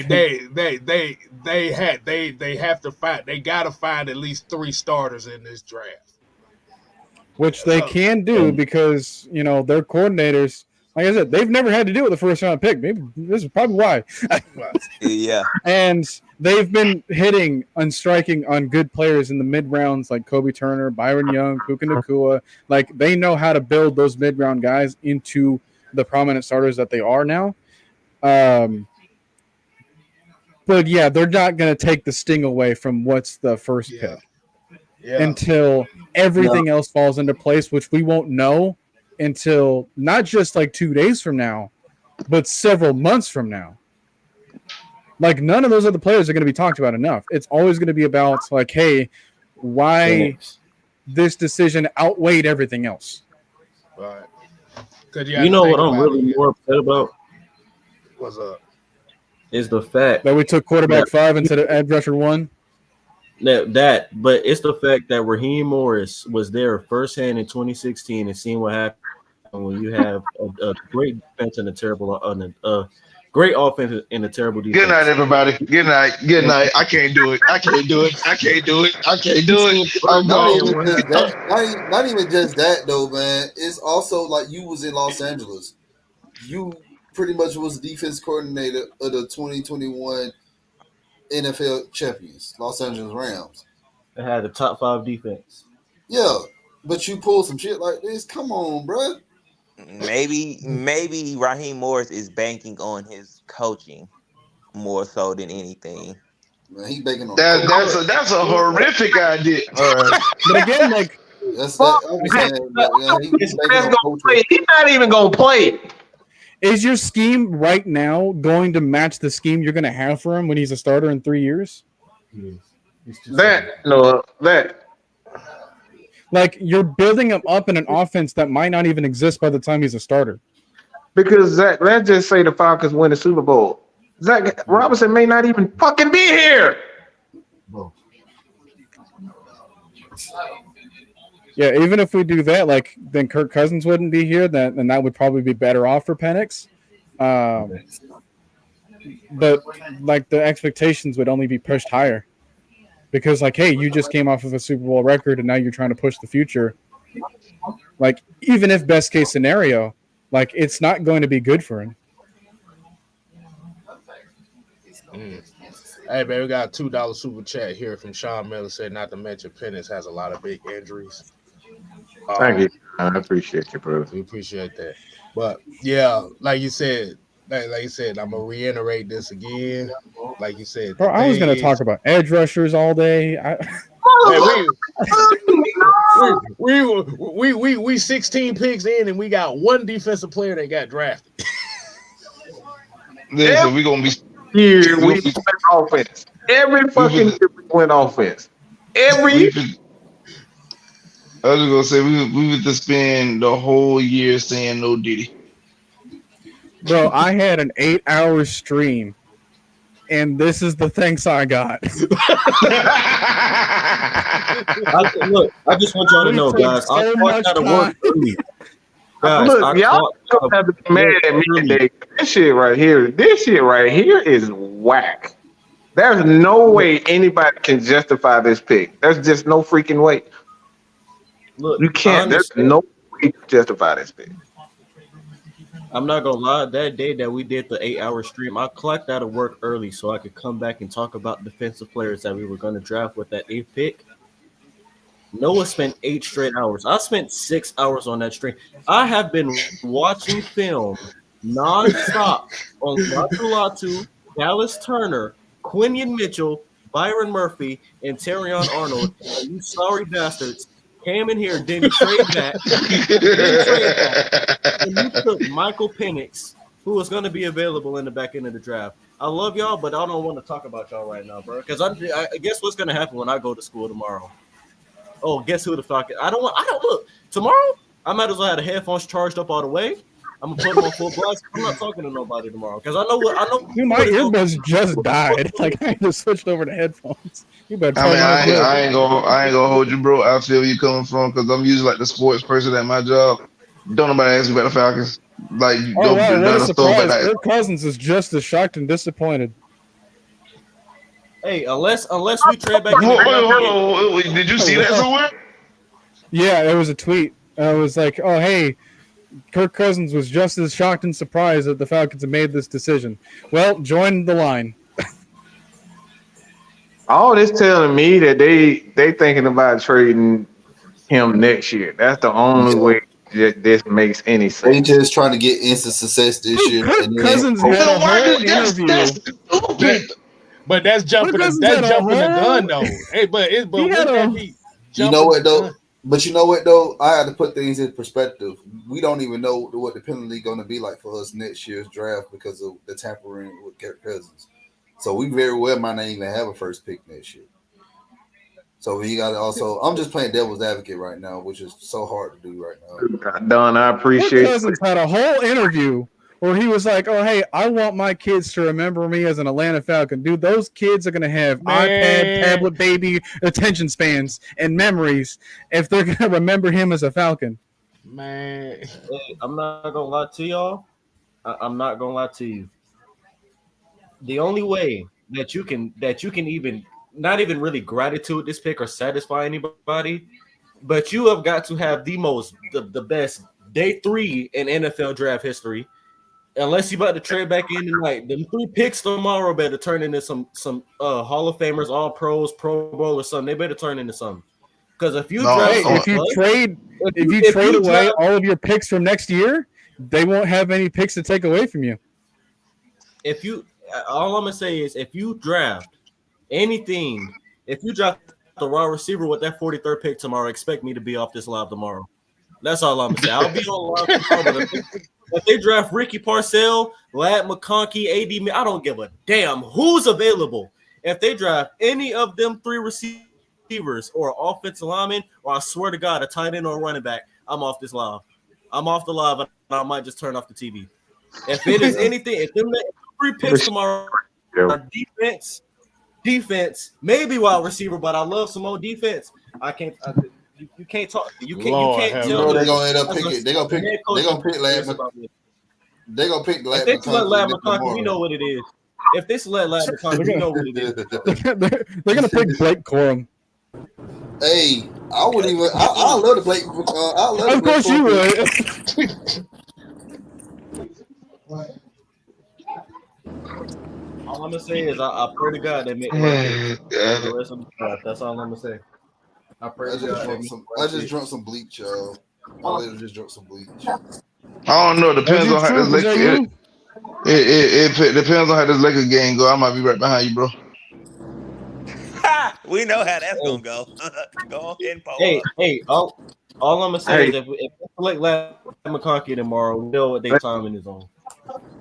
have to find. They got to find at least 3 starters in this draft, which they can do because their coordinators. Like I said, they've never had to deal with the first round pick. Maybe this is probably why. Yeah. And they've been hitting and striking on good players in the mid rounds like Kobe Turner, Byron Young, Puka Nacua. Like they know how to build those mid round guys into the prominent starters that they are now. But yeah, they're not going to take the sting away from what's the first pick. Yeah. until everything else falls into place, which we won't know until not just like 2 days from now, but several months from now. Like none of those other players are going to be talked about enough. It's always going to be about like, hey, why this decision outweighed everything else. Right. You know what I'm really more upset about? What's up? Is the fact that we took quarterback 5 instead of edge rusher 1. But it's the fact that Raheem Morris was there firsthand in 2016 and seeing what happened when you have a great defense and a terrible, great offense and a terrible defense. Good night, everybody. Good night. Good night. I can't do it. I can't do it. I can't do it. I can't do it. I'm Not gone. not even just that though, man. It's also like you was in Los Angeles. You pretty much was defense coordinator of the 2021 NFL champions, Los Angeles Rams. They had the top 5 defense. Yeah, but you pull some shit like this. Come on, bro. Maybe Raheem Morris is banking on his coaching more so than anything. Man, he banking on that's a horrific idea. All right. But again, like that's that. He's not even gonna play. Is your scheme right now going to match the scheme you're going to have for him when he's a starter in 3 years? That. Like you're building him up in an offense that might not even exist by the time he's a starter. Because Zach, let's just say the Falcons win the Super Bowl. Zach Robinson may not even fucking be here. Yeah, even if we do that, like then Kirk Cousins wouldn't be here. Then that would probably be better off for Penix. But like the expectations would only be pushed higher because, like, hey, you just came off of a Super Bowl record and now you're trying to push the future. Like, even if best case scenario, like it's not going to be good for him. Hey, man, we got a $2 super chat here from Sean Miller. Said not to mention Penix has a lot of big injuries. Thank you. I appreciate you, bro. We appreciate that. But yeah, like you said, I'm gonna reiterate this again. Like you said, bro, I was gonna talk about edge rushers all day. We 16 picks in, and we got one defensive player that got drafted. Listen, we're gonna be here. We went offense. Every fucking year we went offense. I was gonna say we would just spend the whole year saying no Diddy. Bro, I had an 8-hour stream, and this is the thanks I got. Look, I just want y'all to know, guys. I clocked out of work early. Guys, look, y'all don't have to be mad at me today. This shit right here is whack. There's no way anybody can justify this pick. There's just no freaking way. Look, you can't. There's no way to justify this pick. I'm not gonna lie. That day that we did the 8-hour stream, I clocked out of work early so I could come back and talk about defensive players that we were going to draft with that 8th pick. Noah spent 8 straight hours. I spent 6 hours on that stream. I have been watching film nonstop on Latu, Dallas Turner, Quinion Mitchell, Byron Murphy, and Terrion Arnold. You sorry bastards came in here, didn't trade that. And you took Michael Penix, who was going to be available in the back end of the draft. I love y'all, but I don't want to talk about y'all right now, bro. Because I guess what's going to happen when I go to school tomorrow. Oh, guess who the fuck? I don't look tomorrow. I might as well have the headphones charged up all the way. I'm gonna put them on full blast. I'm not talking to nobody tomorrow because I know. Dude, my earbuds just died. Like I just switched over to headphones. You better. I ain't gonna hold you, bro. I feel where you coming from because I'm usually like the sports person at my job. Don't nobody ask me about the Falcons. Like, oh wow, what a surprise! Kirk Cousins is just as shocked and disappointed. Hey, unless we trade back. Hold on. Did you see that somewhere? Yeah, it was a tweet. I was like, oh hey. Kirk Cousins was just as shocked and surprised that the Falcons had made this decision. Well, join the line. All this telling me that they thinking about trading him next year. That's the only way that this makes any sense. They just trying to get instant success this year. Kirk Cousins had a whole interview. But that's jumping the gun though. Hey, but You know what though? But you know what though? I had to put things in perspective. We don't even know what the penalty going to be like for us next year's draft because of the tampering with Kirk Cousins. So we very well might not even have a first pick next year. So he got to also. I'm just playing devil's advocate right now, which is so hard to do right now. Don, I Kirk appreciate Cousins had a whole interview where he was like, "Oh, hey, I want my kids to remember me as an Atlanta Falcon." Dude, those kids are gonna have iPad, tablet, baby attention spans and memories if they're gonna remember him as a Falcon. Man, Hey, I'm not gonna lie to y'all. I'm not gonna lie to you. The only way that you can even not even really gratitude this pick or satisfy anybody, but you have got to have the best day 3 in NFL draft history. Unless you about to trade back in tonight, them 3 picks tomorrow better turn into some Hall of Famers, All Pros, Pro Bowl or something. They better turn into something. Because if you draft Hey, if you trade away all of your picks from next year, they won't have any picks to take away from you. All I'm gonna say is if you draft anything, if you draft the raw receiver with that 43rd pick tomorrow, expect me to be off this live tomorrow. That's all I'm gonna say. I'll be on live tomorrow. If they draft Ricky Parcell, Lad McConkey, AD, I don't give a damn who's available. If they draft any of them 3 receivers or offensive lineman, or I swear to God, a tight end or a running back, I'm off this live. I'm off the live, and I might just turn off the TV. If it is anything, if them 3 picks tomorrow are defense, maybe wide receiver, but I love some more defense. I can't. You can't talk. You can't tell. They're gonna end up picking. They're gonna pick. They're gonna pick Lad. They're gonna pick Lad. If they select Lad McConkey, we know what it is. If they select Lad McConkey, we know what it is. They're gonna pick Blake Corum. Hey, I would even. I love the Blake. I love. Of course you would. All I'm gonna say is I pray to God they make the rest of the draft. That's all I'm gonna say. I pray to God. I just drunk some bleach, y'all. I literally just drunk some bleach. I don't know. It depends on how this Lakers. It depends on how this Lakers game go. I might be right behind you, bro. We know how that's gonna go. Go ahead and pull Hey, all I'm gonna say is if they select Lad McConkey tomorrow, we know what their timing is on.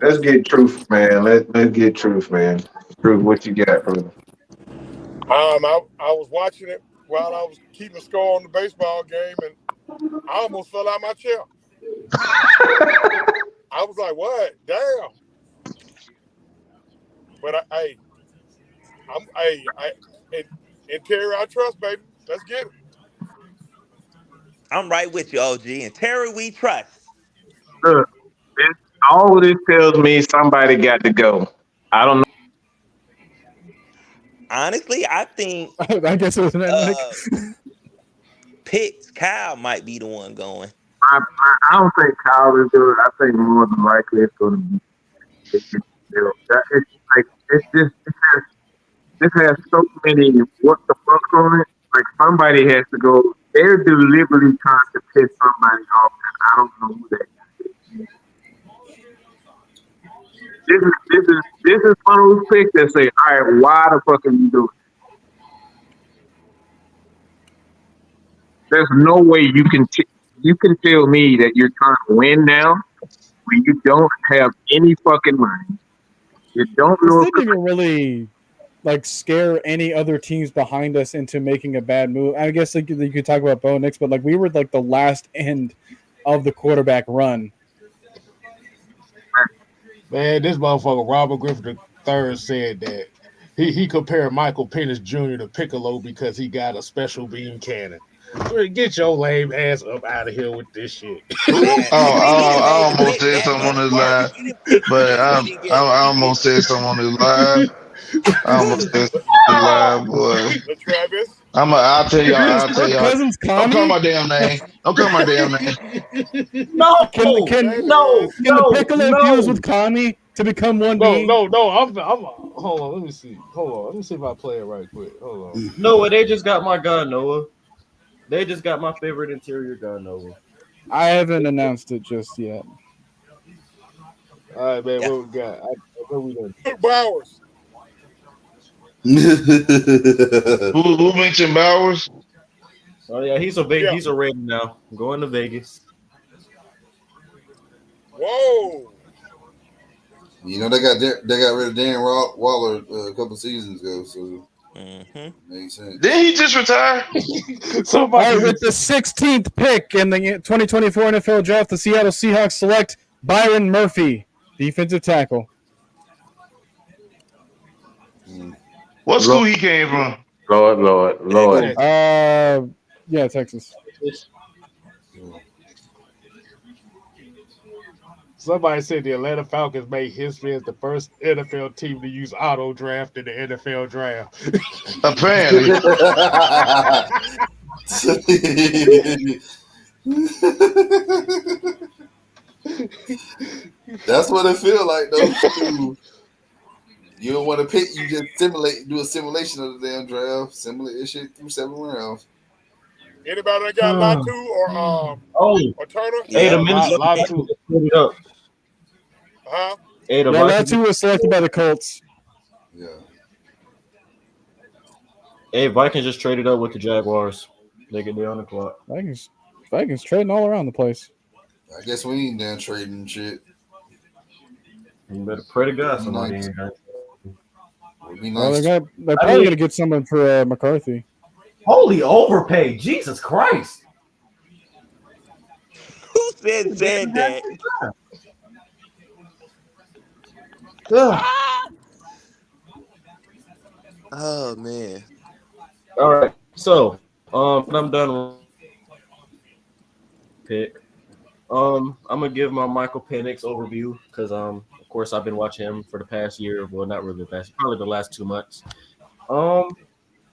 Let's get truth, man. Let's get truth, man. Truth, what you got, brother? I was watching it while I was keeping score on the baseball game, and I almost fell out my chair. I was like, "What? Damn!" But and Terry, I trust, baby. Let's get it. I'm right with you, OG. And Terry, we trust. Look, all of this tells me somebody got to go. I don't know. Honestly, I think I guess it was Pitts, Kyle might be the one going. I don't think Kyle is good. I think more than likely it's going to be. This has so many what the fuck on it. Like somebody has to go. They're deliberately trying to piss somebody off. I don't know who that is. This is one of those picks that say, all right, why the fuck are you doing it? There's no way you can tell me that you're trying to win now when you don't have any fucking money. You don't know. This didn't even really like scare any other teams behind us into making a bad move. I guess like you could talk about Bo Nix, but like we were like the last end of the quarterback run. Man, this motherfucker Robert Griffin III said that he compared Michael Penix Jr. to Piccolo because he got a special beam cannon. Get your lame ass up out of here with this shit. I almost said something on this live, but I almost said something on this live. I almost said something on this live, boy. Travis. I'll tell y'all. Cousins, don't call my damn name. Don't call my damn name. No, can the Piccolo fuse with Kami to become one being? No. I'm hold on. Let me see. Let me see if I play it right quick. Hold on. Noah, they just got my guy, Noah. They just got my favorite interior guy, Noah. I haven't announced it just yet. All right, man. What we got? What we doing? Bowers. Who mentioned Bowers? Oh yeah, he's a Raider now. Going to Vegas. Whoa. You know they got rid of Darren Waller a couple seasons ago, so makes sense. Did he just retire? All right, with the 16th pick in the 2024 NFL Draft, the Seattle Seahawks select Byron Murphy, defensive tackle. What school he came from? Lord. Yeah, Texas. Somebody said the Atlanta Falcons made history as the first NFL team to use auto draft in the NFL draft. Apparently. That's what it feel like though. You don't want to pick, you just do a simulation of the damn draft, simulate this shit through 7 rounds. Anybody that got Latu or Turner? Hey, the Minnesota Latu. Vikings up. Huh? Hey, the Latu was selected by the Colts. Yeah. Hey, Vikings just traded up with the Jaguars. They get there on the clock. Vikings trading all around the place. I guess we ain't done trading shit. You better pray to God somebody ain't done. Well, they're probably going to get someone for McCarthy. Holy overpay. Jesus Christ. Who said that? Oh man. All right. So, when I'm done pick. I'm gonna give my Michael Penix overview because of course I've been watching him for the past year. Well, not really the past, probably the last 2 months.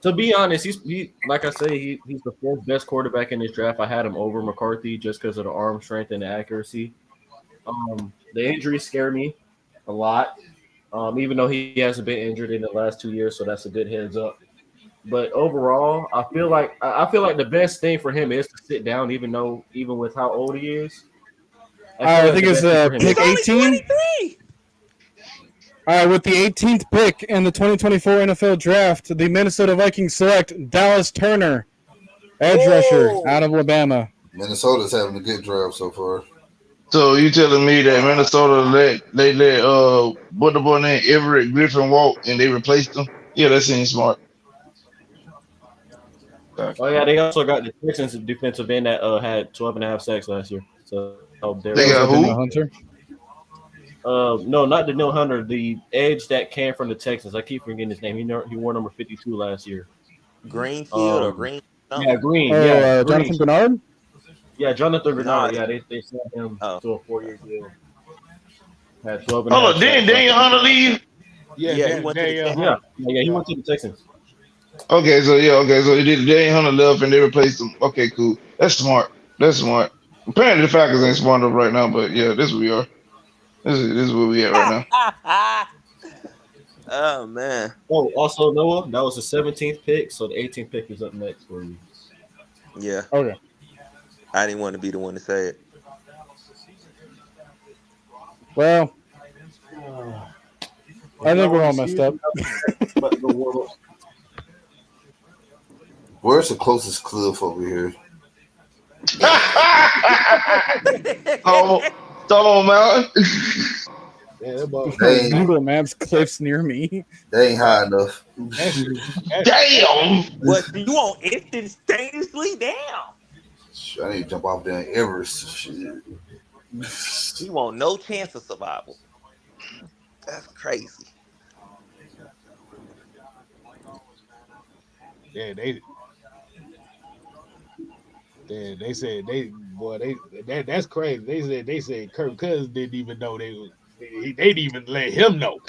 To be honest, he's like I say, he's the fourth best quarterback in this draft. I had him over McCarthy just because of the arm strength and the accuracy. The injuries scare me a lot. Even though he hasn't been injured in the last 2 years, so that's a good heads up. But overall, I feel like the best thing for him is to sit down, even with how old he is. I think it's pick 18. All right, with the 18th pick in the 2024 NFL Draft, the Minnesota Vikings select Dallas Turner, edge rusher out of Alabama. Minnesota's having a good draft so far. So you telling me that Minnesota let what the boy named Everett Griffin walk and they replaced him? Yeah, that seems smart. Oh yeah, they also got the Texans defensive end that had 12.5 sacks last year. So they got who? Hunter. No, not Daniil Hunter. The edge that came from the Texans. I keep forgetting his name. He wore number 52 last year. Greenfield or Green? Yeah, Green. Green. Jonathan Bernard. Yeah, Jonathan Bernard. Yeah, they sent him to a 4-year deal. Had 12. Hold on, didn't Daniel Hunter leave? Yeah, he went to the Texans. Yeah, he went to the Texans. Okay, so he did Daniel Hunter left and they replaced him. Okay, cool. That's smart. Apparently the Falcons ain't smart enough right now, but yeah, this is where we are. This is where we at right now. Oh man. Oh, also Noah, that was the 17th pick, so the 18th pick is up next for you. Yeah. Okay. I didn't want to be the one to say it. Well, I think we're all messed up. Where's the closest cliff over here? Stone Mountain. Google Maps cliffs near me. They ain't high enough. Damn. What you want instantaneously down? I need to jump off there in Everest. Shit. You want no chance of survival. That's crazy. Yeah, they said that's crazy. They said Kirk Cousins didn't even know they didn't even let him know.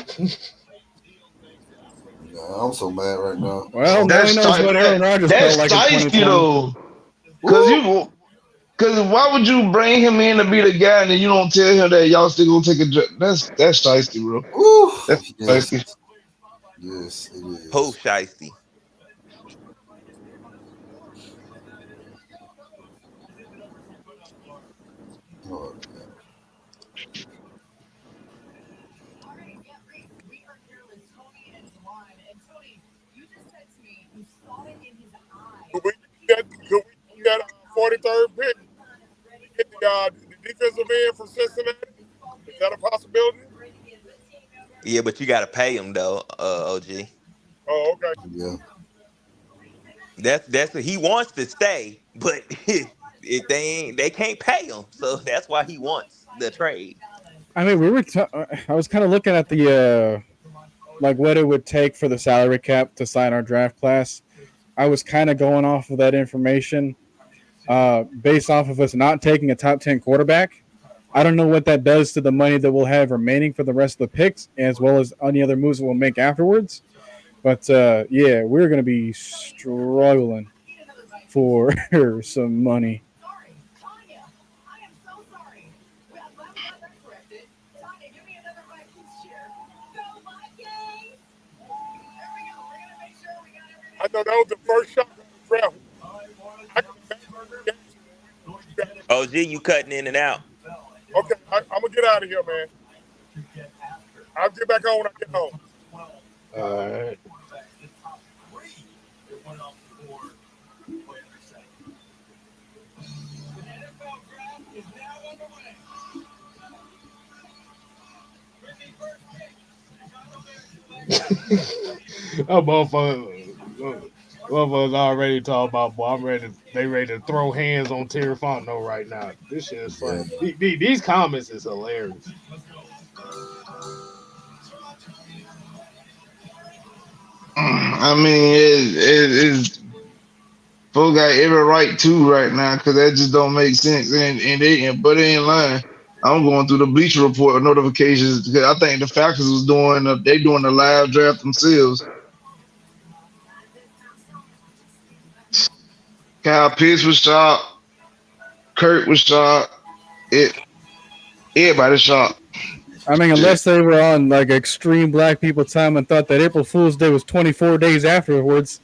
I'm so mad right now. Well, that's knows what Aaron Rodgers felt like in 2020. Though. Because why would you bring him in to be the guy and then you don't tell him that y'all still gonna take a draft? That's shiesty, bro. Ooh, that's shiesty. Yes, it is. Who shiesty? Oh, Could we 23rd pick, get the defensive end from Cincinnati. Is that a possibility? Yeah, but you got to pay him though, OG. Oh, okay. Yeah. That's he wants to stay, but if they can't pay him, so that's why he wants the trade. I mean, I was kind of looking at the like what it would take for the salary cap to sign our draft class. I was kind of going off of that information based off of us not taking a top 10 quarterback. I don't know what that does to the money that we'll have remaining for the rest of the picks, as well as any other moves that we'll make afterwards. But yeah, we're going to be struggling for some money. I know that was the first shot on the draft. I can OG, you cutting in and out. Okay, I'm gonna get out of here, man. I'll get back on when I get home. All right. Oh, motherfuckers already talking about, boy, they ready to throw hands on Terry Fontenot right now. This shit is funny. These comments is hilarious. I mean, it's folks got every right to right now because that just don't make sense. But they ain't lying. I'm going through the Bleacher Report notifications because I think the Falcons was doing the live draft themselves. Kyle Pitts was shot. Kurt was shot. Everybody shot. I mean, unless they were on like extreme black people time and thought that April Fool's Day was 24 days afterwards.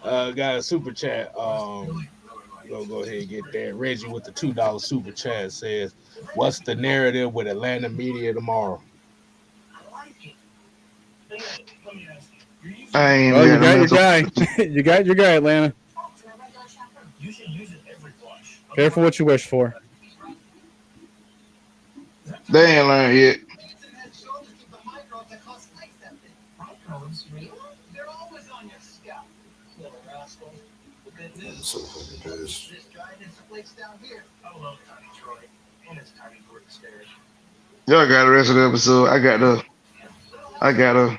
Got a super chat. We'll go ahead and get that. Reggie with the $2 super chat says, "What's the narrative with Atlanta media tomorrow?" I ain't you got your guy. You got your guy, Atlanta. Careful what you wish for. They ain't learned yet. So fucking pissed. Y'all got the rest of the episode. I gotta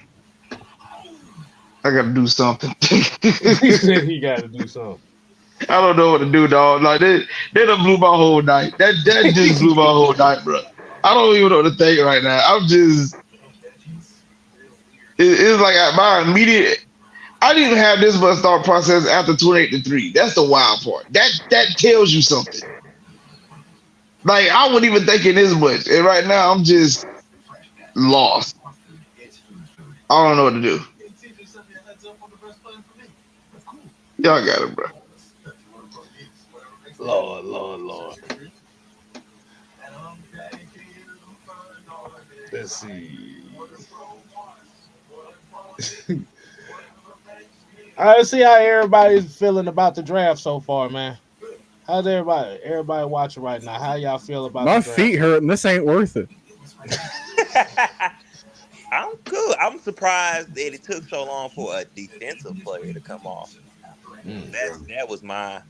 do something. He said he got to do something. I don't know what to do, dog. Like they done blew my whole night. That just blew my whole night, bro. I don't even know what to think right now. It's like my immediate. I didn't even have this much thought process after 28-3. That's the wild part. That tells you something. Like I wasn't even thinking this much, and right now I'm just lost. I don't know what to do. Y'all got it, bro. Lord. Let's see. Let's see how everybody's feeling about the draft so far, man. How's everybody watching right now? How y'all feel about my the draft? feet hurt and this ain't worth it. I'm cool. I'm surprised that it took so long for a defensive player to come off. That was my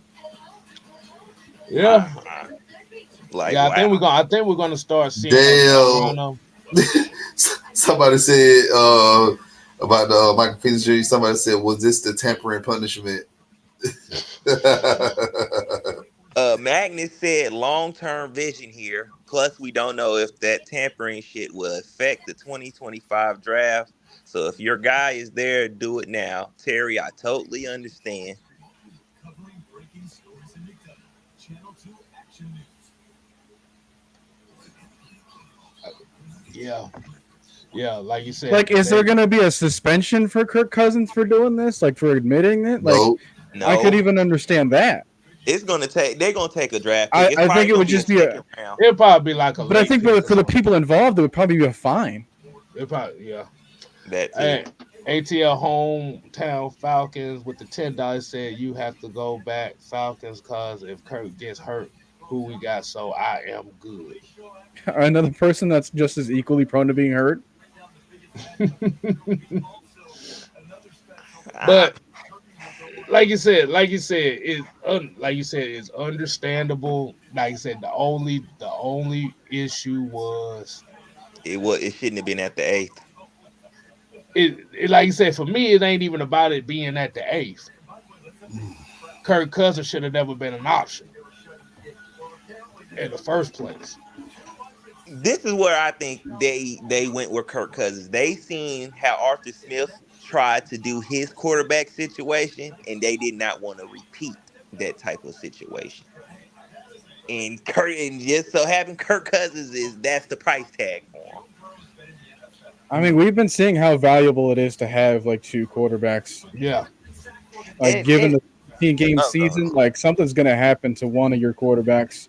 yeah. Like yeah, wow. I think we're gonna start seeing. Damn. Somebody said about the Michael Penix Jr. Somebody said, "Was this the tampering punishment?" Magnus said long-term vision here. Plus, we don't know if that tampering shit will affect the 2025 draft. So if your guy is there, do it now. Terry, I totally understand. Yeah, like you said. Like, is there going to be a suspension for Kirk Cousins for doing this? Like, for admitting it? Like, No. I could even understand that. They're gonna take a draft I pick. think it would just be round. It'd probably be like a. But I think for the people involved, it would probably be a fine. It probably, yeah. That ATL hometown Falcons with the $10 said you have to go back Falcons because if Kirk gets hurt, who we got? So I am good. Another person that's just as equally prone to being hurt. I, But like you said, it's understandable. Like you said, the only issue was it shouldn't have been at the eighth. it. Like you said, for me, it ain't even about it being at the eighth. Kirk Cousins should have never been an option in the first place. This is where I think they went with Kirk Cousins. They seen how Arthur Smith tried to do his quarterback situation, and they did not want to repeat that type of situation. And just so having Kirk Cousins is that's the price tag for I mean, we've been seeing how valuable it is to have like two quarterbacks. Yeah, Like, him. given the 15 game Oh, no. season, like something's going to happen to one of your quarterbacks.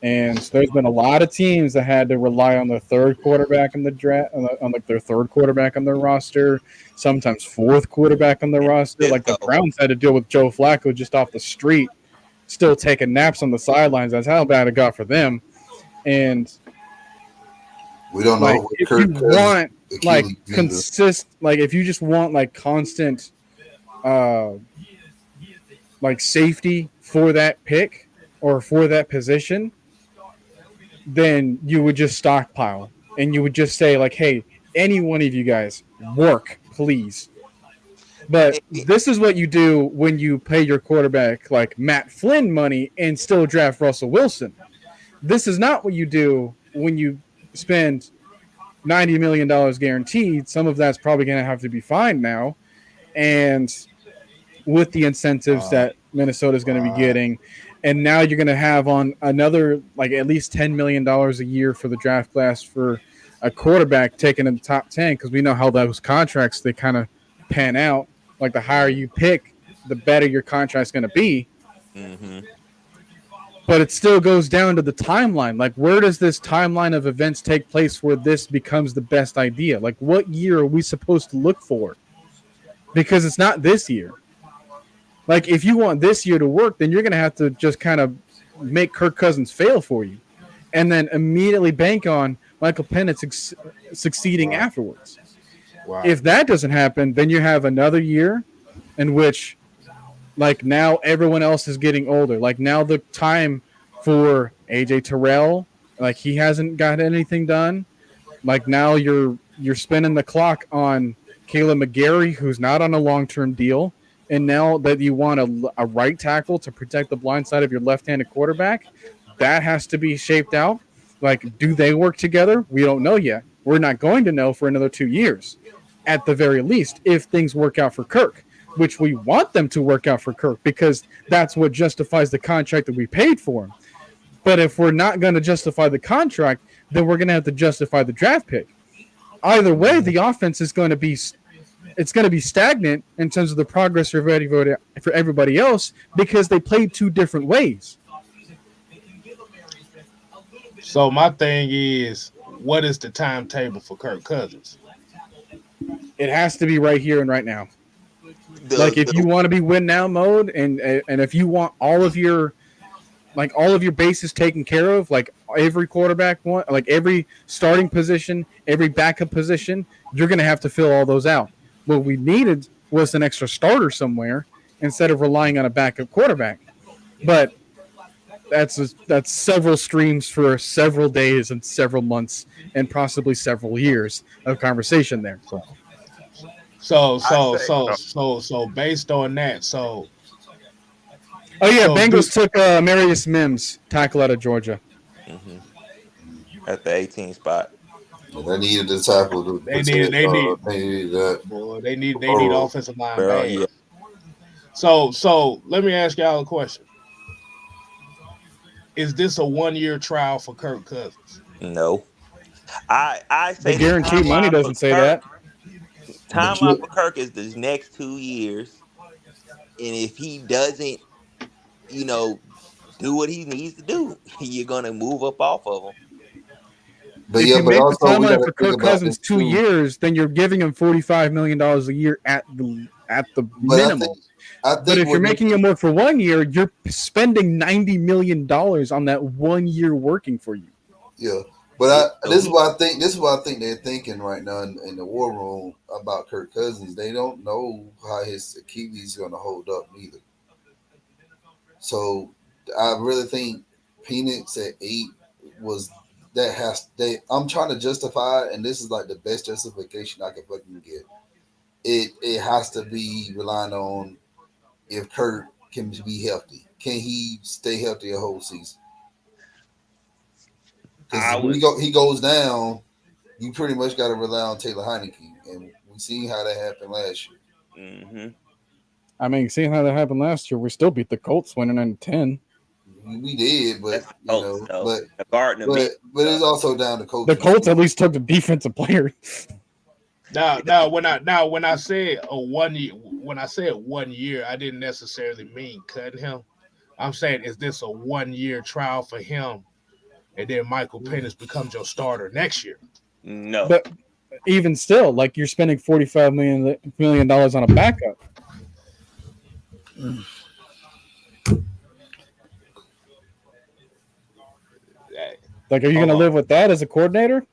And there's been a lot of teams that had to rely on their third quarterback in the draft, on like their third quarterback on their roster, sometimes fourth quarterback on their roster. Like the Cisco. Browns had to deal with Joe Flacco just off the street, still taking naps on the sidelines. That's how bad it got for them. And We don't know like, what if Kirk you Cousins want like Achilles like if you just want like constant, uh, like safety for that pick or for that position, then you would just stockpile and you would just say like, hey, any one of you guys work, please. But this is what you do when you pay your quarterback like Matt Flynn money and still draft Russell Wilson. This is not what you do when you spend $90 million guaranteed. Some of that's probably going to have to be fined now, and with the incentives that Minnesota is going to be getting, and now you're going to have on another like at least $10 million a year for the draft class for a quarterback taken in the top 10, because we know how those contracts they kind of pan out. Like the higher you pick, the better your contract's going to be. Mm-hmm. But it still goes down to the timeline. Like, where does this timeline of events take place where this becomes the best idea? Like, what year are we supposed to look for? Because it's not this year. Like, if you want this year to work, then you're going to have to just kind of make Kirk Cousins fail for you and then immediately bank on Michael Penix succeeding afterwards. wow. If that doesn't happen, then you have another year in which, like, now everyone else is getting older. Like, now the time for AJ Terrell, like, he hasn't got anything done. Like, now you're spinning the clock on Caleb McGarry, who's not on a long-term deal. And now that you want a right tackle to protect the blind side of your left-handed quarterback, that has to be shaped out. Like, do they work together? We don't know yet. We're not going to know for another 2 years, at the very least, if things work out for Kirk, which we want them to work out for Kirk because that's what justifies the contract that we paid for him. But if we're not going to justify the contract, then we're going to have to justify the draft pick. Either way, the offense is going to be stagnant in terms of the progress for everybody else because they played two different ways. So my thing is, what is the timetable for Kirk Cousins? It has to be right here and right now. Like, if you The want to be win now mode, and if you want all of your bases taken care of, like every quarterback one, like every starting position, every backup position, you're going to have to fill all those out. What we needed was an extra starter somewhere instead of relying on a backup quarterback. But that's several streams for several days and several months and possibly several years of conversation there. So based on that, Oh yeah, So Bengals took Marius Mims, tackle out of Georgia. hmm at the 18 spot. They needed the tackle to they protect. need That. boy, they need offensive line Bro, bad. yeah. So let me ask y'all a question. Is this a 1-year trial for Kirk Cousins? No. I The say the guaranteed money timeline for doesn't say Kirk. that. Timeline for Kirk is the next 2 years, and if he doesn't, you know, do what he needs to do, you're gonna move up off of him. But if yeah, you but make the also we got timeline to for think Kirk about Cousins this 2 years, then you're giving him $45 million a year at the But minimum. I But think if you're what making him work for 1 year, you're spending $90 million on that 1 year working for you. yeah. But this is what I think. This is what I think they're thinking right now in the war room about Kirk Cousins. They don't know how his Achilles is going to hold up neither. So I really think Phoenix at 8 was that has they. I'm trying to justify it, and this is like the best justification I can fucking get. It has to be relying on if Kirk can be healthy. Can he stay healthy a whole season? Because he goes down, you pretty much got to rely on Taylor Heineke, and we seen how that happened last year. Mm-hmm. I mean, seeing how that happened last year, we still beat the Colts, winning in 10. We did, but the Gardner but it's also down to coaching. The Colts at least took the defensive player. Now, when I said a 1 year, when I said 1 year, I didn't necessarily mean cutting him. I'm saying, is this a 1 year trial for him, and then Michael Penix becomes your starter next year? No, but even still, like you're spending $45 million on a backup. Like, are you going to live with that as a coordinator?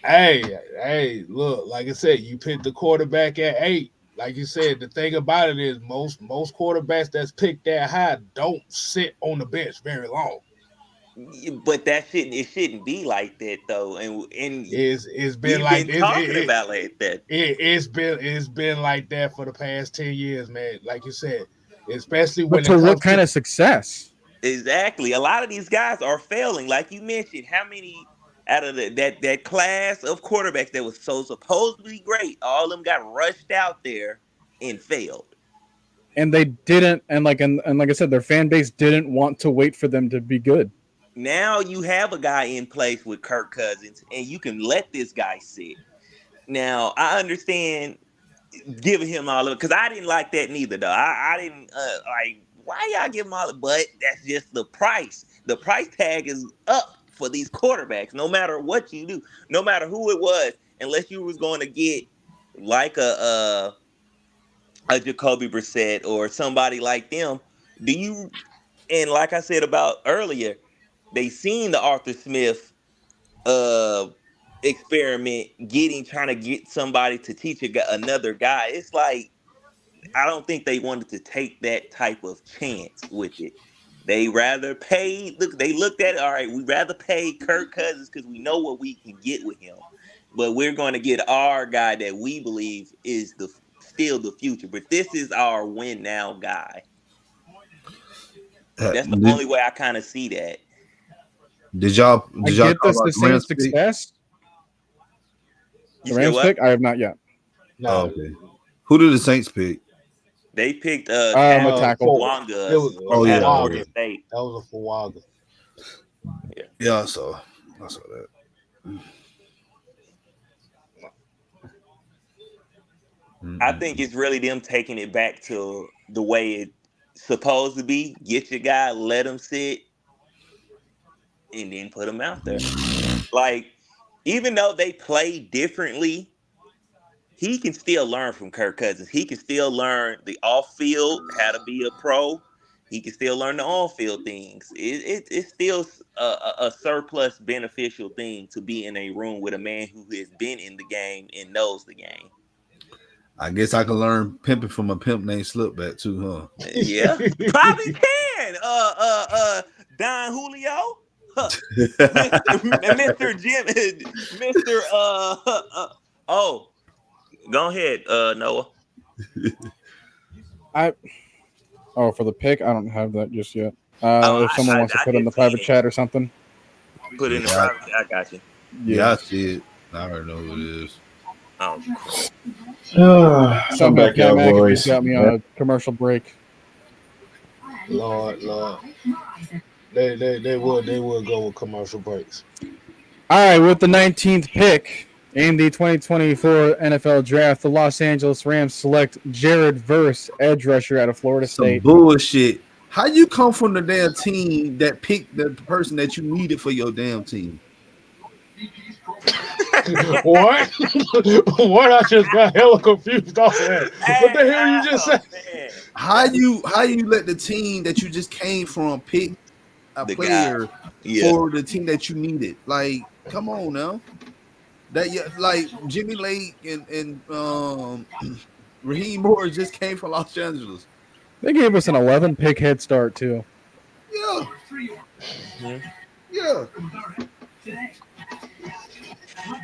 Hey, look, like I said, you picked the quarterback at 8. Like you said, the thing about it is most quarterbacks that's picked that high don't sit on the bench very long. But it shouldn't be like that though, and it's been like talking about like that. It's been like that for the past 10 years, man. Like you said, especially when but to what kind of success? Exactly, a lot of these guys are failing. Like you mentioned, how many out of that class of quarterbacks that was so supposedly great, all of them got rushed out there and failed. And they didn't, and like I said, their fan base didn't want to wait for them to be good. Now you have a guy in place with Kirk Cousins, and you can let this guy sit. Now I understand giving him all of it because I didn't like that neither, though. I didn't like why y'all give him all of it, but that's just the price. The price tag is up for these quarterbacks, no matter what you do, no matter who it was, unless you was going to get like a Jacoby Brissett or somebody like them. Do you? And like I said about earlier, they seen the Arthur Smith experiment trying to get somebody to teach another guy. It's like I don't think they wanted to take that type of chance with it. They rather pay. They looked at it. All right, we rather pay Kirk Cousins because we know what we can get with him, but we're going to get our guy that we believe is still the future. But this is our win now guy. That's the only way I kind of see that. Did y'all get this the same success? The Rams pick? I have not yet. No. Oh, okay. Who did the Saints pick? They picked a tackle. Wanga. That was a Fuaga. Yeah, I saw that. I think it's really them taking it back to the way it's supposed to be. Get your guy, let him sit, and then put him out there. Like, even though they play differently, he can still learn from Kirk Cousins. He can still learn the off-field, how to be a pro. He can still learn the on-field things. It's still a surplus beneficial thing to be in a room with a man who has been in the game and knows the game. I guess I can learn pimping from a pimp named Slipback too, huh? Yeah, probably can. Don Julio, Mr. Jim, Mr. Oh, go ahead, Noah. For the pick, I don't have that just yet. If someone wants to put it in the private chat or something, put it in the private chat. I got you. Yeah, I see it. I already know who it is. Some back, boys. Got me on a commercial break. Lord, they would go with commercial breaks. All right, with the 19th pick in the 2024 NFL Draft, the Los Angeles Rams select Jared Verse, edge rusher out of Florida State. Bullshit. How you come from the damn team that picked the person that you needed for your damn team? What? What? I just got hella confused off of that. What the hell you just said? How you let the team that you just came from pick a The player guy. Yeah. for the team that you needed? Like, come on now. That like Jimmy Lake and Raheem Morris just came from Los Angeles. They gave us an 11 pick head start too. Yeah. Hmm. Yeah.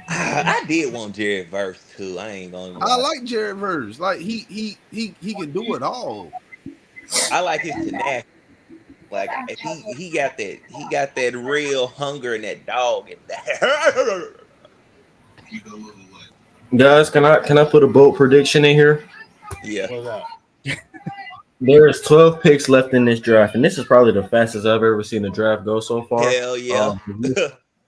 I did want Jared Verse too. I ain't gonna I lie. like Jared Verse. Like he can do it all. I like his tenacity. Like he got that real hunger and that dog and that. Guys, can I put a bold prediction in here? Yeah. What's up? There's 12 picks left in this draft, and this is probably the fastest I've ever seen a draft go so far. Hell yeah.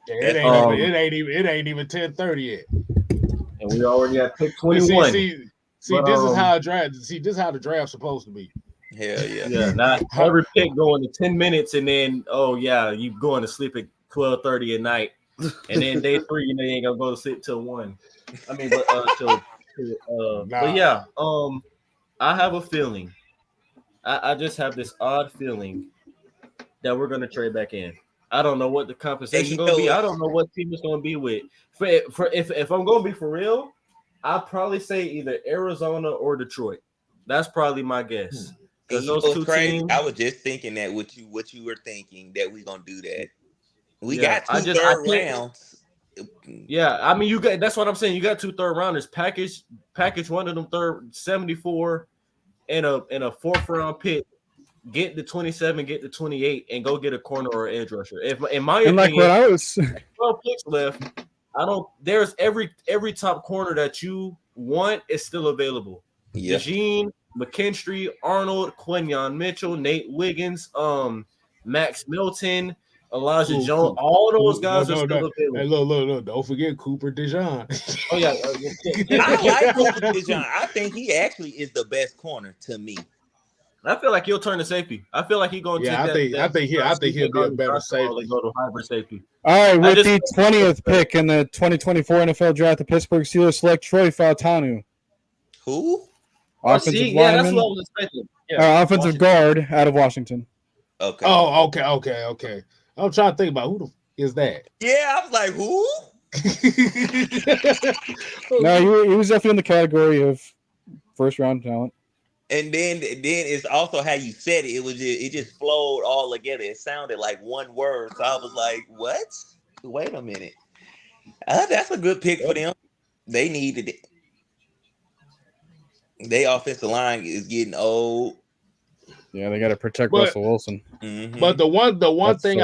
It ain't even 10:30 yet. And we already at pick But 21. See, But, this is how a draft. See, this is how the draft's supposed to be. Hell yeah. Yeah, not every pick going to 10 minutes, and then you going to sleep at 12:30 at night, and then day 3 you ain't gonna go to sleep till 1. I mean, but but yeah, I have a feeling. I just have this odd feeling that we're gonna trade back in. I don't know what the compensation gonna be. I don't know what team it's gonna be with. If I'm gonna be for real, I'd probably say either Arizona or Detroit. That's probably my guess. Because those two teams, I was just thinking that what you were thinking that we're gonna do that. We Yeah, got two third rounds. Yeah, I mean, you got. That's what I'm saying. You got 2 third rounders. Package one of them 74 and a 4th round pick. Get the 27, get the 28, and go get a corner or edge rusher. If in my And like opinion, what I was 12 picks left. I don't. There's every top corner that you want is still available. Yeah. DeJean, McKinstry, Arnold, Quinyon Mitchell, Nate Wiggins, Max Milton, Elijah Jones. All those guys are still available. Hey, look! Don't forget Cooper DeJean. Oh yeah, I like Cooper DeJean. I think he actually is the best corner to me. I feel like he'll turn to safety. I feel like he's going to take that. I think he'll be a better safety. Go to hybrid safety. All right, with the 20th pick in the 2024 NFL Draft, the Pittsburgh Steelers select Troy Fautanu. Who? Offensive lineman. Yeah, that's what I was expecting. Yeah, offensive guard out of Washington. Okay. Oh, okay. I'm trying to think about who is that. Yeah, I was like, who? No, he was definitely in the category of first round talent. And then it's also how you said it. It just flowed all together. It sounded like one word. So I was like, what? Wait a minute. That's a good pick for them. They needed it. Their offensive line is getting old. Yeah, they got to protect Russell Wilson. Mm-hmm. But the one thing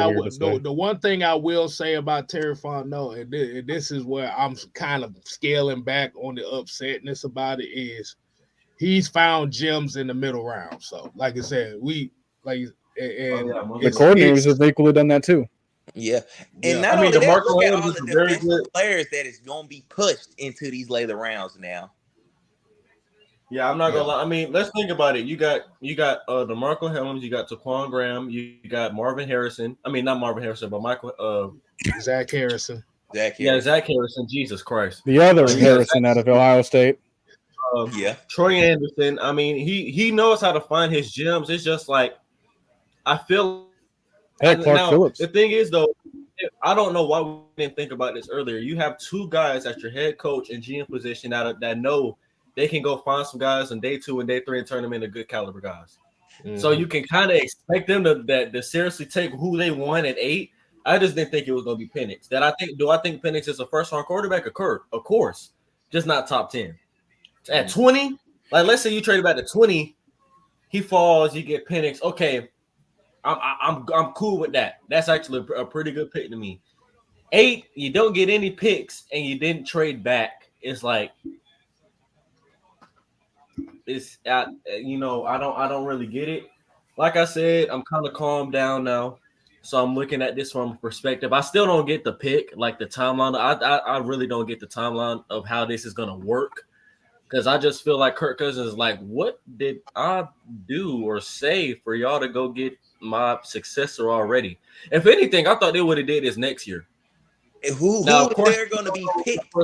I will say about Terry Fontenot, and this is where I'm kind of scaling back on the upsetness about it, is he's found gems in the middle round. So, like I said, the coordinators have equally done that too. Yeah, and not only that, look at all the defensive players that is going to be pushed into these later rounds now. Yeah, I'm not gonna lie. I mean, let's think about it. You got DeMarco Helms, you got Taquan Graham, you got Marvin Harrison. I mean, not Marvin Harrison, but Zach Harrison. Zach Harrison. Jesus Christ. The other Harrison out of Ohio State. Troy Anderson. I mean, he knows how to find his gems. It's just like I feel. Clark Phillips. The thing is, though, I don't know why we didn't think about this earlier. You have 2 guys at your head coach and GM position that know they can go find some guys on day 2 and day 3 and turn them into good caliber guys. Mm-hmm. So you can kind of expect them to seriously take who they want at 8. I just didn't think it was going to be Penix. Do I think Penix is a first-round quarterback? Of course, just not top 10. At 20, like let's say you trade back to 20, he falls, you get Penix. Okay, I'm cool with that. That's actually a pretty good pick to me. 8, you don't get any picks and you didn't trade back. It's like I don't really get it. Like I said, I'm kind of calmed down now, so I'm looking at this from a perspective. I still don't get the pick, like the timeline. I really don't get the timeline of how this is gonna work. Because I just feel like Kirk Cousins is like, what did I do or say for y'all to go get my successor already? If anything, I thought they would have did this next year. Who of is course, there going to be picked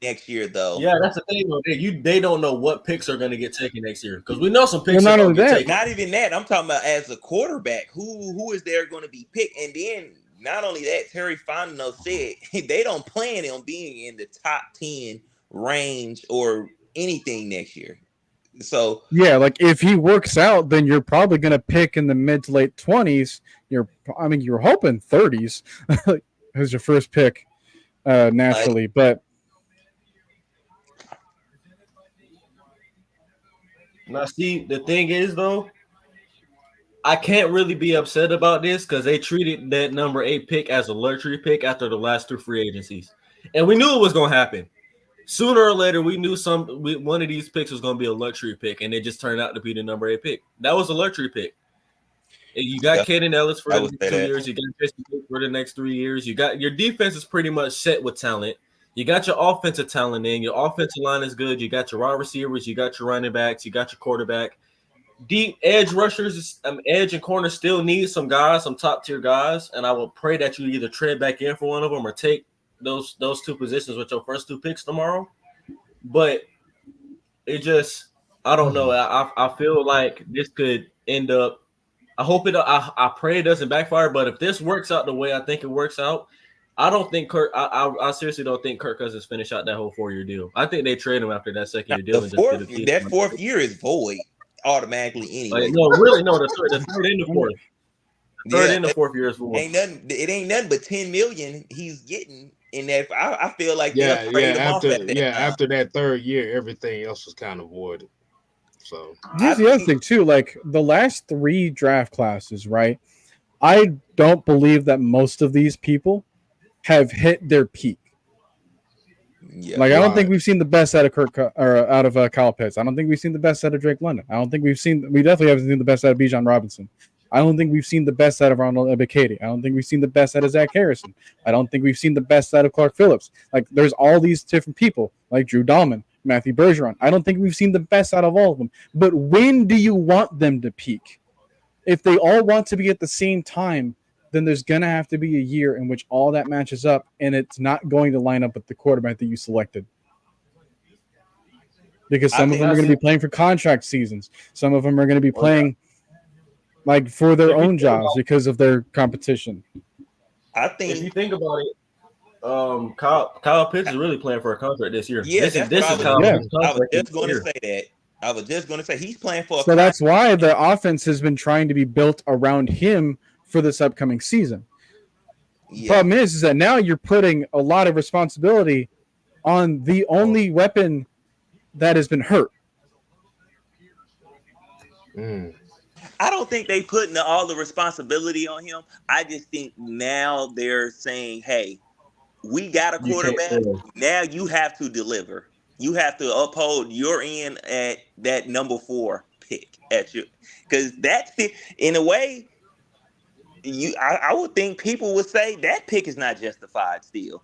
next year though? yeah, that's the thing. Though. They don't know what picks are going to get taken next year because we know some Well, picks are not going only to get that, taken. Not even that. I'm talking about as a quarterback. Who is there going to be picked? And then not only that, Terry Fontenot said they don't plan on being in the top 10 range or anything next year. So yeah, like if he works out, then you're probably going to pick in the mid to late 20s. You're hoping 30s as your first pick naturally, but Now, see, the thing is though, I can't really be upset about this because they treated that number 8 pick as a luxury pick after the last 2 free agencies, and we knew it was going to happen. Sooner or later, we knew one of these picks was going to be a luxury pick, and it just turned out to be the number 8 pick. That was a luxury pick. You got Caden Ellis for the next 2 years. You got Jason for the next 3 years. You got your defense is pretty much set with talent. You got your offensive talent in. Your offensive line is good. You got your wide receivers. You got your running backs. You got your quarterback. Deep edge rushers, edge and corner still need some guys, some top tier guys, and I will pray that you either trade back in for one of them or take those 2 positions with your first 2 picks tomorrow. But it just, I don't know. I feel like this could end up. I hope it. I pray it doesn't backfire. But if this works out the way I think it works out, I don't think Kirk. I seriously don't think Kirk Cousins finish out that whole 4-year deal. I think they trade him after that 2nd year deal. That 4th year is void automatically anyway. No, really, no. The 3rd and the 4th. The 3rd and the 4th year is void. It ain't nothing but $10 million he's getting in that. I feel like after that 3rd year, everything else was kind of voided. So here's the other thing too. Like the last 3 draft classes, right? I don't believe that most of these people have hit their peak. Yeah, like I don't think we've seen the best out of Kyle Pitts. I don't think we've seen the best out of Drake London. We definitely haven't seen the best out of Bijan Robinson. I don't think we've seen the best out of Ronald Ebiketie. I don't think we've seen the best out of Zach Harrison. I don't think we've seen the best out of Clark Phillips. Like there's all these different people like Drew Dahlman, Matthew Bergeron. I don't think we've seen the best out of all of them. But when do you want them to peak? If they all want to be at the same time, then there's going to have to be a year in which all that matches up, and it's not going to line up with the quarterback that you selected. Because some of them are going to be playing for contract seasons. Some of them are going to be playing like for their own jobs because of their competition. I think if you think about it, Kyle Pitts is really playing for a contract this year. Yeah, I was just going to say that. I was just going to say he's playing for a contract. That's why the offense has been trying to be built around him for this upcoming season. Yeah. Problem is that now you're putting a lot of responsibility on the only weapon that has been hurt. I don't think they putting all the responsibility on him. I just think now they're saying, hey, we got a quarterback. Now you have to deliver. You have to uphold your end at that number 4 pick at you. Because that's in a way, I would think people would say that pick is not justified still.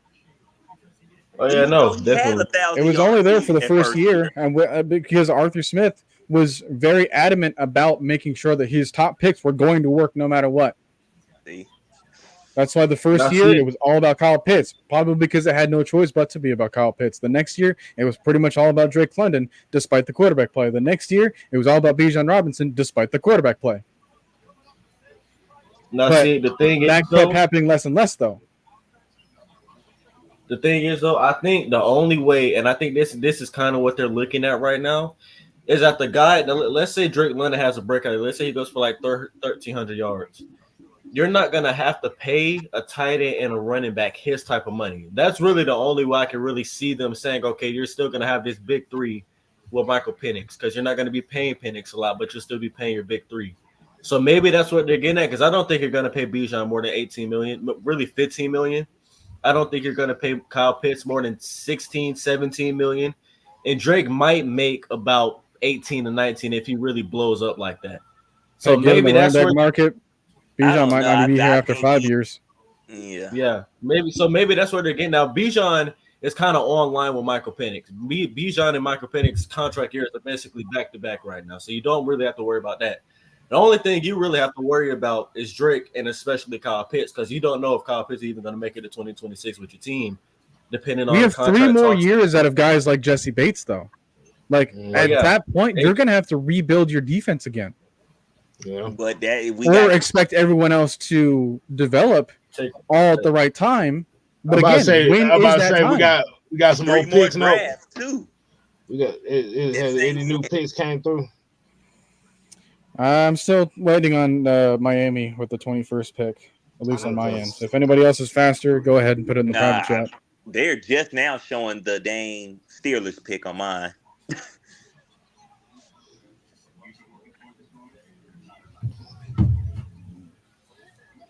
Oh yeah, no, definitely. It was only there for the first year, and because Arthur Smith was very adamant about making sure that his top picks were going to work no matter what. See? That's why the first year it was all about Kyle Pitts, probably because it had no choice but to be about Kyle Pitts. The next year, it was pretty much all about Drake London, despite the quarterback play. The next year, it was all about Bijan Robinson, despite the quarterback play. Now, see, the thing is, that kept happening less and less, though. The thing is, though, I think the only way, and I think this is kind of what they're looking at right now, is that the guy, let's say Drake London has a breakout. Let's say he goes for like 1,300 yards. You're not going to have to pay a tight end and a running back his type of money. That's really the only way I can really see them saying, okay, you're still going to have this big 3 with Michael Penix, because you're not going to be paying Penix a lot, but you'll still be paying your big 3. So maybe that's what they're getting at, because I don't think you're going to pay Bijan more than $18 million, really $15 million. I don't think you're going to pay Kyle Pitts more than $16, $17 million. And Drake might make about 18 to 19 if he really blows up like that. So maybe that's where market. Bijan might not be here after 5 years. Yeah. Maybe that's where they're getting. Now, Bijan is kind of online with Michael Penix. Bijan and Michael Penix contract years are basically back to back right now. So you don't really have to worry about that. The only thing you really have to worry about is Drake and especially Kyle Pitts, because you don't know if Kyle Pitts is even going to make it to 2026 with your team, depending We on have 3 contract more talks. years out of guys like Jesse Bates, though. Like at that point, you're going to have to rebuild your defense again. Yeah. But that expect everyone else to develop all at the right time. But I'm about again, to say, when is that time? we got some 3 more more picks now. drafts too. We got has any new picks came through? I'm still waiting on Miami with the 21st pick, at least on my end. So if anybody else is faster, go ahead and put it in the private chat. They're just now showing the dang Steelers pick on mine.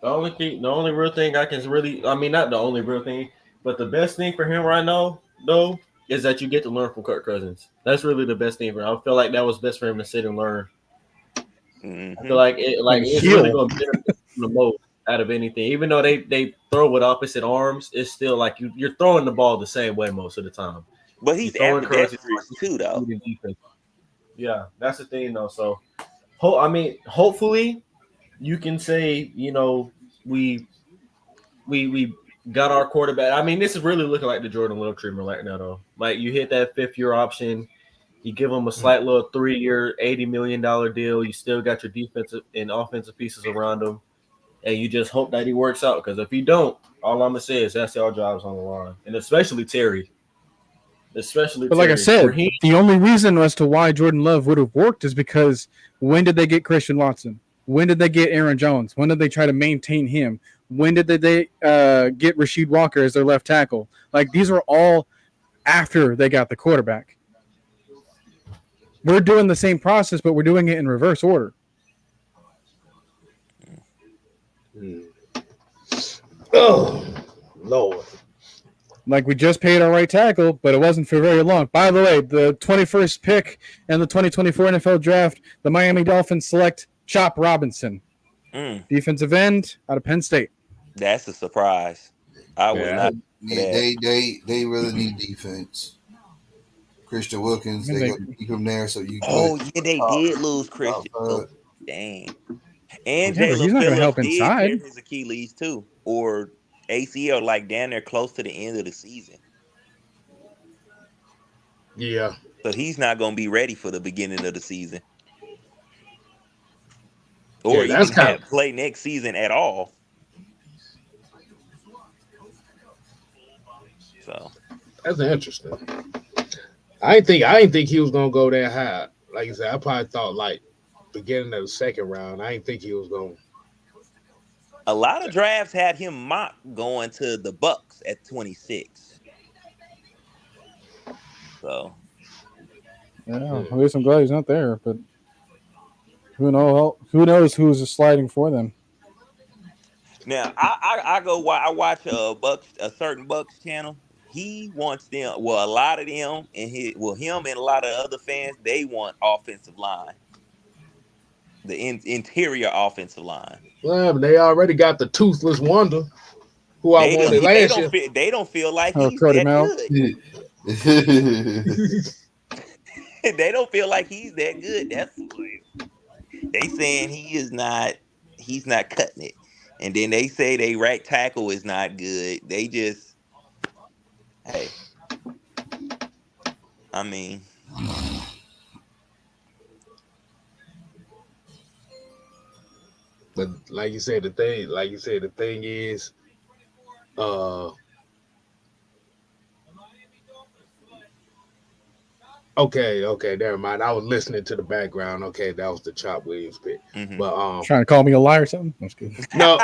The only real thing I can really, I mean, not the only real thing, but the best thing for him right now, though, is that you get to learn from Kirk Cousins. That's really the best thing for him. I feel like that was best for him to sit and learn. I feel like it's really going to benefit him the most out of anything. Even though they throw with opposite arms, it's still like you're throwing the ball the same way most of the time. But he's ambidextrous too, though. Yeah, that's the thing, though. So, hopefully, you can say, we got our quarterback. I mean, this is really looking like the Jordan Love treatment right now, though. Like, you hit that 5th-year option, you give him a slight little 3-year, $80 million deal. You still got your defensive and offensive pieces around him, and you just hope that he works out. Because if he don't, all I'm gonna say is that's our jobs on the line, and especially Terry. But like I said, the only reason as to why Jordan Love would have worked is because when did they get Christian Watson? When did they get Aaron Jones? When did they try to maintain him? When did they get Rasheed Walker as their left tackle? Like, these are all after they got the quarterback. We're doing the same process, but we're doing it in reverse order. Oh, Lord. Like, we just paid our right tackle, but it wasn't for very long. By the way, the 21st pick in the 2024 NFL Draft, the Miami Dolphins select Chop Robinson, defensive end out of Penn State. That's a surprise. I was not. They really need defense. Christian Wilkins, they got to keep him there so you. They did lose Christian. Dang. And he's not going to help inside. His Achilles too, or ACL, like down there close to the end of the season. Yeah. So he's not going to be ready for the beginning of the season, or even can't play next season at all. So that's interesting. I didn't think he was gonna go that high. Like I said, I probably thought like beginning of the 2nd round. I didn't think he was going. A lot of drafts had him mocked going to the Bucks at 26. So yeah, at least I'm glad he's not there. But who knows who's sliding for them? Now I watch a certain Bucks channel. He wants them. Well, a lot of them and him and a lot of other fans, they want offensive line, the interior offensive line. Well, but they already got the toothless wonder, who I wanted last year. They don't feel like he's that good. They don't feel like he's that good. That's they saying he's not cutting it, and then they say they right tackle is not good. They just. Hey, I mean, but like you said, the thing is, okay, never mind. I was listening to the background. Okay, that was the Chop Williams pick. Mm-hmm. But trying to call me a liar or something? That's good. No,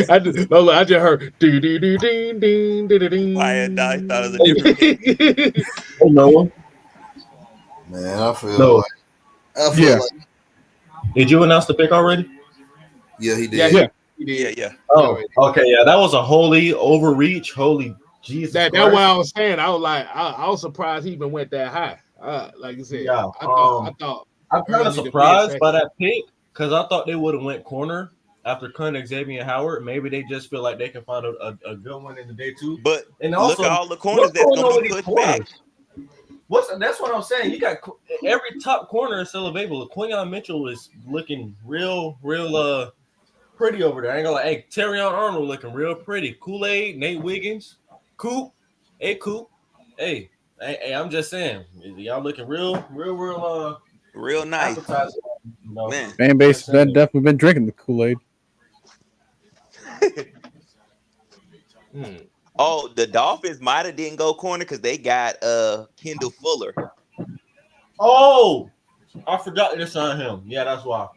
I just heard ding ding ding ding ding ding ding. I thought it was a different pick. Oh no, man! I feel like. Did you announce the pick already? Yeah, he did. Yeah. Oh, okay, yeah. That was a holy overreach. Holy Jesus! That's what I was saying. I was like, I was surprised he even went that high. Like you said, yeah. I thought. I'm kind of surprised by that pick because I thought they would have went corner after cutting Xavier Howard. Maybe they just feel like they can find a good one in the day too. But and also, look at all the corners that's going to be pushed back. That's what I'm saying. You got every top corner is still available. Quinyon Mitchell is looking real pretty over there. I ain't gonna lie. Hey, Terrion Arnold looking real pretty. Kool-Aid, Nate Wiggins, Coop. Hey, Coop. Hey, I'm just saying, y'all looking real real nice, appetizing. You know? man. Fan base that definitely been drinking the Kool-Aid. Oh, the Dolphins might have didn't go corner because they got Kendall Fuller. Oh, I forgot to sign him. Yeah, that's why.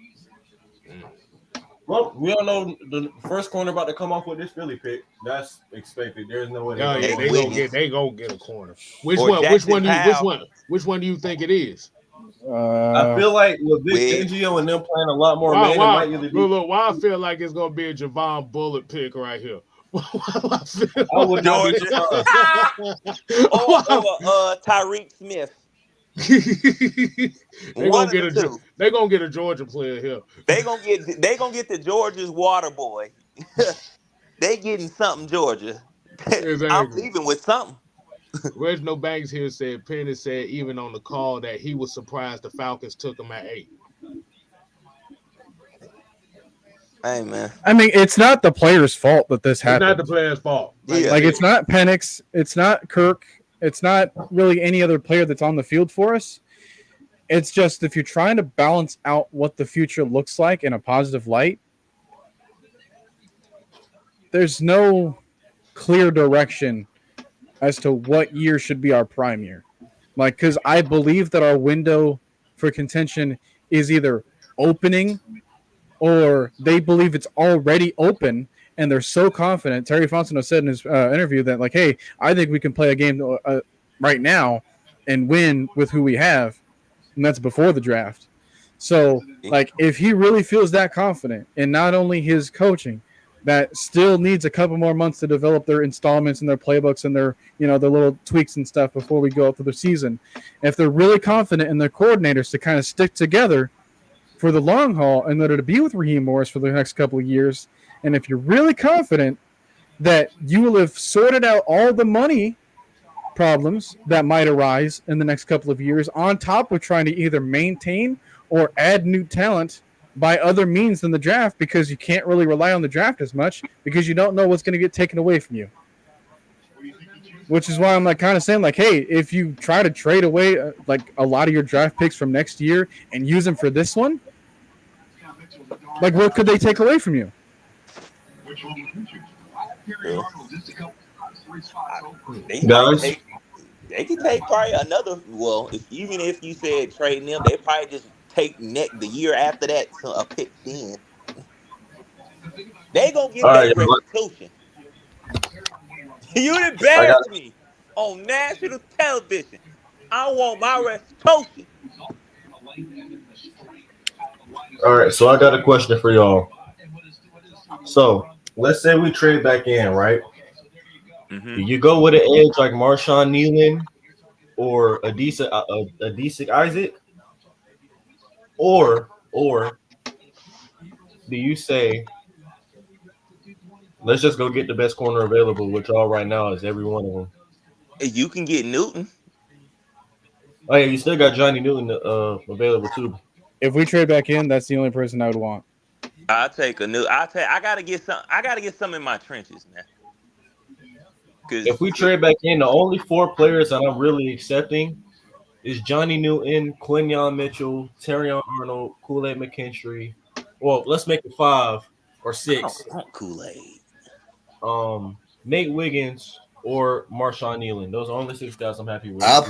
Well, we don't know the first corner about to come off with this Philly pick. That's expected. There's no way. They gonna get a corner. Which Or one? Which Jackson one? Powell. Which one do you think it is? I feel like with Vic Fangio and them playing a lot more man, it might either be. Look, why I feel like it's gonna be a Javon Bullock pick right here. I would not be Georgia. or Tyreek Smith. They gonna get a Georgia player here. They gonna get the Georgia's water boy. They getting something Georgia. Exactly. I'm leaving with something. Reginald Banks here said Penny said even on the call that he was surprised the Falcons took him at 8. Hey man. I mean, it's not the player's fault that this happened. It's not the player's fault. Like it's not Penix, it's not Kirk, it's not really any other player that's on the field for us. It's just if you're trying to balance out what the future looks like in a positive light, there's no clear direction as to what year should be our prime year. Like, because I believe that our window for contention is either opening or they believe it's already open and they're so confident. Terry Fontenot said in his interview that, like, hey, I think we can play a game right now and win with who we have. And that's before the draft. So, like, if he really feels that confident in not only his coaching, that still needs a couple more months to develop their installments and their playbooks and their, their little tweaks and stuff before we go up to the season. If they're really confident in their coordinators to kind of stick together for the long haul in order to be with Raheem Morris for the next couple of years, and if you're really confident that you will have sorted out all the money problems that might arise in the next couple of years, on top of trying to either maintain or add new talent by other means than the draft, because you can't really rely on the draft as much because you don't know what's going to get taken away from you. Which is why I'm like kind of saying, like, hey, if you try to trade away like a lot of your draft picks from next year and use them for this one, like, what could they take away from you? They could take probably another. Well, even if you said trading them, they probably just take the year after that to a pick 10. They gonna get that restitution. You embarrassed me on national television. I want my restitution. All right, so I got a question for y'all. So let's say we trade back in, right? Mm-hmm. You go with an edge like Marshawn Nealon or a decent Isaac, or do you say let's just go get the best corner available, which all right now is every one of them? You can get Newton. Oh yeah, you still got Johnny Newton available too. If we trade back in, that's the only person I would want. I'll take a new. I gotta get some. I gotta get some in my trenches, man. If we trade back in, the only 4 players that I'm really accepting is Johnny Newton, Quinyon Mitchell, Terrion Arnold, Kool-Aid McKinstry. Well, let's make it 5 or 6. I don't want Kool-Aid. Nate Wiggins or Marshawn Nealon. Those are only 6 guys I'm happy with. I'll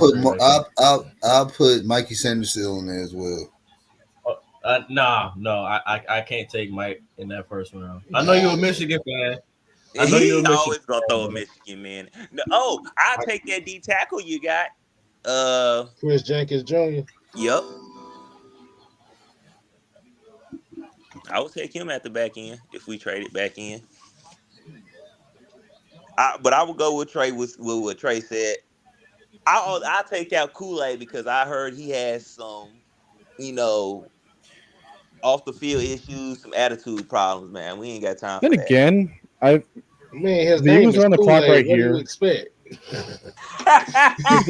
put Mikey Sanderson in there as well. No, I can't take Mike in that first round. I know you're a Michigan fan. I know He's always gonna throw a Michigan man. I'll take that D tackle you got. Chris Jenkins Jr. Yep. I would take him at the back end if we trade it back in. But I would go with Trey with what Trey said. I'll take out Kool-Aid because I heard he has some, off the field issues, some attitude problems, man. We ain't got time then for that. Again, his name is on the clock right here. What do you expect? Hey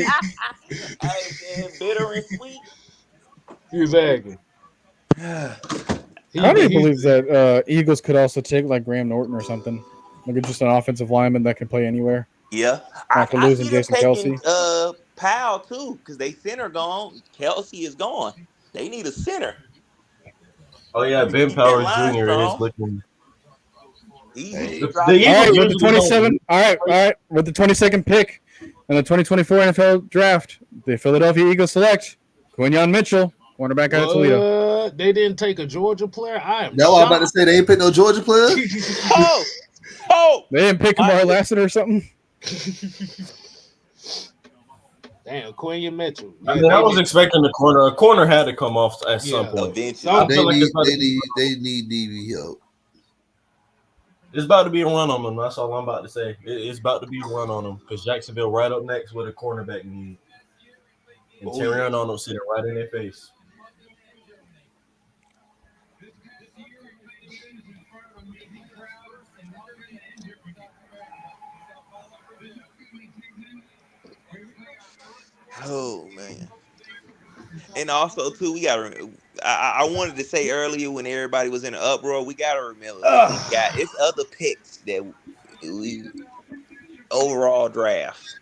man, bitter and sweet. Exactly. Part of me He's believes that Eagles could also take like Graham Norton or something, like just an offensive lineman that can play anywhere Yeah, after I losing see them Jason taking Kelsey. Powell too because they center gone. Kelsey is gone. They need a center Oh yeah, to Ben keep that Powers line Jr. is looking. looking. He The dropped All Eagles right, down. with the usually don't. 27. All right, with the 22nd pick in the 2024 NFL Draft, the Philadelphia Eagles select Quinyon Mitchell, cornerback out of Toledo. what? They didn't take a Georgia player? I am That's what I'm about to shocked. say. They ain't pick no Georgia player. Oh, oh! They didn't pick I, Kamar Lassiter or something. Damn, Quinion Mitchell. I Yeah, mean, I they was did. expecting the corner. A corner had to come off at some Yeah. point. I eventually. feel Some like They need DB help. it's about to be a run on them. That's all I'm about to say. It's about to be a run on them because Jacksonville right up next with a cornerback need, and Oh, yeah. Terrion Arnold sitting right in their face. Oh man. And also too, we got. I wanted to say earlier when everybody was in an uproar, we got to remember that we got it's other picks that we overall draft.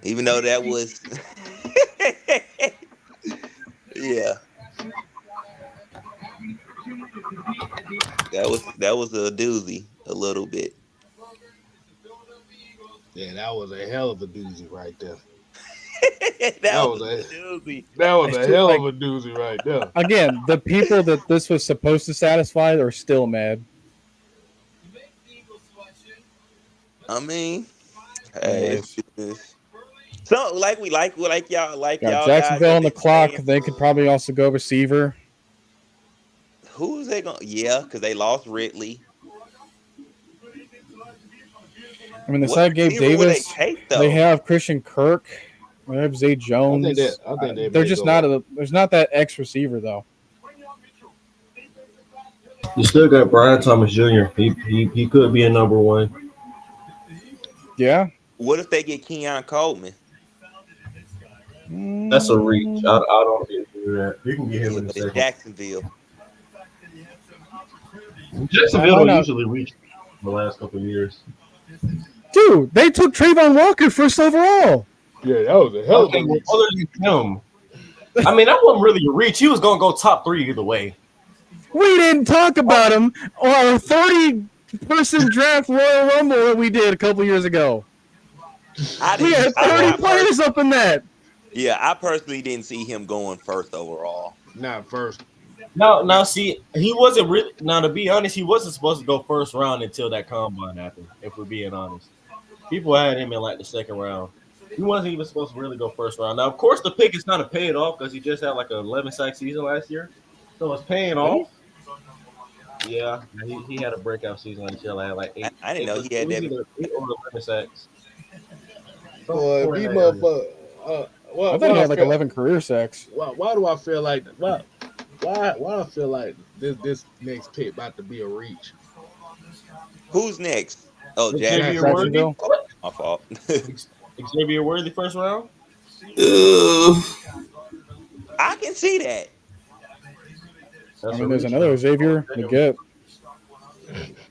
Even though that was, yeah, that was a doozy a little bit. Yeah, that was a hell of a doozy right there. that That was was a a doozy. that was It's a just hell like, of a doozy right there. again, the people that this was supposed to satisfy are still mad. I mean, hey, Anyways, it's so like got y'all guys Jacksonville have on the been clock. saying They could probably also go receiver. who's they going? Yeah, because they lost Ridley. I mean, they What signed Gabe receiver would they Davis. take They though? have Christian Kirk. They have Zay Jones. I think they They're may just go. not. There's not that X receiver though. You still got Brian Thomas Jr. He could be a number one. Yeah. What if they get Keon Coleman? That's a reach. Mm, I don't get that. You can get him Yeah, in the but it's second. Jacksonville. why Jacksonville not? usually reach the last couple of years. Dude, they took Trayvon Walker first overall. Yeah, that was a hell of Okay, a well, reach. other than him, I mean, that wasn't really a reach. He was gonna go top 3 either way. We didn't talk about him or our 30-person draft Royal Rumble that we did a couple years ago. We had 30 players up in that. Yeah, I personally didn't see him going first overall. Not first. Now, see, he wasn't really. Now, to be honest, he wasn't supposed to go first round until that combine happened. If we're being honest, people had him in like the second round. He wasn't even supposed to really go first round. Now, of course, the pick is kind of paid off because he just had like an 11-sack season last year, so it's paying off. Yeah, he had a breakout season last year. Had like 8. I didn't know he had that. 8 or 11 sacks. Boy, be motherfucker. I thought he had like 11 career sacks. Why do I feel like why I feel like this next pick about to be a reach? Who's next? Oh, Xavier Worthy. Jacksonville. My fault. Xavier Worthy first round. I can see that. I mean, there's another Xavier Leggett.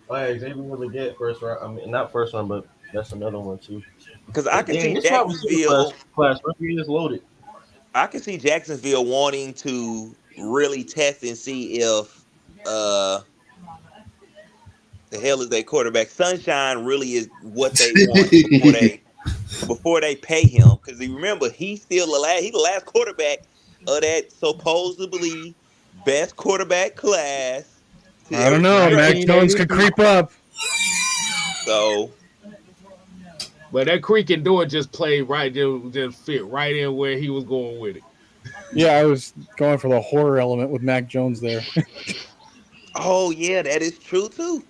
Oh, yeah, Xavier Leggett first round. I mean, not first round, but that's another one too. Because I can see this wide receiver Jacksonville. class is loaded. I can see Jacksonville wanting to really test and see if the hell is their quarterback. Sunshine really is what they want before they pay him. Because remember, he's still the last quarterback of that supposedly best quarterback class. I don't know. Mac Jones could creep up. So, but that creaking door just played right, just fit right in where he was going with it. Yeah, I was going for the horror element with Mac Jones there. oh yeah, that is true too.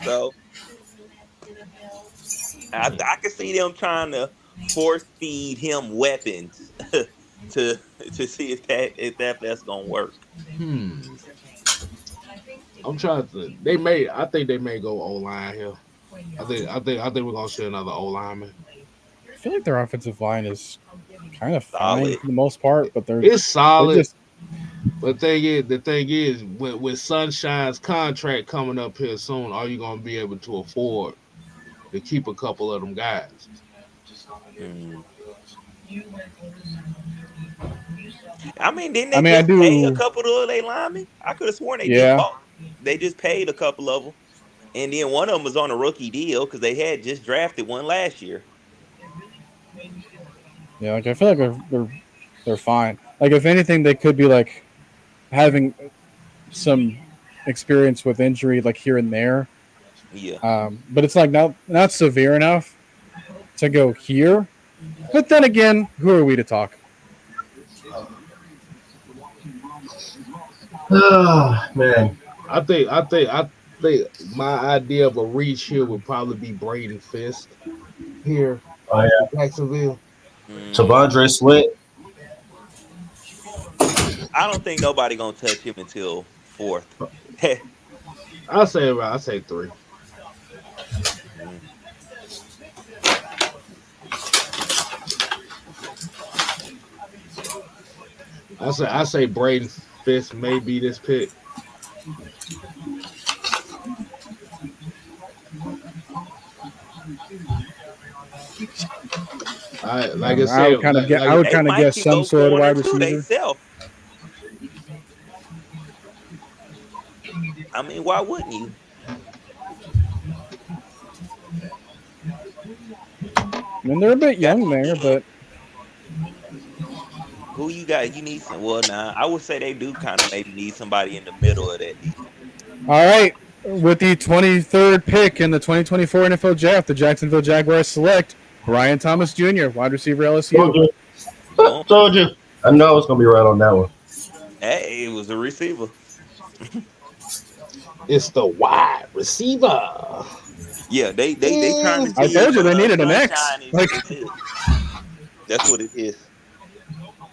So, I can see them trying to force feed him weapons to see if that's gonna work. I'm trying to. I think they may go O line here. I think we're gonna see another O lineman. I feel like their offensive line is kind of fine Solid. for the most part, but It's they're solid, just but the thing is, with Sunshine's contract coming up here soon, are you gonna be able to afford to keep a couple of them guys? Mm. I mean, didn't I they mean I just pay a do couple of their linemen? I could have sworn they just yeah. bought. They just paid a couple of them, and then one of them was on a rookie deal because they had just drafted one last year. Yeah, like I feel like they're fine. Like if anything they could be like having some experience with injury like here and there. Yeah. But it's like not severe enough to go here. But then again, who are we to talk? Oh man. I think my idea of a reach here would probably be Braden Fisk here Oh yeah. in Jacksonville. Mm, Tavondre Sweat. I don't think nobody gonna touch him until fourth. I say three. Mm. I say Braden Fisk may be this pick. I like I I said, would kind of get I would They kind of might guess can some go sort of corner wide too. They receiver. self. I mean, why wouldn't you? I mean they're a bit That's young there, again. but Who you got? You need some. Well, nah, I would say they do kind of maybe need somebody in the middle of that deal. all right. With the 23rd pick in the 2024 NFL Draft, the Jacksonville Jaguars select Brian Thomas Jr., wide receiver Told LSU. you. Boom. Told you. I know I was gonna be right on that one. Hey, it was a receiver. it's the wide receiver. Yeah, they trying to I see if told you they needed an X. Sunshine Like is it. That's what it is.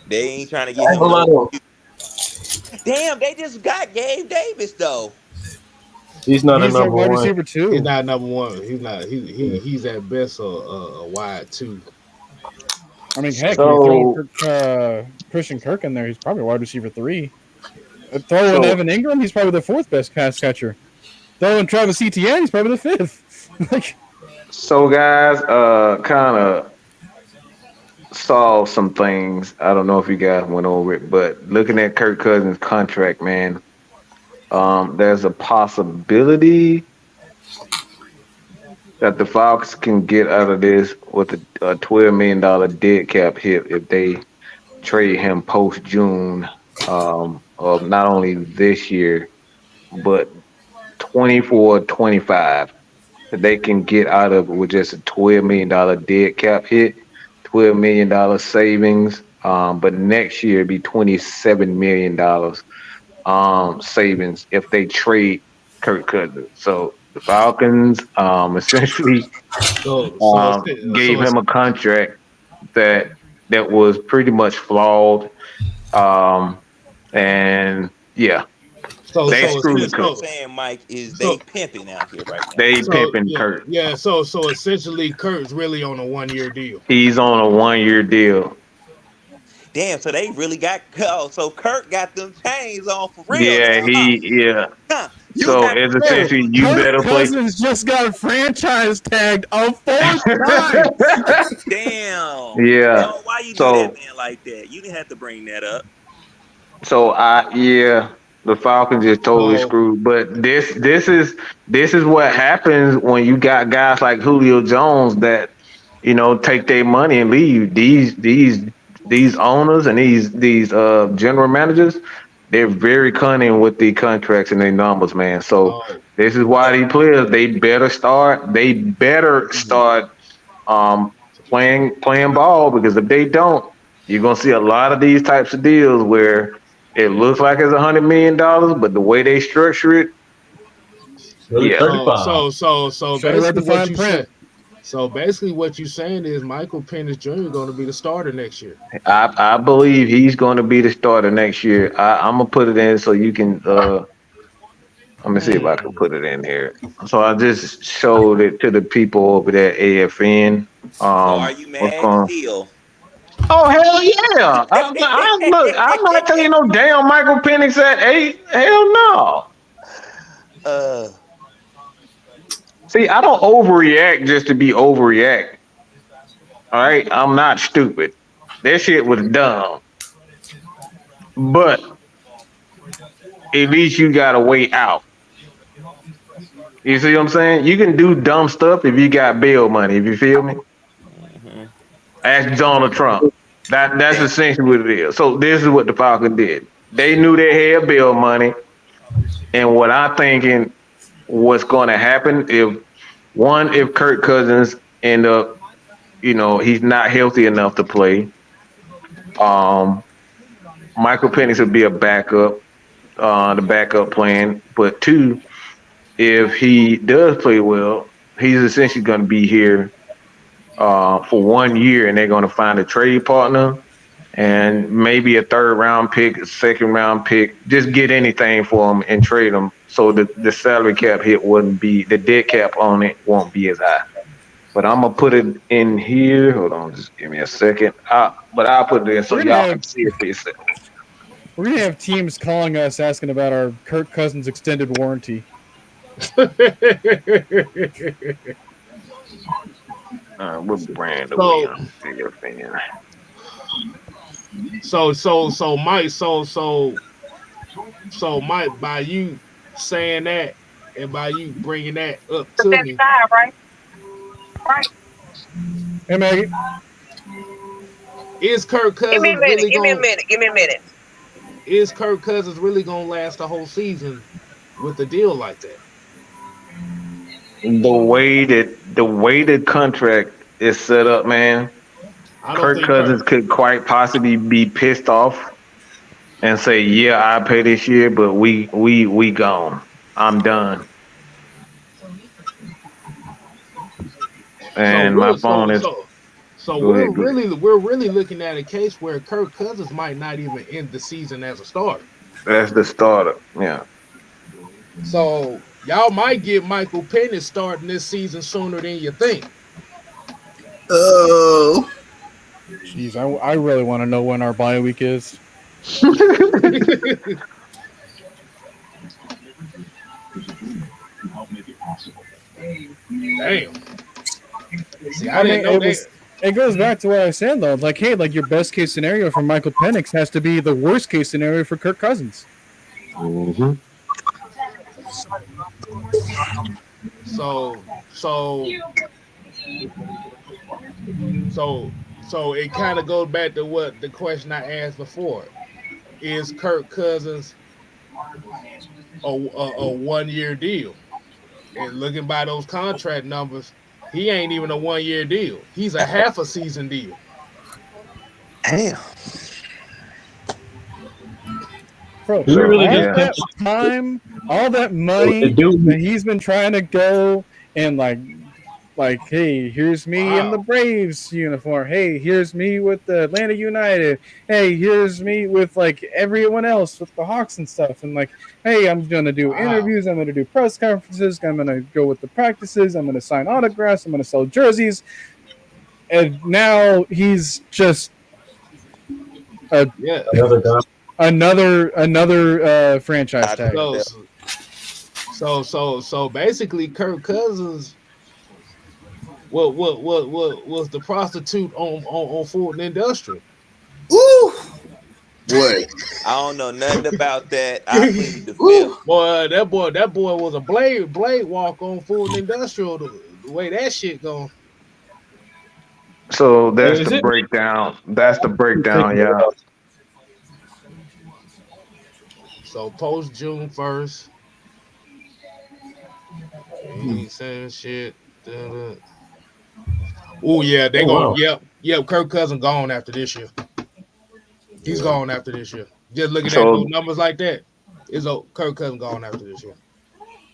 They ain't trying to I get ain't him gonna lie no. to him. Damn, they just got Gabe Davis though. He's not a he's their number wide one. receiver He's too. not number one. He's not. Yeah. He's at best a wide two. I mean, heck, you throw So Christian Kirk in there, he's probably wide receiver three. Throw in so Evan Ingram, he's probably the fourth best pass catcher. Throw in Travis Etienne, he's probably the fifth. Like, so guys, kind of saw some things. I don't know if you guys went over it, but looking at Kirk Cousins' contract, man, there's a possibility that the Falcons can get out of this with a $12 million dead cap hit if they trade him post June of not only this year but 24, 25. That they can get out of it with just a $12 million dead cap hit, $12 million savings. But next year be $27 million savings if they trade Kirk Cousins. So the Falcons essentially gave So him a contract that was pretty much flawed. Um, and yeah, they So screwed what Kirk. you're saying, Mike, is they so pimping out here right now. They pimping yeah, Kirk. yeah. So essentially, Kurt's really on a 1 year deal. He's on a 1 year deal. Damn, so they really got so Kirk got them chains on for real Yeah, now, huh? Huh. You So got it's bro, essentially you Kirk better play. Cousins just got franchise tagged a fourth time. damn. Yeah. Yo, why you do that, So man, like that? You didn't have to bring that up. the Falcons is totally So screwed. But this is what happens when you got guys like Julio Jones that take their money and leave. These owners and these general managers, they're very cunning with the contracts and their numbers, man. So so this is why these players they better mhm. start um playing ball, because if they don't, you're gonna see a lot of these types of deals where it looks like it's $100 million, but the way they structure it, Really yeah, 35. So Should have read basically, the what fine you print. said. So basically, what you saying is Michael Penix Jr. going to be the starter next year. I believe he's going to be the starter next year. I'm gonna put it in so you can Let me see if I can put it in here. So I just showed it to the people over there at AFN. So are you What's mad going? still? Oh hell yeah! Look, I'm not telling you no damn Michael Penix at 8. Hell no. uh, See, I don't overreact just to be overreact. All right, I'm not stupid. That shit was dumb, but at least you got a way out. You see what I'm saying? You can do dumb stuff if you got bail money. If you feel me, mhm. ask Donald Trump. That's essentially what it is. So this is what the Falcons did. They knew they had bail money, and what I'm thinking what's going to happen if Kirk Cousins end up, he's not healthy enough to play. Um, Michael Penix would be a backup, the backup plan. But two, if he does play well, he's essentially going to be here for 1 year, and they're going to find a trade partner and maybe a third round pick, a second round pick. Just get anything for him and trade him, so the salary cap hit wouldn't be the dead cap on it won't be as high. But I'm gonna put it in here. Hold on, just give me a second. But I'll put it in so We're gonna y'all have can see it for yourself. we're gonna have teams calling us asking about our Kirk Cousins extended warranty. What brand are we So on? so Mike, by you saying that and by you bringing that up to me, right? Right. Hey Maggie, is Kirk Give me a Cousins minute. really Give me a going? minute. Give me a minute. Is Kirk Cousins really going to last the whole season with a deal like that? The way the contract is set up, man, I don't Kirk think Kirk. Cousins could quite possibly be pissed off and say, "Yeah, I pay this year, but we gone. I'm done." So And my we're so phone is. so so Go we're ahead, go ahead. really looking at a case where Kirk Cousins might not even end the season as a starter. That's the starter. Yeah. So y'all might get Michael Penix starting this season sooner than you think. Oh, jeez, I really want to know when our bye week is. Damn. See, I I didn't mean, know that. it goes back to what I was saying though. Like, hey, like your best case scenario for Michael Penix has to be the worst case scenario for Kirk Cousins. Mm-hmm. So so so it kind of goes back to what the question I asked before. Is Kirk Cousins a 1 year deal? And looking by those contract numbers, he ain't even a 1 year deal. He's a half a season deal. Damn. Bro, Do we So really all just yeah, that continue time, all that to money do? that he's been trying to go and like, hey, here's me in the Wow. Braves uniform. Hey, here's me with the Atlanta United. Hey, here's me with like everyone else with the Hawks and stuff. And like, hey, I'm gonna do Wow. interviews. I'm gonna do press conferences. I'm gonna go with the practices. I'm gonna sign autographs. I'm gonna sell jerseys. And now he's just a, Yeah. Another guy. another franchise Out of tag. So step. so basically, Kirk Cousins, what was the prostitute on Fulton Industrial? ooh, boy. I don't know nothing about that. I plead the Woo. fifth. Boy was a blade walk on Fulton Industrial. The way that shit going. so Hey, that's the is it breakdown. That's the breakdown, thinking yeah. about? So post June 1st, he saying shit. Oh yeah, they Oh going. wow. Yep. Kirk Cousins gone after this year. He's Yeah. gone after this year. Just looking at those So numbers like that, is Kirk Cousins gone after this year.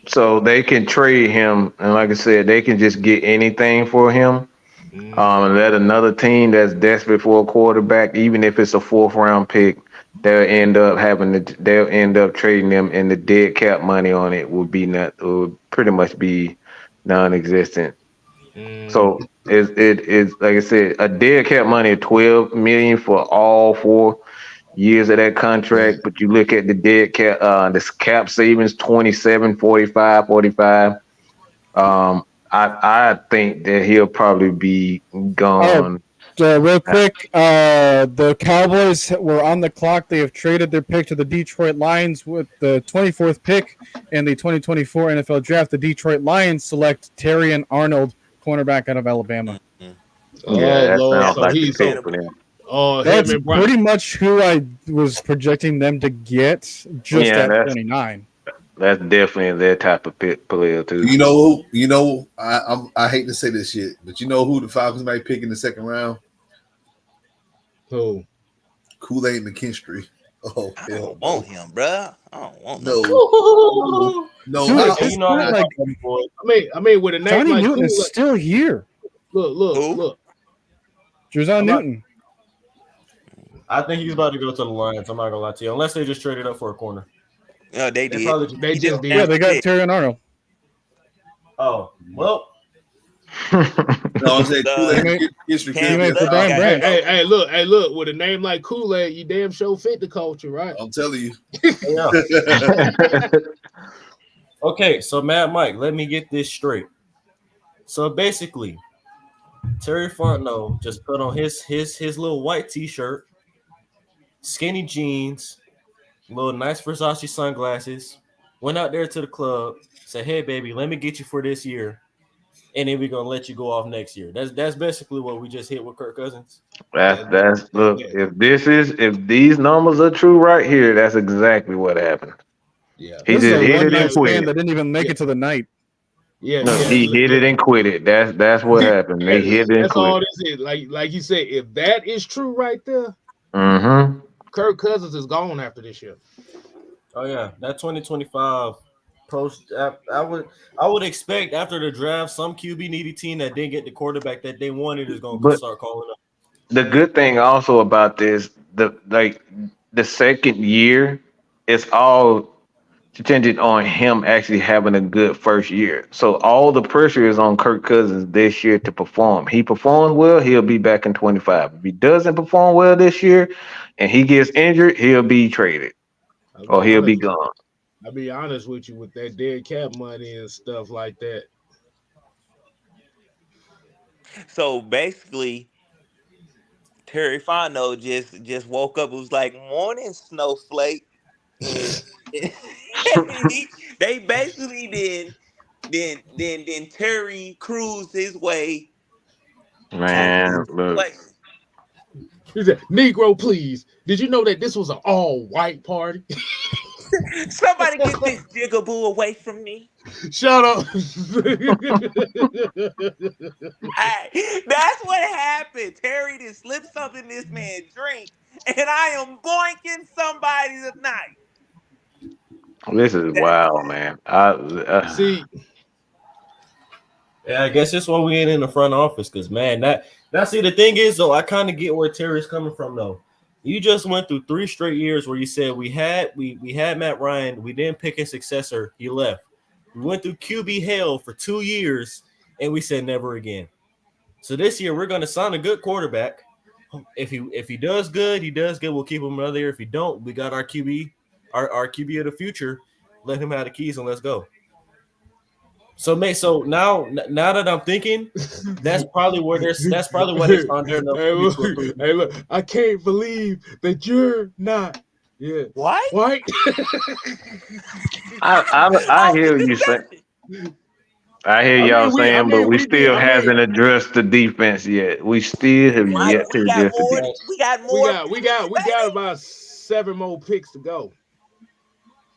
so they can trade him, and like I said, they can just get anything for him. Mm. And let another team that's desperate for a quarterback, even if it's a fourth round pick, they'll end up trading them, and the dead cap money on it will pretty much be non-existent. Mm, So it's like I said, a dead cap money of 12 million for all 4 years of that contract. But you look at the dead cap, this cap savings 27, 45, 45. I think that he'll probably be Oh, gone. real quick, the Cowboys were on the clock. They have traded their pick to the Detroit Lions with the 24th pick in the 2024 NFL Draft. The Detroit Lions select Terrion Arnold, cornerback out of Alabama. Mhm. Yeah, oh that Lord, sounds so like the he's so. pick for them. Oh, him That's and Brian. pretty much who I was projecting them to get just Yeah, at 29. that's definitely their type of player too. You know who? You know, I hate to say this shit, but you know who the Falcons might pick in the second round? Who? Kool-Aid McKinstry. Oh I hell don't no. want him, bruh. I don't want no. No. Dude, How, at this You know, point, like I mean, with a name Johnny like Newton Kool, is still here. look. Who? Jerzon I'm not. Newton. I think he's about to go to the Lions. I'm not gonna lie to you, unless they just traded up for a corner. No, they They did. probably just. They He just just Yeah, did. announced they the got pick. Terrion Arnold. Oh well, no, I said The Kool-Aid McKinstry He Cam can't be made a for Sutton Brian got Hey, Branch. him. look. With a name like Kool-Aid, you damn sure fit the culture, right? I'm telling you. yeah. Okay, so Mad Mike, let me get this straight. So basically, Terry Fontenot just put on his little white T-shirt, skinny jeans, little nice Versace sunglasses. Went out there to the club, said, "Hey, baby, let me get you for this year, and then we're gonna let you go off next year." That's basically what we just hit with Kirk Cousins. That, That's that, look. that, If these numbers are true right here, that's exactly what happened. yeah, He This is just a hit one it night and quit stand it. that didn't even make yeah, it to the night. No, yeah. he hit it and quit it. That's what happened. They hit it and That's quit all it. this is. Like you said, if that is true right there, Mm-hmm. Kirk Cousins is gone after this year. Oh yeah, that 2025 post. I would expect after the draft, some QB needy team that didn't get the quarterback that they wanted is gonna But start calling up. the good thing also about this, the second year, it's all contingent on him actually having a good first year. So all the pressure is on Kirk Cousins this year to perform. He performs well, he'll be back in 25. If he doesn't perform well this year and he gets injured, he'll be traded I'll or be he'll be honest. gone. I'll be honest with you with that dead cap money and stuff like that. So basically, Terry Fontenot just woke up. It was like morning snowflake, and they basically then Terry cruised his way to Man, the look. place. He said, "Negro, please. Did you know that this was an all-white party?" Somebody get this jigaboo away from me. Shut up. Hey, that's what happened. Terry did slip something in this man drink, and I am boinking somebody tonight. This is wild, man. See, Yeah, I guess that's why we ain't in the front office, because man, that see the thing is though, I kind of get where Terry's coming from though. You just went through 3 straight years where you said we had Matt Ryan, we didn't pick a successor, he left. We went through QB hell for 2 years, and we said never again. So this year we're gonna sign a good quarterback. If he does good, he does good. We'll keep him another year. If he don't, we got our QB, our QB of the future. Let him have the keys and let's go. So now that I'm thinking, that's probably why they found there enough hey, to a three. look, I can't believe that you're not. Yeah. What? White? I Oh, the hear you say. discussion. I hear y'all I saying, but mean, we we did. still hasn't addressed the defense yet. We still have Mike, yet to address the defense. we got more picks, we got baby. about 7 more picks to go.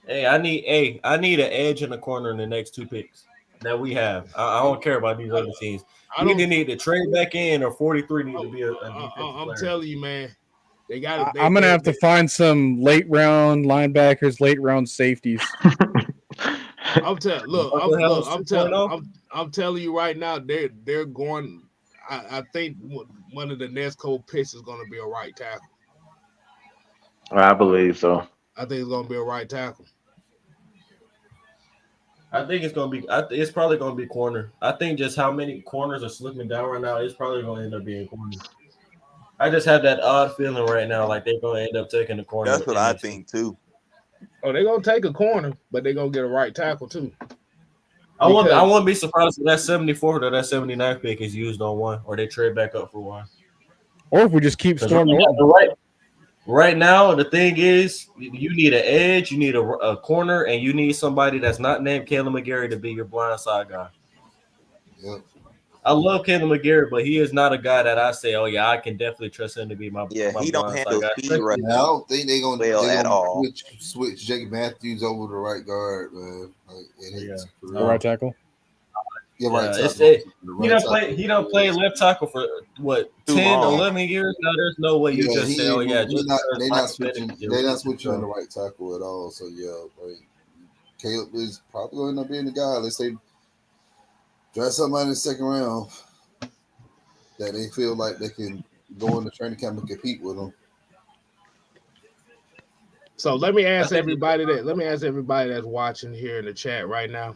I need an edge in the corner in the next two picks that we have. I don't care about these other teams. I We don't. either need to trade back in or 43 need to be a defensive I'm player. telling you, man. They got it. I'm gonna have to find some late round linebackers, late round safeties. I'm telling. Look, Uncle Hell's 2.0? I'm telling you right now. They're going. I think one of the next cold picks is going to be a right tackle. I believe so. I think it's gonna be a right tackle. I think it's gonna be. It's probably gonna be corner. I think just how many corners are slipping down right now. It's probably gonna end up being corner. I just have that odd feeling right now, like they're gonna end up taking the corner That's what in I this. think too. Oh, they're gonna take a corner, but they're gonna get a right tackle too. I Because wouldn't be surprised if that 74th or that 79 pick is used on one, or they trade back up for one. Or if we just keep Because Storm Norton. right now, the thing is, you need an edge, you need a corner, and you need somebody that's not named Caleb McGarry to be your blind side guy. Yep. I love Caleb McGarry, but he is not a guy that I say, oh yeah, I can definitely trust him to be my Yeah, my he don't blind side handle guy. speed right I don't think they're gonna well at all. switch Jake Matthews over to right guard, man. Like, The right tackle. Yeah, right Yeah, tackle. he don't play left tackle for what Too 10, long. 11 years. Now there's no way you Yeah, just he say, oh ain't. yeah, They're just not. because They're Michael not switching. Penix is They're not released, switching on so. the right tackle at all. So yeah, like Caleb is probably going to end up being the guy. Let's say draft somebody in the second round that they feel like they can go in the training camp and compete with them. so let me ask everybody that's watching here in the chat right now.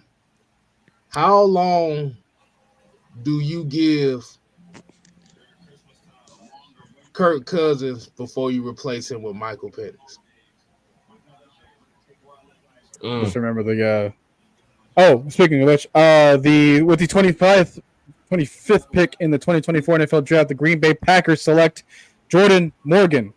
How long do you give Kirk Cousins before you replace him with Michael Penix? Just remember the. Speaking of which, with the 25th pick in the 2024 NFL Draft, the Green Bay Packers select Jordan Morgan,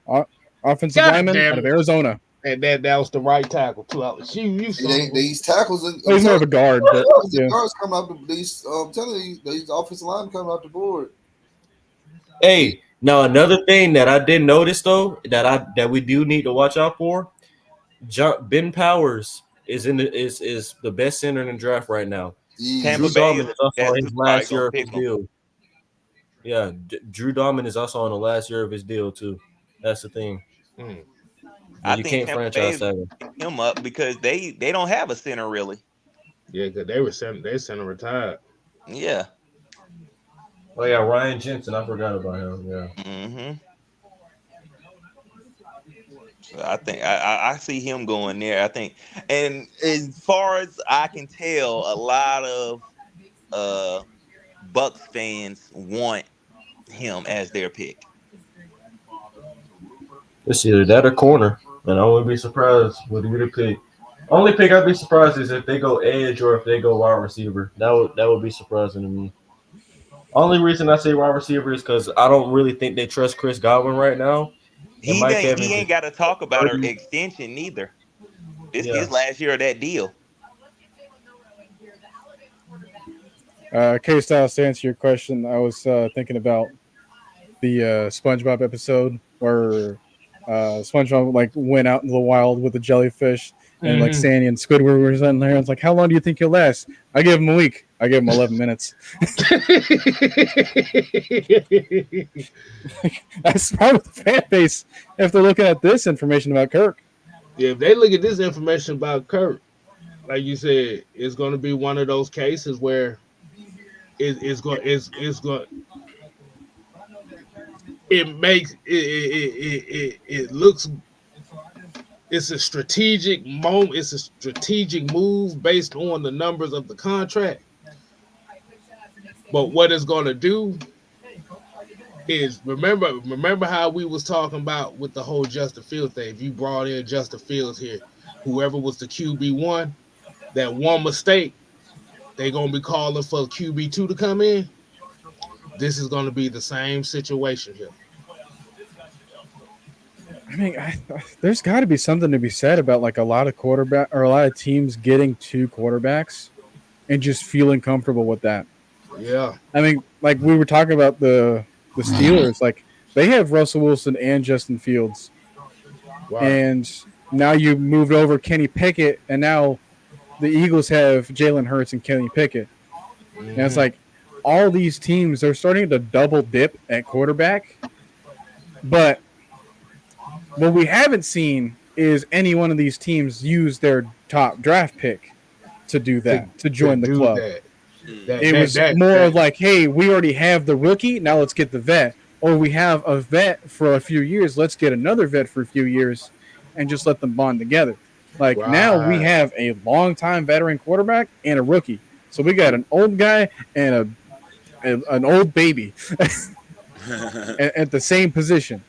offensive lineman out of Arizona. And that was the right tackle too. These tackles, He's more of a guard, but the guards come out. I'm telling you, these offensive linemen come out the board. Hey, now another thing that I did notice though that we do need to watch out for, Ben Powers is the best center in the draft right now. Tampa Drew Bay Dalman is is also on his last year of pick his him. deal. Yeah, Drew Dalman is also on the last year of his deal too. That's the thing. I You think can't Tampa Bay franchise is tag him. picking him up because they don't have a center really. Yeah, because they center retired. Yeah. Oh yeah, Ryan Jensen. I forgot about him. Yeah. Mm-hmm. So I think I see him going there. I think, and as far as I can tell, a lot of Bucks fans want him as their pick. It's either that or corner, and I wouldn't be surprised with either pick. Only pick I'd be surprised is if they go edge or if they go wide receiver. That would be surprising to me. Only reason I say wide receiver is because I don't really think they trust Chris Godwin right now. He ain't got to talk about an extension neither. It's his last year of that deal. K-Styles, to answer your question, I was thinking about the SpongeBob episode where SpongeBob went out in the wild with the jellyfish and Sandy and Squidward were in there. I was like, how long do you think he'll last? I give him a week. I give him 11 minutes. That's probably the fan base if they're looking at this information about Kirk. Yeah, if they look at this information about Kirk, like you said, it's going to be one of those cases where it looks. It's a strategic moment. It's a strategic move based on the numbers of the contract. But what it's going to do is remember how we was talking about with the whole Justin Fields thing. If you brought in Justin Fields here, whoever was the QB1, that one mistake, they're going to be calling for QB2 to come in. This is going to be the same situation here. I mean, there's got to be something to be said about a lot of teams getting two quarterbacks and just feeling comfortable with that. Yeah. I mean, we were talking about the Steelers, they have Russell Wilson and Justin Fields. Wow. And now you moved over Kenny Pickett, and now the Eagles have Jalen Hurts and Kenny Pickett. Mm-hmm. And it's all these teams, they're starting to double dip at quarterback. But what we haven't seen is any one of these teams use their top draft pick to do that, to join the club. It was more like, hey, we already have the rookie, now let's get the vet. Or we have a vet for a few years, let's get another vet for a few years. and just let them bond together. Like now we Right. have a longtime veteran quarterback and a rookie. So we got an old guy and an old baby at the same position.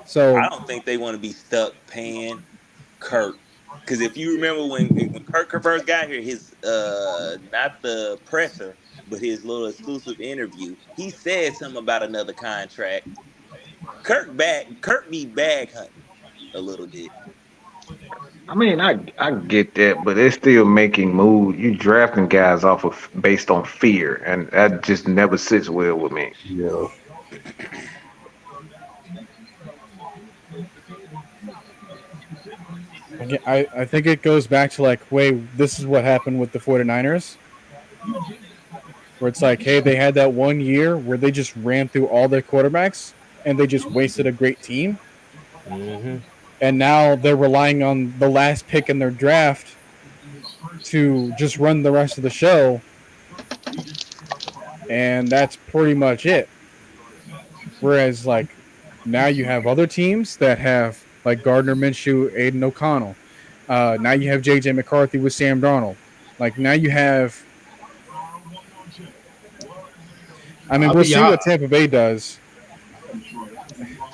So I don't think they want to be stuck paying Kirk. Because if you remember when Kirk first got here, his not the presser, but his little exclusive interview, he said something about another contract. Kirk be bag hunting a little bit. I mean, I get that, but it's still making moves. You drafting guys off of based on fear, and that just never sits well with me. Yeah. again, I think it goes back to like, wait, this is what happened with the 49ers, where it's like, hey, they had that 1 year where they just ran through all their quarterbacks and they just wasted a great team. Mm-hmm. And now they're relying on the last pick in their draft to just run the rest of the show. And that's pretty much it. Whereas, like, now you have other teams that have, like, Gardner Minshew, Aiden O'Connell. Now you have J.J. McCarthy with Sam Darnold. Like, now you have... I mean, we'll see what Tampa Bay does.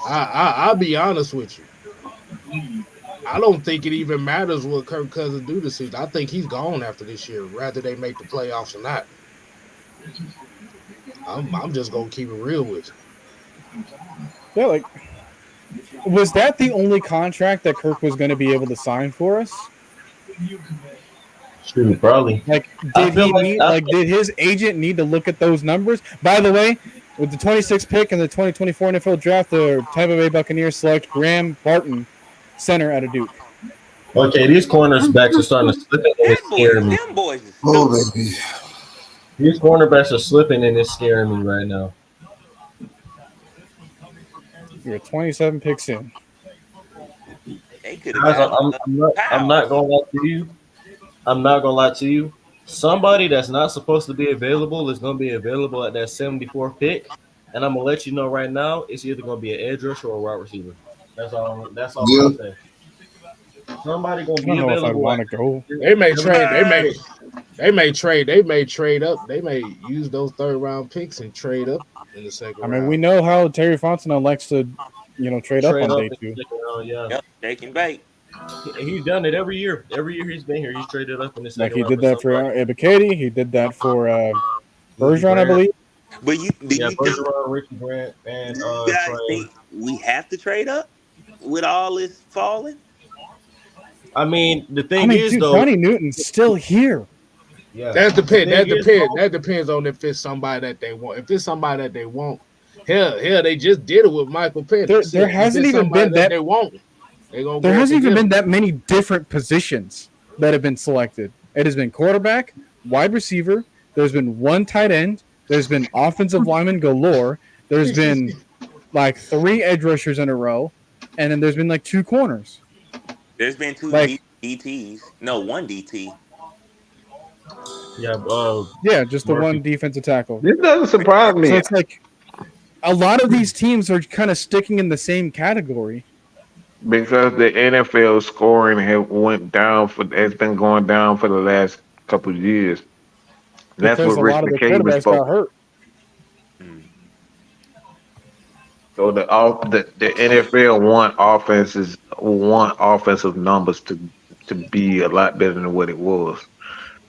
I'll be honest with you. I don't think it even matters what Kirk Cousins do this season. I think he's gone after this year, rather they make the playoffs or not. I'm just gonna keep it real with you. Yeah, like, was that the only contract that Kirk was going to be able to sign for us? Shoot, probably. Like, did his agent need to look at those numbers? By the way, with the 26th pick in the 2024 NFL Draft, the Tampa Bay Buccaneers select Graham Barton, center out of Duke. Okay, these cornerbacks are starting to slip and it's scaring me. Them boys is Oh, baby. These cornerbacks are slipping and it's scaring me right now. You're 27 picks in. They could Guys, have I'm not gonna lie to you. I'm not gonna lie to you. Somebody that's not supposed to be available is gonna be available at that 74th pick, and I'm gonna let you know right now. It's either gonna be an edge rusher or a wide receiver. That's all. That's all I'm gonna say. Somebody gonna I be don't know if I available. want to go. They may trade. They may trade. They may trade up. They may use those third round picks and trade up in the second I round. mean, we know how Terry Fontenot likes to, trade up on day two. Yeah. Yep, they can bait. He's done it every year. Every year he's been here, he's traded up in the Like second he round did that for Ebiketie. He did that for Bergeron, I believe. But do you think, Bergeron, Ricky Grant, and you guys think we have to trade up with all this falling? I mean, the thing is, dude, though, Johnny Newton's still here. Yeah, That depends. That thing is, depends. That depends on if it's somebody that they want. If it's somebody that they want, hell, they just did it with Michael Penix. There hasn't even been that they won't. They gonna there go hasn't even get been him. that many different positions that have been selected. It has been quarterback, wide receiver. There's been one tight end. There's been offensive lineman galore. There's been like 3 edge rushers in a row, and then there's been like 2 corners. There's been 2 Like- DTs. No, 1 DT. Yeah, just the Murphy. one defensive tackle. This doesn't surprise me. So it's like a lot of these teams are kind of sticking in the same category. Because the NFL scoring has been going down for the last couple of years. That's Because what a Rich lot of the McKay was quarterbacks got focused. hurt. So the NFL want offensive numbers to be a lot better than what it was.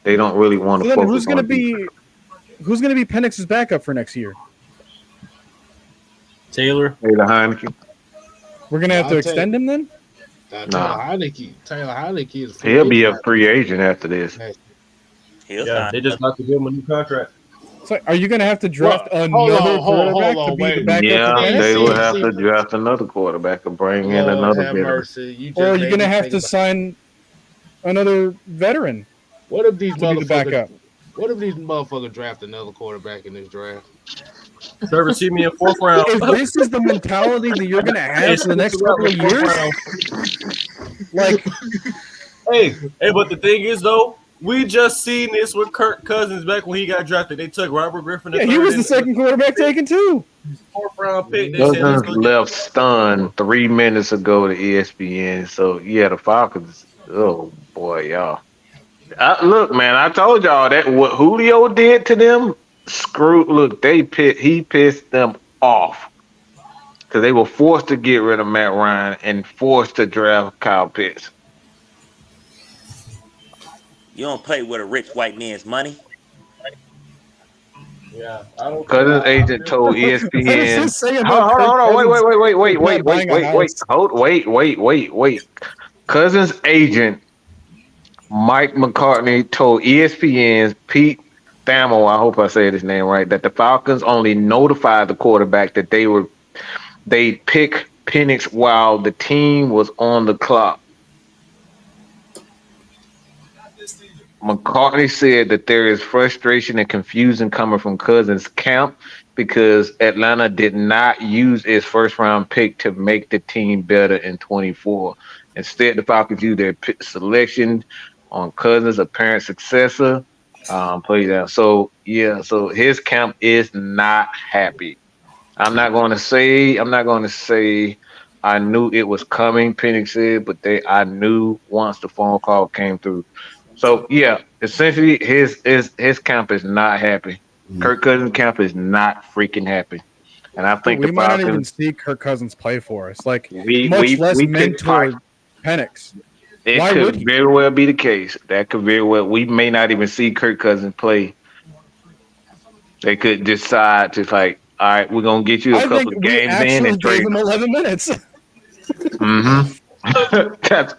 They don't really want to So then focus who's going to on be Penix's backup for next year? Taylor Heineke. We're going to have to I'll extend him then? Taylor Heineke is. He'll be a free agent after this. Yeah, they just got to give him a new contract. So are you going to have to draft Hold another on, quarterback hold to on, be wait. the backup? Yeah, for Penix? they will have to draft another quarterback and bring in Lord another have veteran. mercy. Or are you going to have to sign another veteran What if these to be the backup? What if these motherfuckers draft another quarterback in this draft? Trevor Siemian, 4th round. If this is the mentality that you're going to have for the next couple of years, like, Hey, but the thing is, though, We just seen this with Kirk Cousins back when he got drafted. They took Robert Griffin the Yeah, third. he was the second quarterback taken too. 4th-round pick. They said, let's Cousins go get. left stunned 3 minutes ago to ESPN. So yeah, the Falcons. Oh boy, y'all. Look, man, I told y'all that what Julio did to them. Screw. Look, he pissed them off because they were forced to get rid of Matt Ryan and forced to draft Kyle Pitts. You don't play with a rich white man's money. Yeah, I don't. Cousins agent told What does ESPN. this say Hold about on, Kirk hold on, Cousins not buying a house? wait. Cousins agent Mike McCartney told ESPN's Pete Thamel, I hope I said his name right, that the Falcons only notified the quarterback that they pick Penix while the team was on the clock. McCartney said that there is frustration and confusion coming from Cousins' camp because Atlanta did not use its first round pick to make the team better in 24. Instead, the Falcons used their selection on Cousins' apparent successor. Play that. So yeah, so his camp is not happy. I'm not going to say I knew it was coming, Penix said, but I knew once the phone call came through. So yeah, essentially his camp is not happy. Kirk Cousins camp is not freaking happy. And I Dude, think the we might not even Falcons see Kirk Cousins play for us. Like we much we less we could mentor Penix. it Why would could he? very well be the case. That could very well we may not even see Kirk Cousins play. They could decide to like, all right, we're gonna get you a I think couple of we games in actually and gave trade. him 11 minutes. Mm-hmm. That's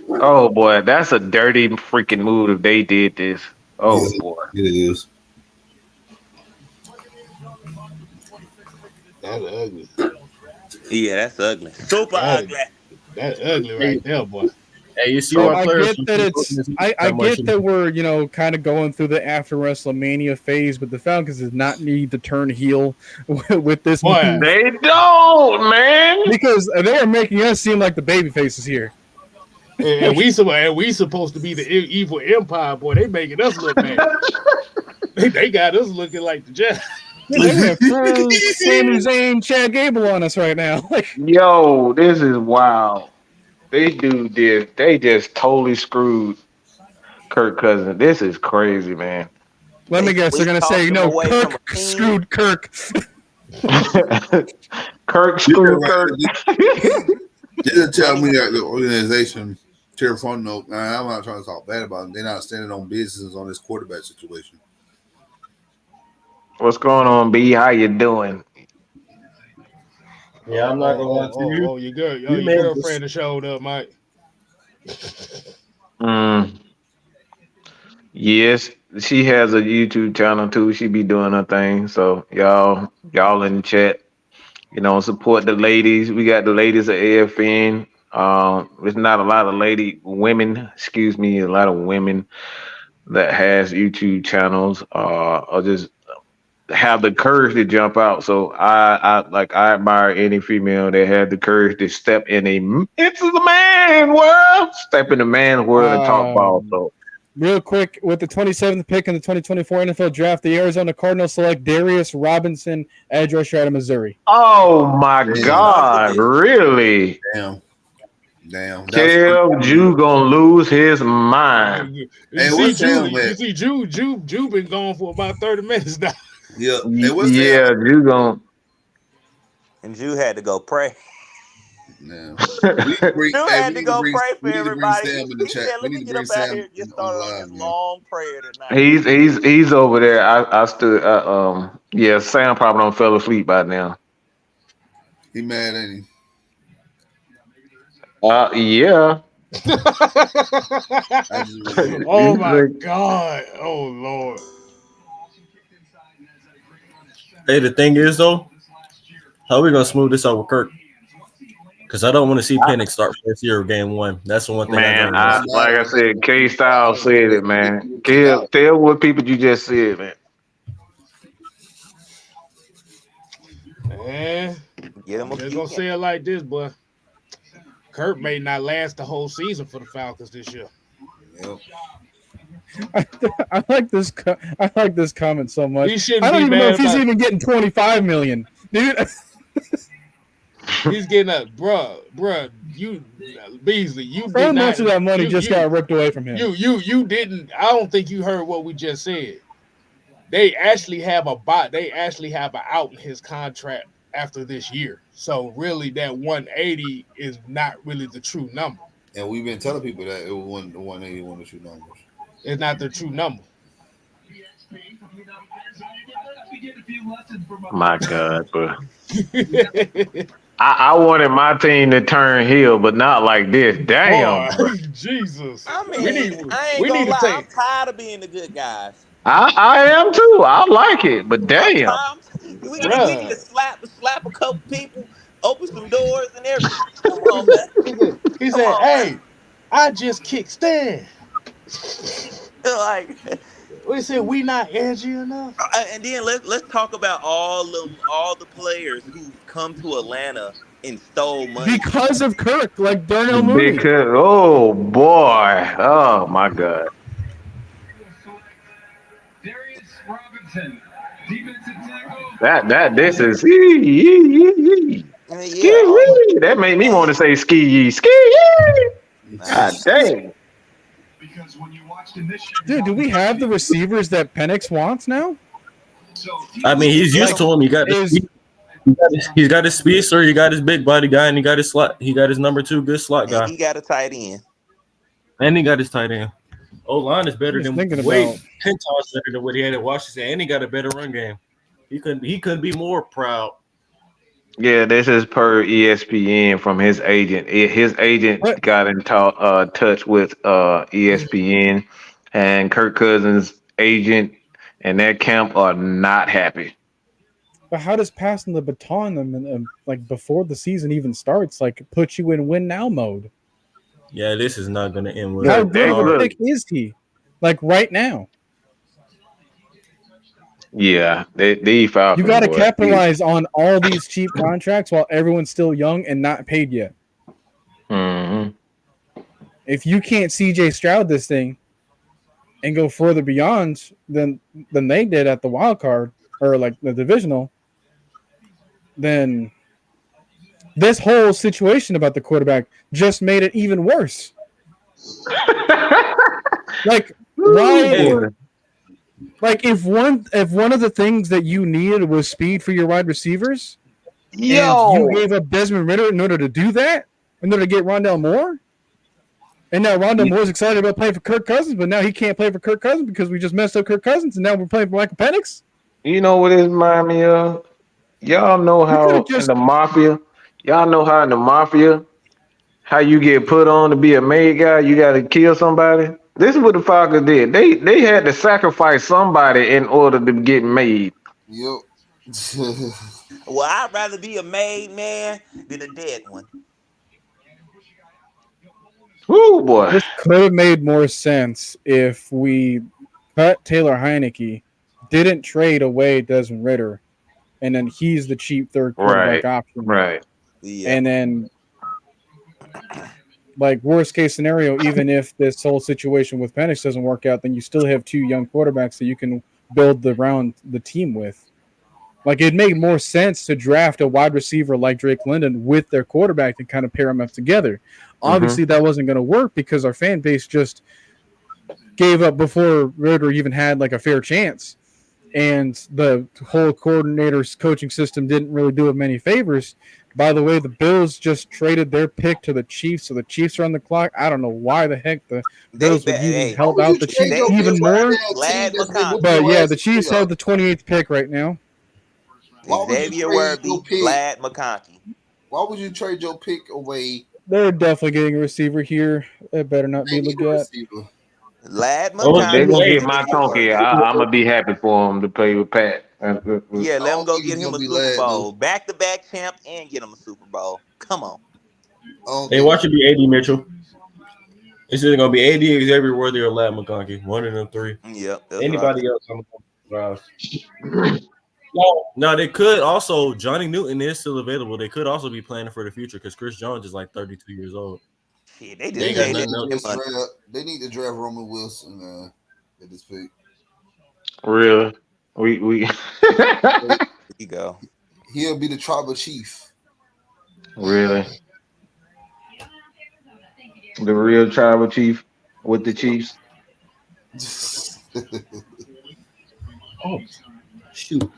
oh boy, that's a dirty freaking move if they did this. Oh Yeah, boy. it is. That's ugly. Yeah, that's ugly. Super That ugly. that's ugly Hey, right there, boy. hey, you see So why I players get that I that much? get that we're kind of going through the after WrestleMania phase, but the Falcons does not need to turn heel with this Boy, move They don't, man. because they are making us seem like the baby faces here. and we supposed to be the evil empire, boy. They making us look bad. They got us looking like the Jets. They went full Sami Zayn, Chad Gable on us right now. Like, Yo, this is wild. They do this. They just totally screwed Kirk Cousins. This is crazy, man. let me guess, they're We gonna tossed say him no. away from a Kirk team. screwed Kirk. Kirk Yeah, screwed right. Kirk. They just tell me that the organization, Terraform, no, I'm not trying to talk bad about them. They're not standing on business on this quarterback situation. What's going on, B? How you doing? Yeah, I'm not gonna lie to you. Your You made this. girlfriend has showed up, Mike. Mm, yes, she has a YouTube channel too. She be doing her thing. So y'all in the chat, support the ladies. We got the ladies at AFN. There's not a lot of a lot of women that has YouTube channels. Or just have the courage to jump out. So I admire any female that had the courage to step into the man world, step in the man world and talk ball. Um, So Real quick, with the 27th pick in the 2024 NFL Draft, the Arizona Cardinals select Darius Robinson, edge rusher out of Missouri. oh my Damn. God, really? Damn. That was Kev Jew gonna lose his mind. You Hey, see, what's Sam, Jew. man? You see, Jew been gone for about 30 minutes now. Yeah. Hey, what's Sam? Yeah, Jew gonna And Jew had to go pray. Yeah. Drew had to go pray for we need to bring everybody. Sam in the He chat. said, We "Let need me to get bring up out Sam here and get on the started on live, this man. long prayer tonight." he's over there. I stood yeah, Sam probably don't fell asleep by now. He mad, ain't Yeah. he? Oh my God! Oh Lord! Hey, the thing is though, how are we gonna smooth this out with Kirk? Because I don't want to see Penix start first year of game one. That's the one thing I Man, don't want to see. like I said, K Styles said it, man. Tell what people you just said, man. Man, Get him I'm a just few gonna say it like this, boy. Kurt may not last the whole season for the Falcons this year. Yep. I like this. I like this comment so much. He shouldn't I don't be even know mad if he's about- even getting 25 million, dude. He's getting up, bruh. You, Beasley, you So did much not. of that money just got ripped away from him. You didn't. I don't think you heard what we just said. They actually have a bot. They actually have an out in his contract after this year. So really, that 180 is not really the true number. And we've been telling people that it was the 180 one of the true numbers. It's not the true number. My God, bro. I wanted my team to turn heel, but not like this. Damn. Boy, Jesus. I mean, I ain't we gonna need to lie. take. I'm tired of being the good guys. I am too. I like it, but damn. We need to slap a couple people, open some doors and everything. Come on, man. He said, "Hey, I just kicked Stan." Like, we said we not edgy enough. And then let's talk about all the players who come to Atlanta and stole money because of Kirk, like Darnell Mooney. Because oh boy, oh my God. That this is that made me want to say ski yee. God dang. Dude, do we have the receivers that Penix wants now? I mean, he's used to him. He's got his speedster, he got his big body guy, and he got his slot. He got his number 2 good slot guy. And he got a tight end. And he got his tight end. O-line is better than 10 times better than what he had at Washington, and he got a better run game. He couldn't be more proud. Yeah, this is per ESPN from his agent. His agent got in touch with ESPN, and Kirk Cousins' agent and that camp are not happy. But how does passing the baton like before the season even starts like put you in win now mode? Yeah, this is not going to end well. How great of a pick is he? Like right now. Yeah, the Falcons. You got to capitalize on all these cheap contracts while everyone's still young and not paid yet. Mm-hmm. If you can't CJ Stroud this thing and go further beyond than they did at the wild card or like the divisional, then this whole situation about the quarterback just made it even worse. Like why? Like if one of the things that you needed was speed for your wide receivers, and you gave up Desmond Ridder in order to do that, in order to get Rondale Moore, and now Rondale Moore's excited about playing for Kirk Cousins, but now he can't play for Kirk Cousins because we just messed up Kirk Cousins, and now we're playing for Michael Penix. You know what it reminds me of? Y'all know how in the mafia, how you get put on to be a made guy, you got to kill somebody. This is what the Falcons did. They had to sacrifice somebody in order to get made. Yep. Well, I'd rather be a made man than a dead one. Ooh, boy. This could have made more sense if we cut Taylor Heineke, didn't trade away Desmond Ridder, and then he's the cheap third quarterback option. Right. Yeah. And then, like, worst case scenario, even if this whole situation with Penix doesn't work out, then you still have 2 young quarterbacks that you can build around the team with. Like, it'd make more sense to draft a wide receiver like Drake London with their quarterback and kind of pair them up together. Obviously, that wasn't going to work because our fan base just gave up before Ridder even had, like, a fair chance. And the whole coordinator's coaching system didn't really do him many favors. By the way, the Bills just traded their pick to the Chiefs, so the Chiefs are on the clock. I don't know why the heck the Bills would even help out the Chiefs even more. But yeah, the Chiefs have the 28th pick right now. Xavier Worthy, Vlad McConkey. Why would you trade your pick away? They're definitely getting a receiver here. It better not be Leggett. Lad McConkey. They're going to get my Tonky. I'm going to be happy for him to play with Pat. Yeah, let him go get him a Super Bowl. Back-to-back champ and get him a Super Bowl. Come on. Hey, watch it be AD Mitchell. It's either going to be AD, Xavier Worthy, or Lad McConkey. One of them 3. Yep. Anybody else? No, they could also. Johnny Newton is still available. They could also be planning for the future because Chris Jones is like 32 years old. Shit, they need to draft Roman Wilson. at this pick. Really? We There you go. He'll be the tribal chief. really the real tribal chief with the Chiefs. Oh, shoot.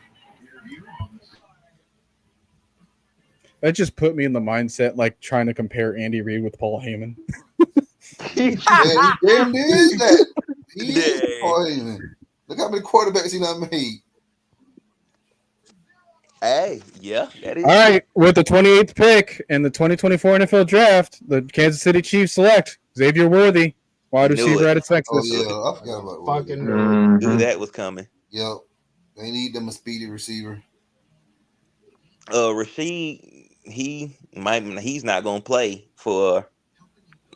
That just put me in the mindset like trying to compare Andy Reid with Paul Heyman. Yeah, he damn near is that. He is Dang. Paul Heyman. Look how many quarterbacks he done made. Hey, yeah, that is All true. right, with the 28th pick in the 2024 NFL Draft, the Kansas City Chiefs select Xavier Worthy, wide Knew receiver it. out of Oh Texas. yeah, I forgot about Fucking Williams. nerd. Mhm. Knew that was coming. Yep. They need them a speedy receiver. Rashid, he's not gonna play for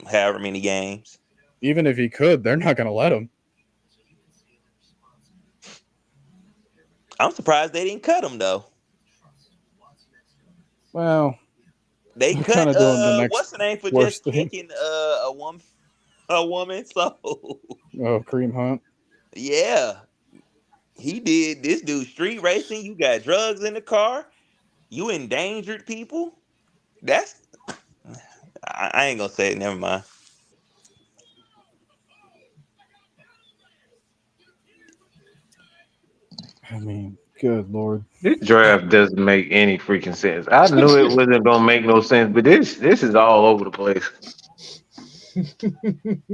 however many games. Even if he could, they're not going to let him. I'm surprised they didn't cut him though. Well, They they're cut kind of doing the what's next the name for worst just thing. kicking a woman. So Oh, Kareem Hunt. yeah, he did. This dude street racing. You got drugs in the car. You endangered people. That's I ain't gonna say it. Never mind. I mean, good Lord. This draft doesn't make any freaking sense. I knew it wasn't gonna make no sense, but this is all over the place.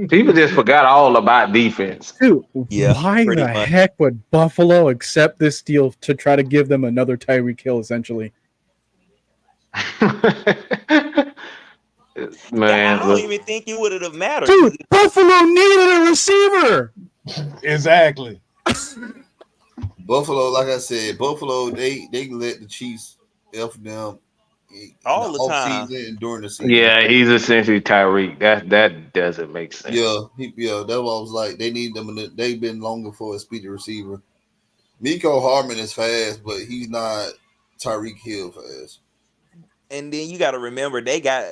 People just forgot all about defense. Dude, Yeah, why pretty the much. heck would Buffalo accept this deal to try to give them another Tyreek Hill, essentially? Man, I don't look, even think it would have mattered. Dude, Buffalo needed a receiver. Exactly. Buffalo, like I said, Buffalo they let the Chiefs F them in the All the off time. season and during the season. yeah, he's essentially Tyreek. That doesn't make sense. Yeah, that's why I was like they need them. They've been longer for a speedy receiver. Miko Harmon is fast, but he's not Tyreek Hill fast. And then you got to remember they got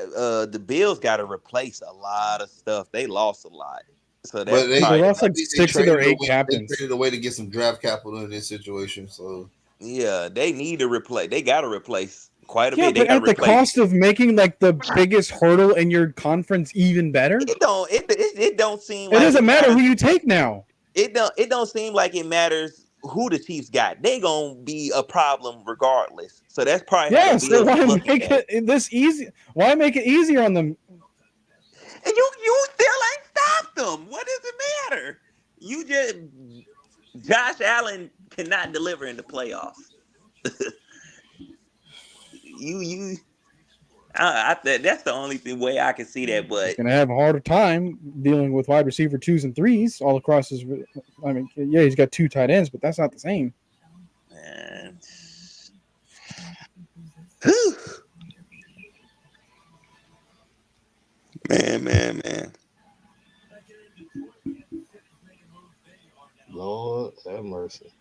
the Bills got to replace a lot of stuff. They lost a lot, so that's But They probably lost like they 6 of their traded 8 away. They captains. traded away to get some draft capital in this situation. So yeah. They need to replace. They got to replace quite a Yeah, bit. They but got to at the replace. cost of making like the biggest hurdle in your conference even better. It don't seem It like doesn't it matter matters. who you take now. It don't seem like it matters who the Chiefs got. They gonna be a problem regardless. So that's probably how the Yeah, so Bills why is looking make at it. it this easy? Why make it easier on them? And you still ain't stopped them. What does it matter? You just Josh Allen cannot deliver in the playoffs. you that's the only way I can see that. He's But gonna have a harder time dealing with wide receiver 2s and 3s all across his. I mean, yeah, he's got 2 tight ends, but that's not the same. man, man. Lord have mercy.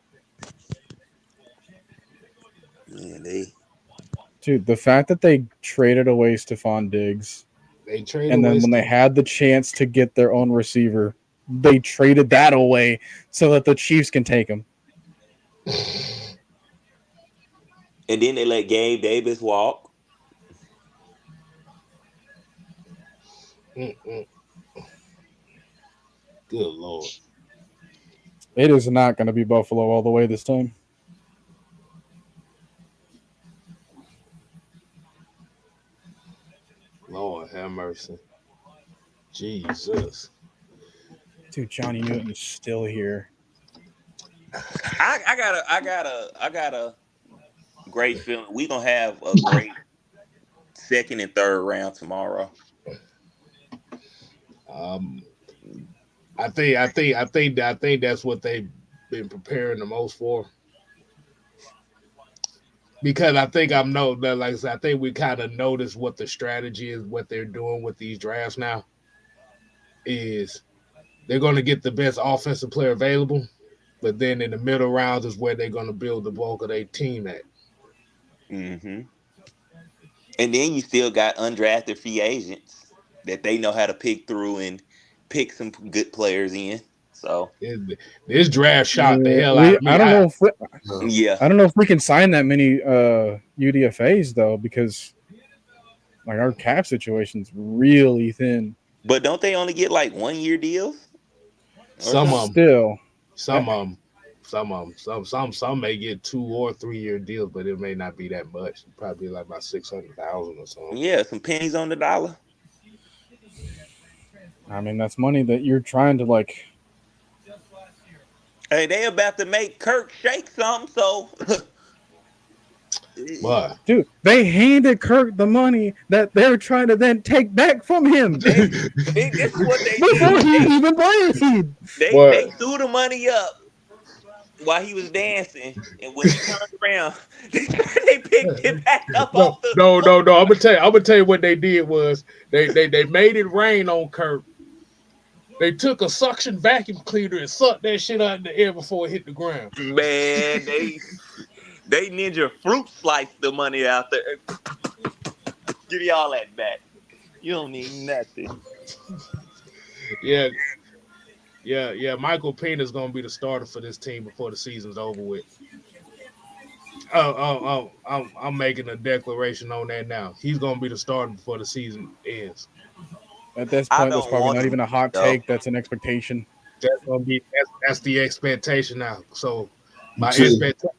Yeah, Dude, the fact that they traded away Stephon Diggs, They traded and then away when they stuff. had the chance to get their own receiver, they traded that away so that the Chiefs can take him. and then they let Gabe Davis walk. Mm-mm. Good Lord. It is not going to be Buffalo all the way this time. Lord have mercy. Jesus. Dude, Johnny Newton is still here. I got a great feeling. We gonna have a great second and third round tomorrow. Um, I think that's what they've been preparing the most for. Because I think I'm know that like I said, I think we kind of noticed what the strategy is, what they're doing with these drafts now is they're going to get the best offensive player available, but then in the middle rounds is where they're going to build the bulk of their team at. Mm-hmm. And then you still got undrafted free agents that they know how to pick through and pick some good players in. So This draft shocked the Yeah, hell out of me. I don't know if yeah, I don't know if we can sign that many UDFA's though, because like our cap situation's really thin. but don't they only get like 1 year deals or Some of something? them, Still, some of them, some may get 2 or 3 year deals, but it may not be that much. Probably like about 600,000 or something. Yeah, some pennies on the dollar. I mean that's money that you're trying to like. Hey, they about to make Kirk shake something, so But Dude, they handed Kirk the money that they're trying to then take back from him this is what they before did. he even played. They threw the money up while he was dancing, and when he turned around, they picked it back up no, off the. no. I'm gonna tell you what they did was they made it rain on Kirk. They took a suction vacuum cleaner and sucked that shit out in the air before it hit the ground. Man, they ninja fruit sliced the money out there. Give y'all that back. You don't need nothing. Yeah. Michael Pena's gonna be the starter for this team before the season's over with. I'm making a declaration on that now. He's gonna be the starter before the season ends. At this I point, that's don't probably want not him, even a hot though. take. That's an expectation. That's the expectation now. So my expectation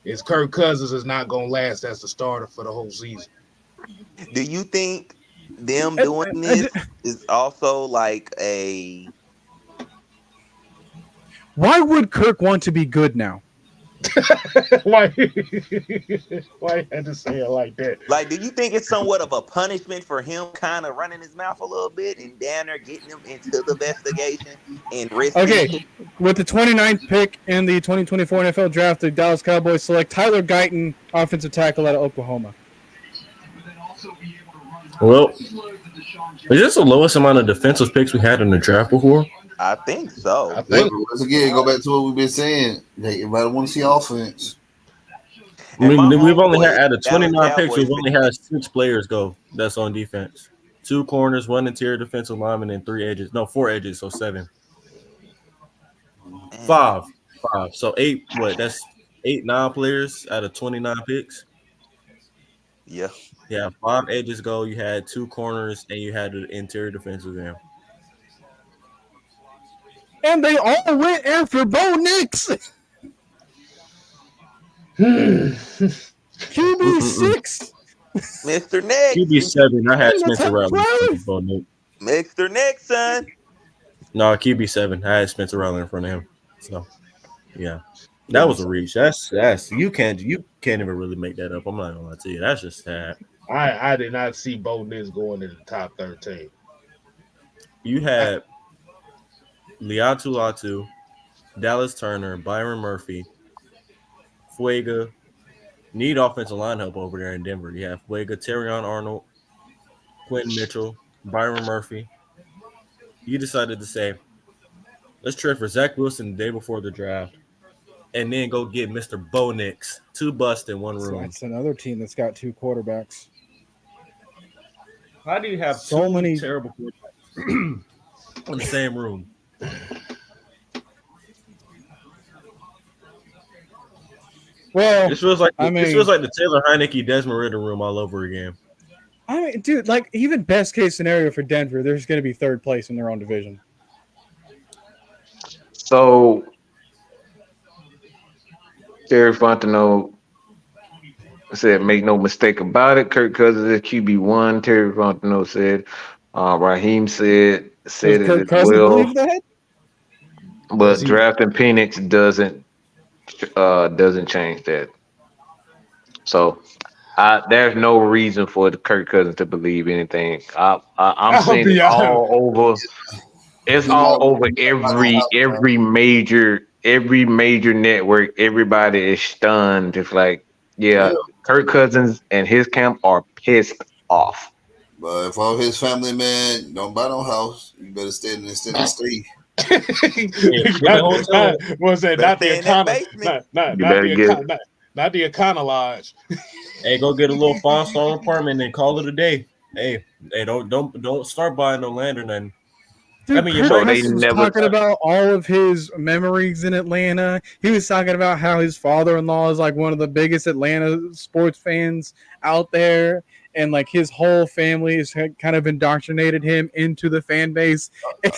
is Kirk Cousins is not gonna last as the starter for the whole season. Do you think them doing this is also like a? Why would Kirk want to be good now? Why you had to say it like that? Like, do you think it's somewhat of a punishment for him kind of running his mouth a little bit and down there getting him into the investigation and risking Okay, it? with the 29th pick in the 2024 NFL Draft, the Dallas Cowboys select Tyler Guyton, offensive tackle out of Oklahoma. Well, is this the lowest amount of defensive picks we had in the draft before? I think so. Once again, go back to what we've been saying. Everybody want to see offense. I mean, we've only had out of Dallas 29 picks, Cowboys we've only had 6 players go. That's on defense. 2 corners, 1 interior defensive lineman, and 3 edges. No, 4 edges, so 7. 5. So 8. What? That's 9 players out of 29 picks. Yeah. Yeah, 5 edges go. You had 2 corners, and you had the interior defensive end. And they all went after Bo Nix. QB6. Mr. Nick. QB7. I had In the Spencer top Rattler. Mr. Nixon. No, QB7. I had Spencer Rattler in front of him. So, yeah. That was a reach. That's you can't even really make that up. I'm not gonna lie to you. That's just sad. I did not see Bo Nix going in the top 13. You had Liatu Latu, Dallas Turner, Byron Murphy, Fuega. Need offensive line help over there in Denver. You have Fuega, Terrion Arnold, Quentin Mitchell, Byron Murphy. You decided to say, let's trade for Zach Wilson the day before the draft, and then go get Mr. Bo Nix. 2 busts in 1 So room. that's another team that's got 2 quarterbacks. How do you have so many terrible quarterbacks in the same room? Well, this feels like I mean, this feels like the Taylor Heineke Desmond Ridder room all over again. I mean, dude, like even best case scenario for Denver, there's going to be 3rd place in their own division. So, Terry Fontenot said, make no mistake about it. Kirk Cousins is QB1. Terry Fontenot said, Raheem said Does it Kirk as Cousins well. believe that? But drafting Penix doesn't change that. So there's no reason for the Kirk Cousins to believe anything. I'm seeing it all over. It's all over every major network. Everybody is stunned. It's like, yeah, Kirk Cousins and his camp are pissed off. But if all his family, man, don't buy no house. You better stay in the state. Was that not the not the Econo Lodge? Hey, go get a little 5-star apartment and call it a day. Hey, don't start buying no land or nothing. Dude, I mean, you Kirk So might. they Cousins was never. talking about all of his memories in Atlanta. He was talking about how his father-in-law is like one of the biggest Atlanta sports fans out there, and like his whole family has kind of indoctrinated him into the fan base.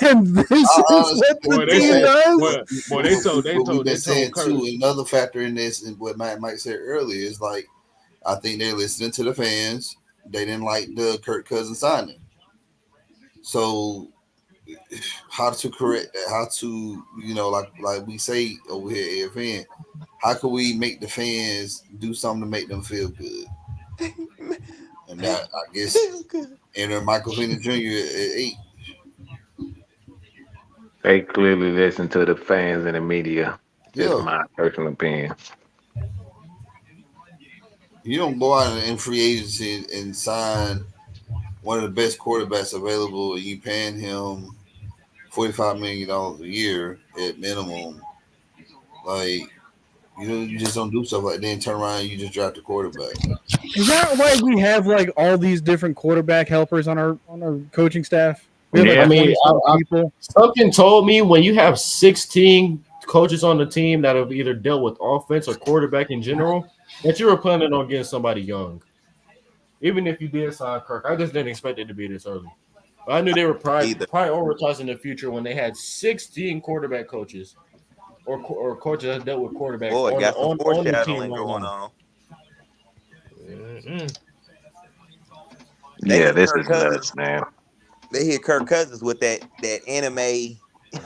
And this I is honestly what the think Boy, they team said, does. boy, they told, what we've been they told saying Kurt. too. Another factor in this, and what Mike said earlier, is like I think they're listening to the fans. They didn't like the Kirk Cousins signing. So how to correct that? How to like we say over here at AFN, how can we make the fans do something to make them feel good? And that I guess enter Michael Penix Jr. at 8. They clearly listen to the fans and the media. Just Yeah, my personal opinion. you don't go out in free agency and sign one of the best quarterbacks available, and you paying him $45 million a year at minimum. Like you just don't do stuff like that. Then turn around and you just draft the quarterback. Is that why we have like all these different quarterback helpers on our coaching staff? We have I like Yeah. mean, 20 people. something told me when you have 16 coaches on the team that have either dealt with offense or quarterback in general, that you were planning on getting somebody young. Even if you did sign Kirk, I just didn't expect it to be this early. I knew they were Either. prioritizing the future when they had 16 quarterback coaches or coaches that dealt with quarterbacks Boy, got some on the team foreshadowing right going now. on. They Yeah, hit this Kirk is nuts, Cousins. man. They hit Kirk Cousins with that anime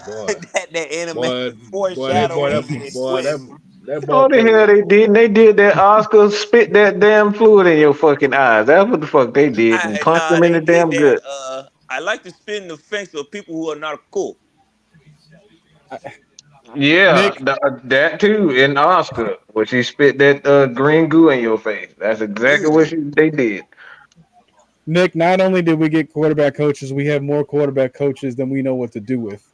Boy, that anime boy, foreshadowing and twist. that boy Oh, the played. hell they did. They did that Oscar spit that damn fluid in your fucking eyes. That's what the fuck they did and punched Nah, them in they the did damn that. gut. I like to spin the face of people who are not cool. Yeah, Nick, that too in Oscar, where she spit that green goo in your face. That's exactly what Ugh. they did. Nick, not only did we get quarterback coaches, we have more quarterback coaches than we know what to do with.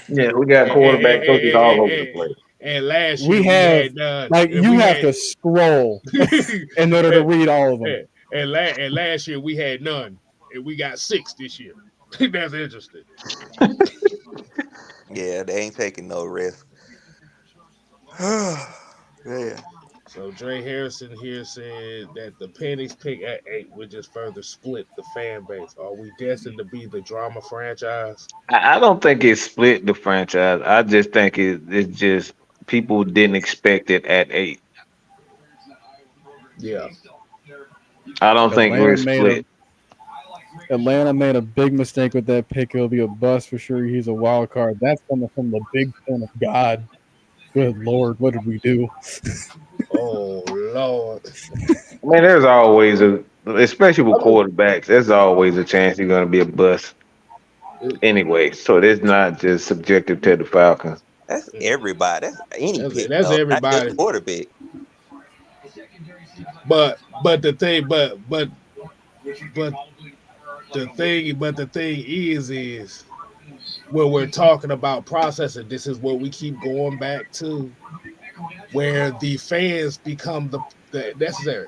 Yeah, we got quarterback coaches all over the place. And last year We we have had like and you we have had to scroll in order to and, read all of them. and last year we had none, and we got 6 this year. That's interesting. Yeah, they ain't taking no risk. Yeah. So Dre Harrison here said that the Penix pick at 8 would just further split the fan base. Are we destined to be the drama franchise? I don't think it split the franchise. I just think it's just people didn't expect it at 8. Yeah. I don't think Atlanta we're made a split. Atlanta made a big mistake with that pick. It'll be a bust for sure. He's a wild card. That's coming from the big son of God. Good Lord, what did we do? Oh Lord. I mean, there's always especially with quarterbacks, there's always a chance you're going to be a bust anyway. So it's not just subjective to the Falcons. That's everybody. That's any pick That's though, not just everybody. quarterback. But the thing, but the thing is when we're talking about processing, this is what we keep going back to, where the fans become the necessary.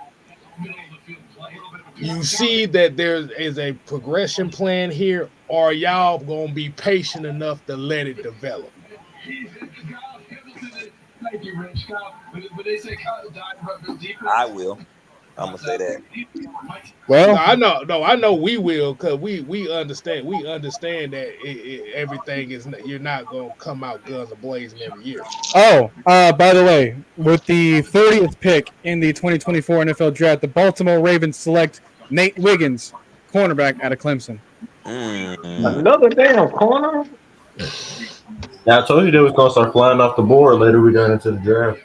You see that there is a progression plan here, or y'all gonna be patient enough to let it develop? I will. I'm gonna say that. Well, I know we will, because we understand that everything is, you're not gonna come out guns a blazing every year. oh, by the way, with the 30th pick in the 2024 NFL Draft, the Baltimore Ravens select Nate Wiggins, cornerback out of Clemson. Another damn corner? Yeah, I told you they was gonna start flying off the board later we got into the draft.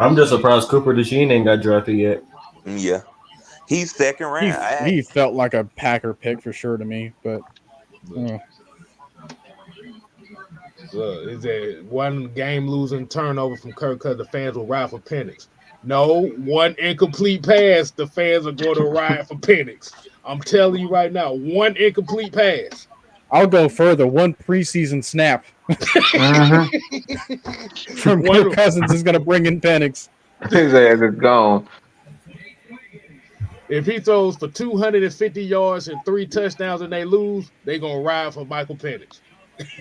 I'm just surprised Cooper DeJean ain't got drafted yet. Yeah, he's second round. He felt like a Packer pick for sure to me, but Is a one game losing turnover from Kirk Cousins, the fans will ride for Penix? No, one incomplete pass, the fans are going to ride for Penix. I'm telling you right now, one incomplete pass. I'll go further. One preseason snap from Kirk Cousins is going to bring in Penix. His ass is gone. If he throws for 250 yards and 3 touchdowns and they lose, they gonna ride for Michael Penix.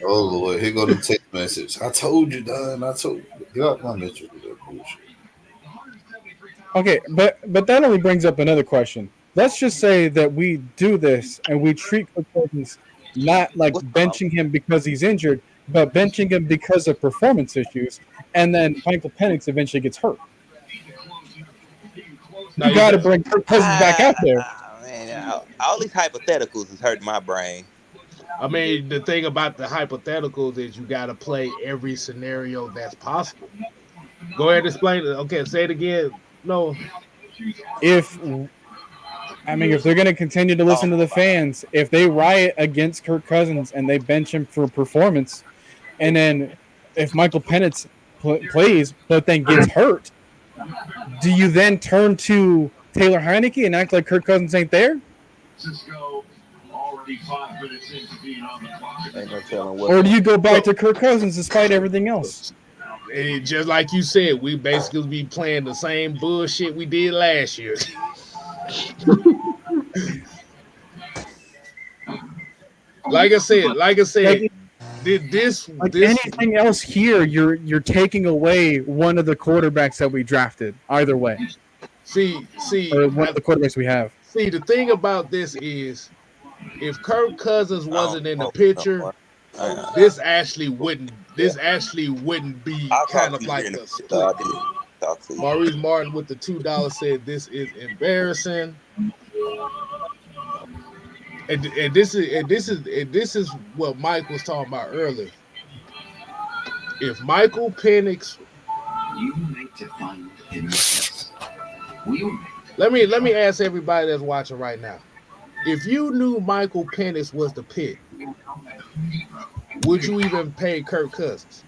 Oh Lord, here go the text message. I told you, Don. I told you. Get out my mention with that bullshit. Okay, but that only brings up another question. Let's just say that we do this and we treat Kirk Cousins not like benching him because he's injured, but benching him because of performance issues, and then Michael Penix eventually gets hurt. You got to bring Kirk Cousins back out there. Man, all these hypotheticals is hurting my brain. I mean, the thing about the hypotheticals is you got to play every scenario that's possible. Go ahead and explain it. Okay, say it again. No. If they're going to continue to listen to the fans, if they riot against Kirk Cousins and they bench him for performance, and then if Michael Penix plays but then gets hurt, do you then turn to Taylor Heineke and act like Kirk Cousins ain't there? Or do you go back to Kirk Cousins despite everything else? And just like you said, we basically be playing the same bullshit we did last year. Like I said, this anything else here, you're taking away one of the quarterbacks that we drafted. Either way, or one of the quarterbacks we have. See, the thing about this is, if Kirk Cousins wasn't in the picture, this actually wouldn't be kind of like a split. Maurice Martin with the $2 said this is embarrassing. And this is what Mike was talking about earlier. If Michael Penix, let me ask everybody that's watching right now. If you knew Michael Penix was the pick, would you even pay Kirk Cousins?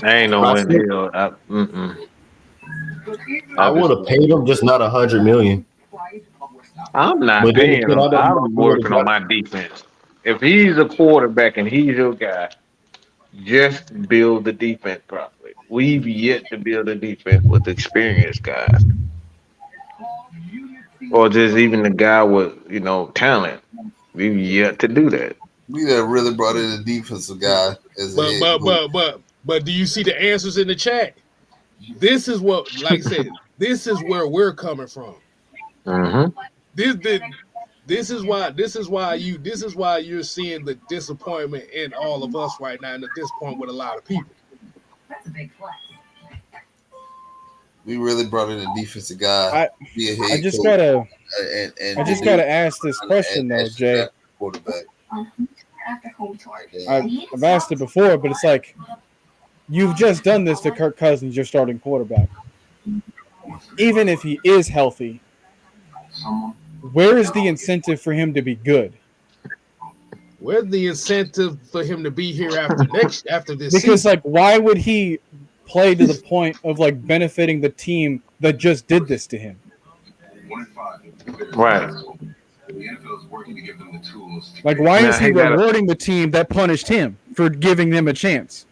I ain't no one deal. I would have paid him, just not $100 million. I'm not paying him. I'm working on my defense. If he's a quarterback and he's your guy, just build the defense properly. We've yet to build a defense with experienced guys, or just even the guy with talent. We've yet to do that. We have really brought in a defensive guy as a head coach. But do you see the answers in the chat? This is what, like I said, this is where we're coming from. Mm-hmm. This is why you're seeing the disappointment in all of us right now, and at this point with a lot of people. That's a big flex. We really brought in a defensive guy. I just gotta ask this question though, Jay. Quarterback. I've asked it before, but it's like you've just done this to Kirk Cousins, your starting quarterback. Even if he is healthy, where is the incentive for him to be good? Where's the incentive for him to be here after this? Because season? Why would he play to the point of benefiting the team that just did this to him? Right. Why is he rewarding the team that punished him for giving them a chance?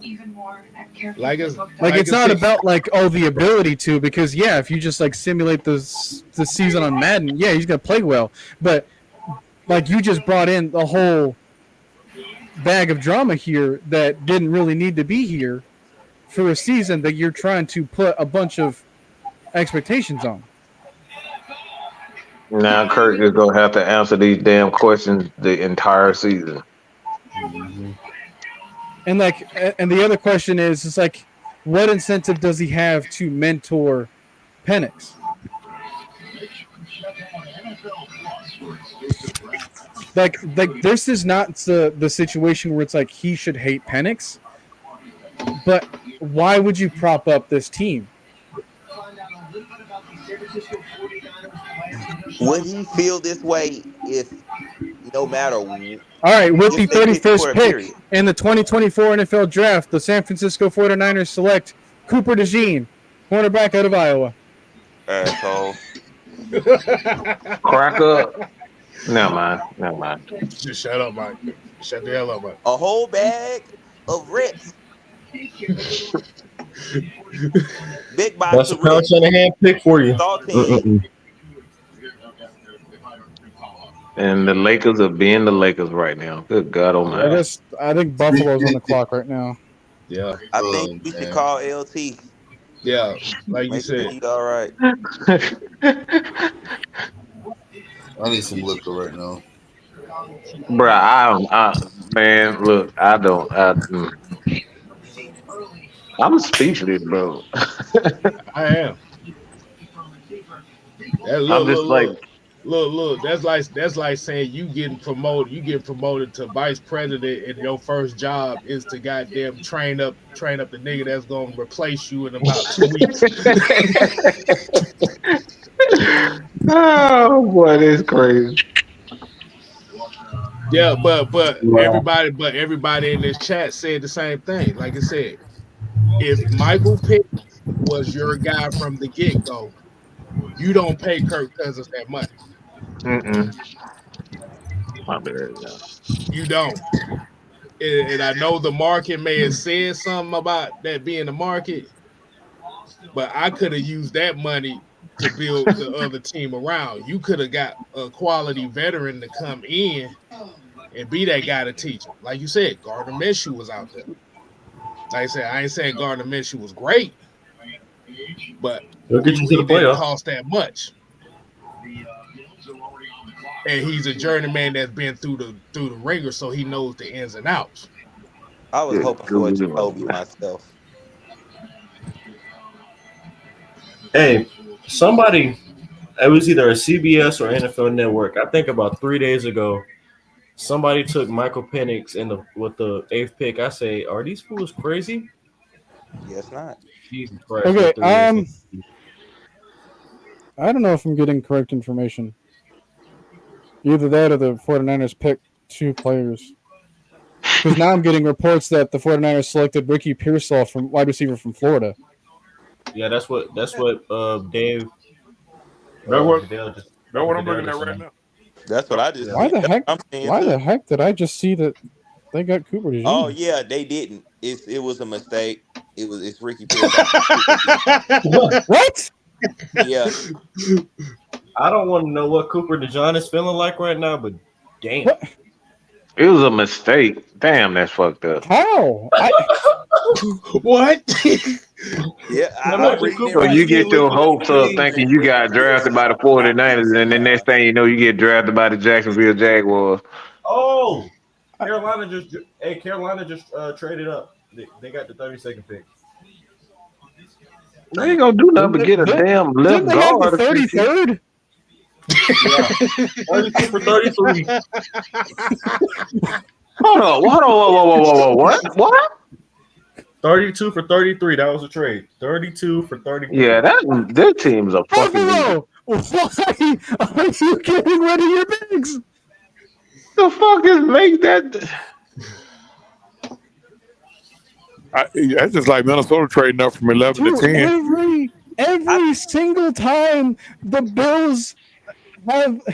It's not about the ability to, because if you just simulate the season on Madden, he's gonna play well, but you just brought in the whole bag of drama here that didn't really need to be here for a season that you're trying to put a bunch of expectations on. Now Kirk is gonna have to answer these damn questions the entire season. Mm-hmm. And the other question is what incentive does he have to mentor Penix? This is not the situation where it's he should hate Penix, but why would you prop up this team? Would he feel this way if no matter what? All right, with the 31st pick in the 2024 NFL Draft, the San Francisco 49ers select Cooper DeJean, cornerback out of Iowa. Asshole. Crack up. Never mind. Just shut up, Mike. Shut the hell up, Mike. A whole bag of reps. Big box That's a of Kyle rich. Shanahan pick for you. Saltine. And the Lakers are being the Lakers right now. Good God Almighty. I think Buffalo's on the clock right now. Yeah, I think Oh we should man, call LT. yeah. Like you Make sure said, he's all right. I need some liquor right now. Bruh, man, look, I don't. I'm speechless, bro. I am. That, I'm look, just look, like, look, look. That's like saying you getting promoted. You get promoted to vice president, and your first job is to goddamn train up the nigga that's gonna replace you in about 2 weeks. oh boy, that's crazy. Yeah, but Wow. everybody in this chat said the same thing. Like I said, if Michael Pitt was your guy from the get go, you don't pay Kirk Cousins that money. Mm-mm. My bad, yeah. You don't. And I know the market may have said something about that being the market, but I could have used that money to build the other team around. You could have got a quality veteran to come in and be that guy to teach him. Like you said, Gardner Minshew was out there. Like I said, I ain't saying Gardner Minshew was great, but They'll get you to he the didn't playoffs. cost that much. And he's a journeyman that's been through the ringer, so he knows the ins and outs. I was Good hoping for a Jacoby God. myself. Hey, somebody, it was either a CBS or NFL Network. I think about 3 days ago, somebody took Michael Penix with the eighth pick. I say, are these fools crazy? Yes, not. Jesus Christ! Okay, what 3 days in. I don't know if I'm getting correct information. Either that or the 49ers picked two players. Because now I'm getting reports that the 49ers selected Ricky Pearsall from wide receiver from Florida. Yeah, that's what Dave. That's what Vidal just, that's what I'm Vidal looking at just right said. now. That's what I just Yeah. Why seen. the That's heck? what I'm seeing Why too. the heck did I just see that they got Cooper Oh DeJean? yeah, they didn't. It was a mistake. It's Ricky Pearsall. What? Yeah. I don't want to know what Cooper DeJean is feeling like right now, but damn. What? It was a mistake. Damn, that's fucked up. How? What? Yeah, I'm Imagine reading it Cooper So right you here. get DeJean your looking at hopes the up game. thinking you got drafted by the 49ers, and the next thing you know, you get drafted by the Jacksonville Jaguars. Oh, Carolina just traded up. They got the 32nd pick. They ain't gonna do nothing but get a damn Didn't left they have the guard. 33rd? Yeah, 32 for 33. Hold on, whoa, what? 32 for 33. That was a trade. 32 for 33. Yeah, their teams are fucking me. Buffalo! Why are you getting rid of your bigs? The fuck is make that? That's just like Minnesota trading up from 11 to Dude, 10. every single time the Bills have been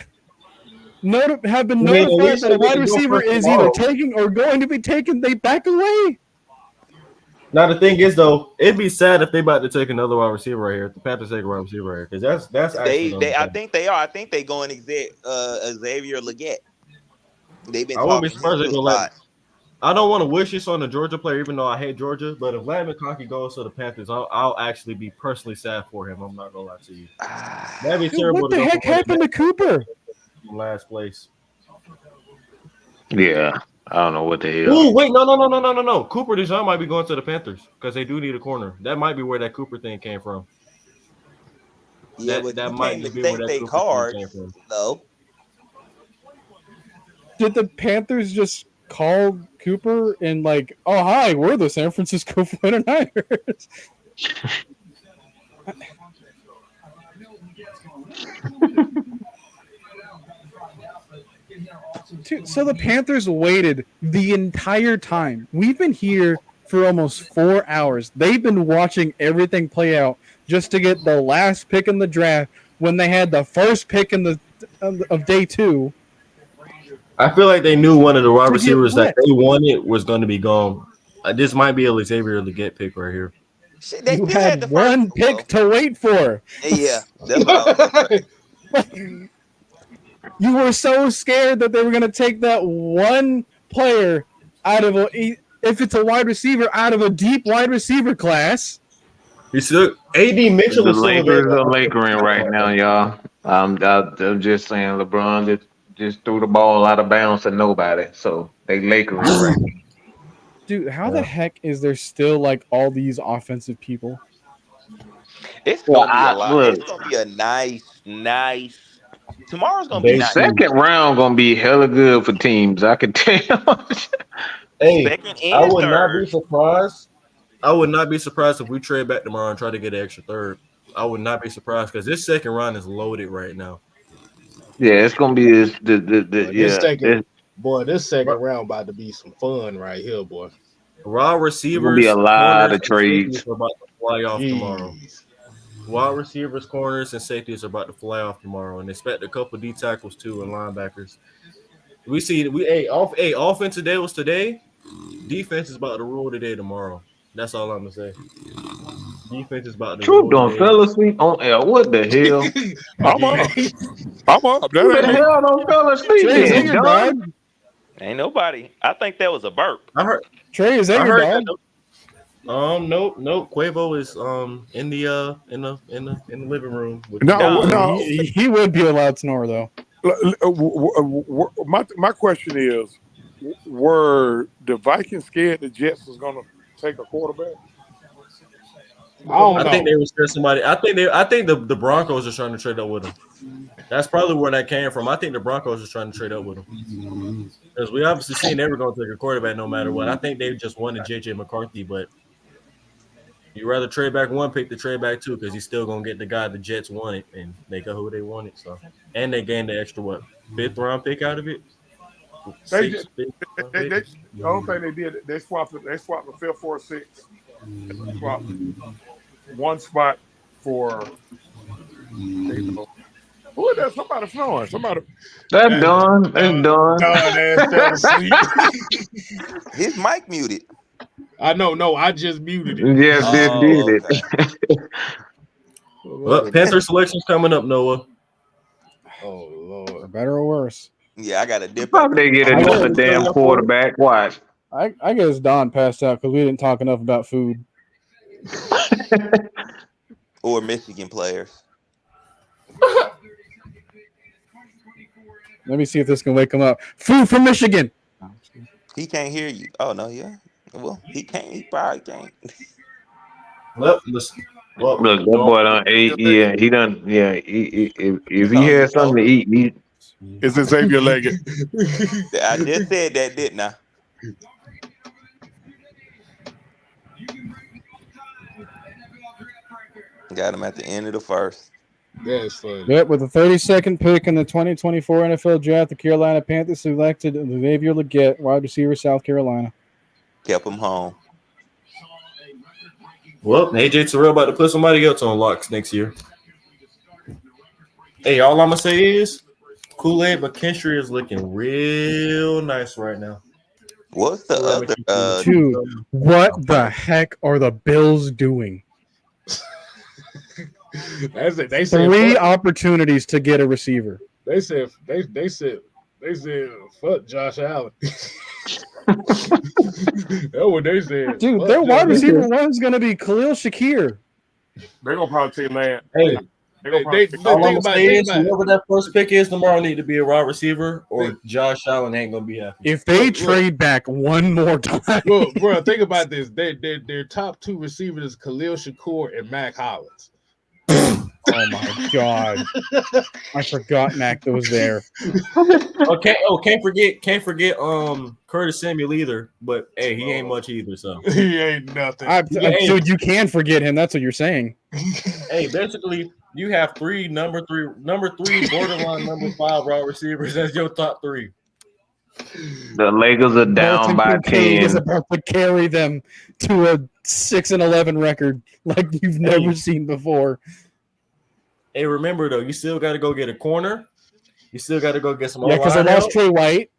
I mean, at notified least that a they get wide to go receiver first is either tomorrow. taking or going to be taken, they back away. Now the thing is, though, it'd be sad if they about to take another wide receiver right here. If the Panthers take a wide receiver right here, because that's actually They I gonna. think they are. I think they going Xavier Leggett. They've been I wouldn't be talking him surprised to they a gonna let. spot. I don't want to wish this on a Georgia player, even though I hate Georgia. But if Vlad McConkey goes to the Panthers, I'll actually be personally sad for him. I'm not gonna lie to you. That'd be Dude, terrible. what the heck happened to Cooper? From last place. Yeah, I don't know what the hell. Oh wait, no. Cooper DeJean might be going to the Panthers because they do need a corner. That might be where that Cooper thing came from. Yeah, but that you might can't be where mistake that their Cooper thing cards. came from. No. Did the Panthers just call Cooper and like, oh hi, we're the San Francisco 49ers? Dude, so the Panthers waited the entire time. We've been here for almost 4 hours. They've been watching everything play out just to get the last pick in the draft when they had the first pick in the of day 2. I feel like they knew one of the wide To get receivers that what? they wanted was going to be gone This might be a Xavier Leggett pick right here. Shit, they You still had had the one first pick to wait for. Yeah, that's what I was gonna say. You were so scared that they were going to take that one player out of if it's a wide receiver, out of a deep wide receiver class. He still AD Mitchell The is still Lakers are available. Lakering right now, y'all. I'm just saying, LeBron just threw the ball out of bounds to nobody, so they Lakering right now. Dude, how the heck is there still like all these offensive people? It's Well, gonna be a lot. look, It's gonna be a nice. Tomorrow's gonna be the nice. second round gonna be hella good for teams. I can tell. Hey, Second I and would not be third. surprised. I would not be surprised if we trade back tomorrow and try to get an extra third. I would not be surprised because this second round is loaded right now. Yeah, it's gonna be Boy, this second, it's this second round about to be some fun right here, boy. Raw gonna be a receivers, lot corners, of and safeties trades. are about to fly off tomorrow. Jeez. Wide receivers, corners, and safeties are about to fly off tomorrow, and expect a couple D tackles too and linebackers. Offense today was today. Defense is about to rule today tomorrow. That's all I'm gonna say. Defense is about to Troop rule done today. fell asleep on air. What the hell? I'm up. I'm up. Who That the ain't me. hell done fell asleep Trey, is that then, your John? dog? Ain't nobody. I think that was a burp. I heard. Trey, is that I your heard dog? that. Nope. Quavo is in the living room. With No, Nah. no. He would be allowed to snore though. My question is, were the Vikings scared the Jets was gonna take a quarterback? I don't I think know. they was scared somebody. I think the Broncos are trying to trade up with him. That's probably where that came from. I think the Broncos are trying to trade up with him because we obviously seen they were going to take a quarterback no matter what. I think they just wanted JJ McCarthy, but you rather trade back one pick to trade back two because he's still gonna get the guy the Jets wanted and they got who they wanted. So and they gained the extra fifth round pick out of it. They Six, just, fifth round pick. the only thing they did, they swapped the fifth for a six. Swapped one spot for. Who is that? Somebody snoring. Somebody. That's done. That's done. Don ass fell asleep. His mic muted. I know. No, I just muted it. Yes, they did Oh, it. okay. Well, Panther selection's coming up, Noah. Oh Lord. For better or worse. Yeah, I got a dip. Probably they get another damn quarterback. Watch. I guess Don passed out because we didn't talk enough about food. Or Michigan players. Let me see if this can wake him up. Food from Michigan. He can't hear you. Oh no, yeah. Well, he can't. He probably can't. Well, listen. Well, Look, that boy done ate. Yeah, he done. Yeah, if he had something to eat, Is it Xavier Leggett? I just said that, didn't I? Got him at the end of the first. That's funny. Yep, with the 32nd pick in the 2024 NFL Draft, the Carolina Panthers selected Xavier Leggett, wide receiver, South Carolina. Kept him home. Well, AJ Terrell about to put somebody else on locks next year. Hey, all I'm gonna say is Kool-Aid McKinstry is looking real nice right now. What's the other? Dude, what the heck are the Bills doing? That's it. They said 3 fuck. opportunities to get a receiver. They said fuck Josh Allen. That's what they said. Dude, Fuck their wide Josh. receiver one is going to be Khalil Shakir. They're gonna probably take Land. Hey, all I'm Think gonna say is about it. whoever that first pick is tomorrow need to be a wide receiver, or Josh Allen ain't gonna be happy. If they trade back one more time. Look, bro, think about this. Their top 2 receivers is Khalil Shakur and Mac Hollins. Oh my god! I forgot Mac was there. Can't forget Curtis Samuel either. But hey, he ain't much either. So He ain't nothing. Dude, you can forget him. That's what you're saying. hey, basically you have number three, borderline number 5 wide receivers as your top 3. the Lakers are down Dalton by Kincaid 10. is about to carry them to a 6-11 record like you've never seen before. Hey, remember though, you still got to go get a corner. You still got to go get some. Yeah, because I O-line lost help. Trey White.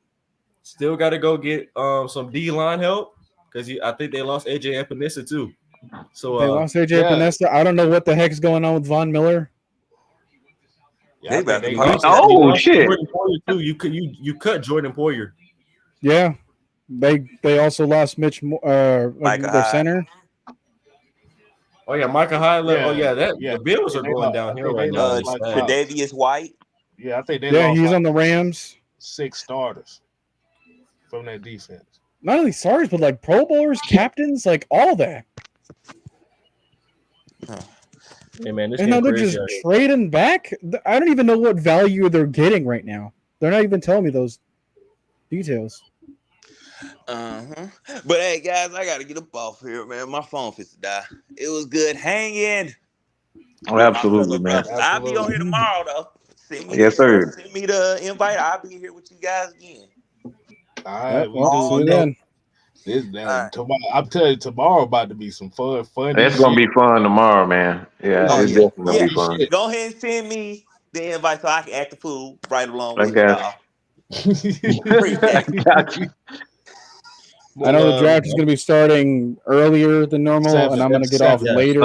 Still got to go get some D line help. because I think they lost AJ Epinesa too. So They lost AJ Epinesa. I don't know what the heck's going on with Von Miller. Yeah, they about to be Oh shit! Jordan Poyer too. You cut Jordan Poyer. Yeah, they also lost Mitch, Micah their Hyde. center. Oh yeah, Micah Hyde. Yeah, The Bills are going downhill right now. It's sad. Tre'Davious White. Yeah, I think they Yeah, lost he's on the Rams. 6 starters from that defense. Not only starters, but like Pro Bowlers, captains, like all that. Hey man, this And now game they're crazy. just trading back. I don't even know what value they're getting right now. They're not even telling me those details. But hey, guys, I gotta get up off here, man. My phone fits to die. It was good hanging. Oh, absolutely, man. I'll be on here tomorrow, though. Yes, sir. Send me the invite. I'll be here with you guys again. All right, See you then. Tomorrow, I'm telling you, tomorrow about to be some fun. It's gonna be fun tomorrow, man. Yeah, it's definitely gonna be fun. Go ahead and send me the invite so I can act the fool right along I with got y'all. Appreciate it. Got you. I know the draft is going to be starting earlier than normal, and I'm going to get off later.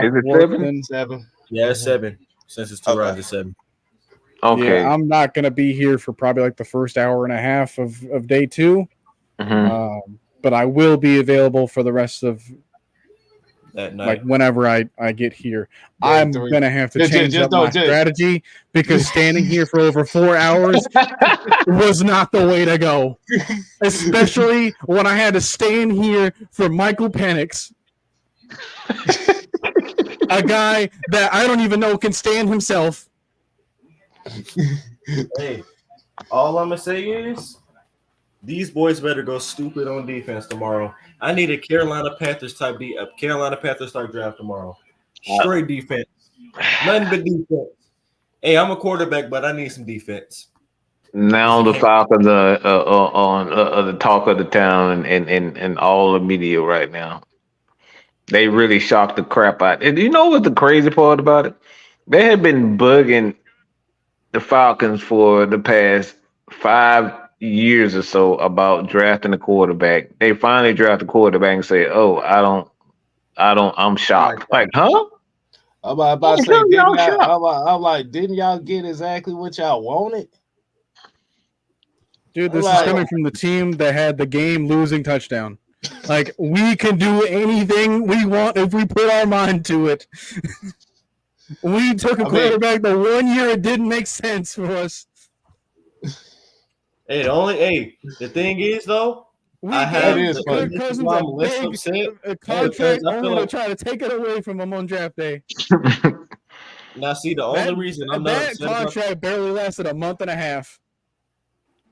Is it 7? Yeah, it's 7. Since it's 2 rounds, it's 7. Okay. Yeah, I'm not going to be here for probably like the first hour and a half of day 2. But I will be available for the rest of that night. Like whenever I get here. I'm going to have to change up my strategy because standing here for over 4 hours was not the way to go. Especially when I had to stay in here for Michael Penix. A guy that I don't even know can stand himself. Hey, all I'm going to say is these boys better go stupid on defense tomorrow. I need a Carolina Panthers type draft tomorrow. Straight defense. Nothing but defense. Hey, I'm a quarterback, but I need some defense. Now the Falcons are on the talk of the town and all the media right now. They really shocked the crap out. And you know what the crazy part about it? They had been bugging the Falcons for the past 5 years or so about drafting a quarterback. They finally draft a quarterback and say, "Oh, I'm shocked." Like, huh? I'm about to say, I'm like, didn't y'all get exactly what y'all wanted? Dude, this is coming from the team that had the game losing touchdown. Like, we can do anything we want if we put our mind to it. We took a quarterback the 1 year it didn't make sense for us. The thing is though, I have Kirk Cousins a contract only to try to take it away from him on draft day. Now, see, the only reason I'm not that contract barely lasted a month and a half.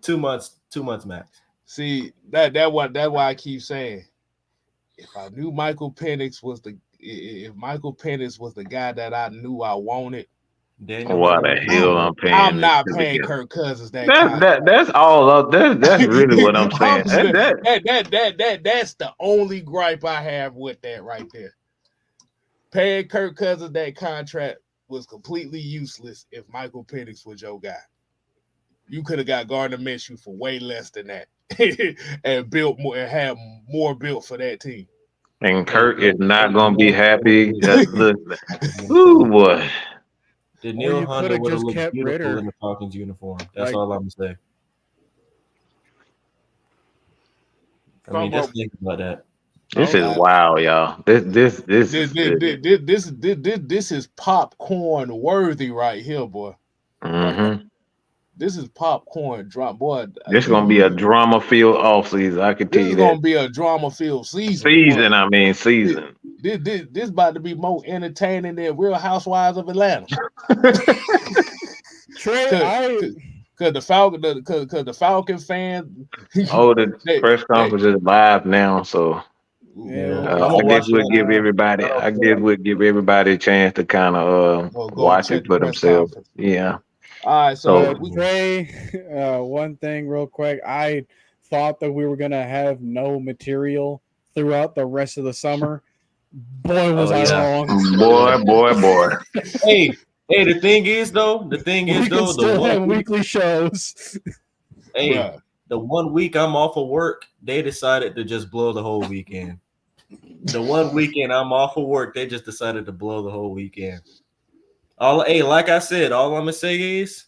2 months max. See, that's why I keep saying, if I knew Michael Penix was the guy that I knew I wanted. Why the hell I'm paying? I'm not paying Kirk Cousins that's all up. That's really what I'm saying. That's the only gripe I have with that right there. Paying Kirk Cousins that contract was completely useless if Michael Penix was your guy. You could have got Gardner Minshew for way less than that and built more and had more built for that team. And Kirk is not gonna be happy. Ooh boy. Daniil Hunter would have looked beautiful in the Falcons uniform. That's all I'm gonna say. I mean, just think about that. This is wild, y'all. This is popcorn worthy right here, boy. Mm-hmm. This is popcorn drop, boy. This is gonna be a drama-filled offseason. I can tell you that. This is gonna be a drama-filled season. Season. This about to be more entertaining than Real Housewives of Atlanta. Because the Falcon fan. The press conference is live now, so I guess we'll give everybody a chance to kind of watch it for themselves. Yeah. All right, so one thing real quick. I thought that we were gonna have no material throughout the rest of the summer. Boy, was I wrong. Boy. Hey, the thing is though, we can still have weekly shows. Hey, The 1 week I'm off of work, they decided to just blow the whole weekend. The 1 weekend I'm off of work, they just decided to blow the whole weekend. Like I said, all I'm gonna say is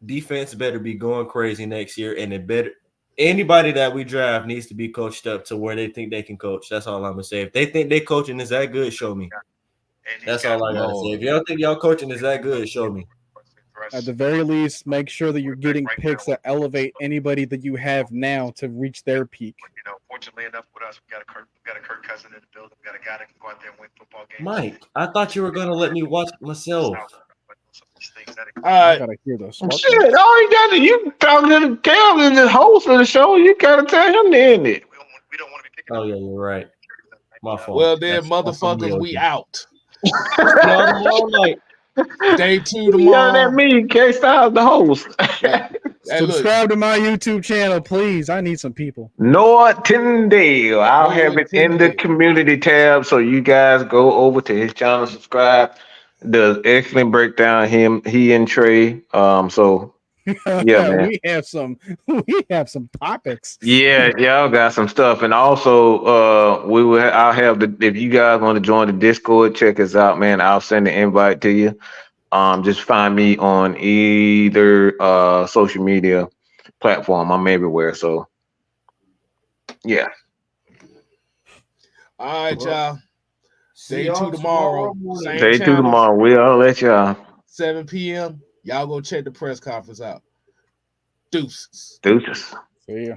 defense better be going crazy next year, and it better anybody that we draft needs to be coached up to where they think they can coach. That's all I'm gonna say. If they think they coaching is that good, show me. That's all I gotta say. If y'all think y'all coaching is that good, show me. At the very least, make sure that you're getting picks that elevate anybody that you have now to reach their peak. Fortunately enough with us, we got a Kirk Cousin in the building. We got a guy that can go out there and win football games. Mike, I thought you were gonna let me watch myself. I gotta hear those. Shit, all you got to you talking to the Cam, the host of the show. You gotta tell him to end it. Oh yeah, you're right. My fault. Well then, motherfuckers, we out. Like, Day 2 Yelling tomorrow. at me, K-Styles, the host. Subscribe to my YouTube channel, please. I need some people. Nortondale. I'll have it in the community tab, so you guys go over to his channel, subscribe. Does excellent breakdown. He and Trey. So yeah, man. we have some topics. Yeah, y'all got some stuff, and also I'll have if you guys want to join the Discord, check us out, man. I'll send the invite to you. Just find me on either social media platform. I'm everywhere, so yeah. All right, y'all. Day 2 tomorrow. Same Day 2 channel, tomorrow. We'll let y'all. 7 p.m. Y'all go check the press conference out. Deuces. Deuces. See ya.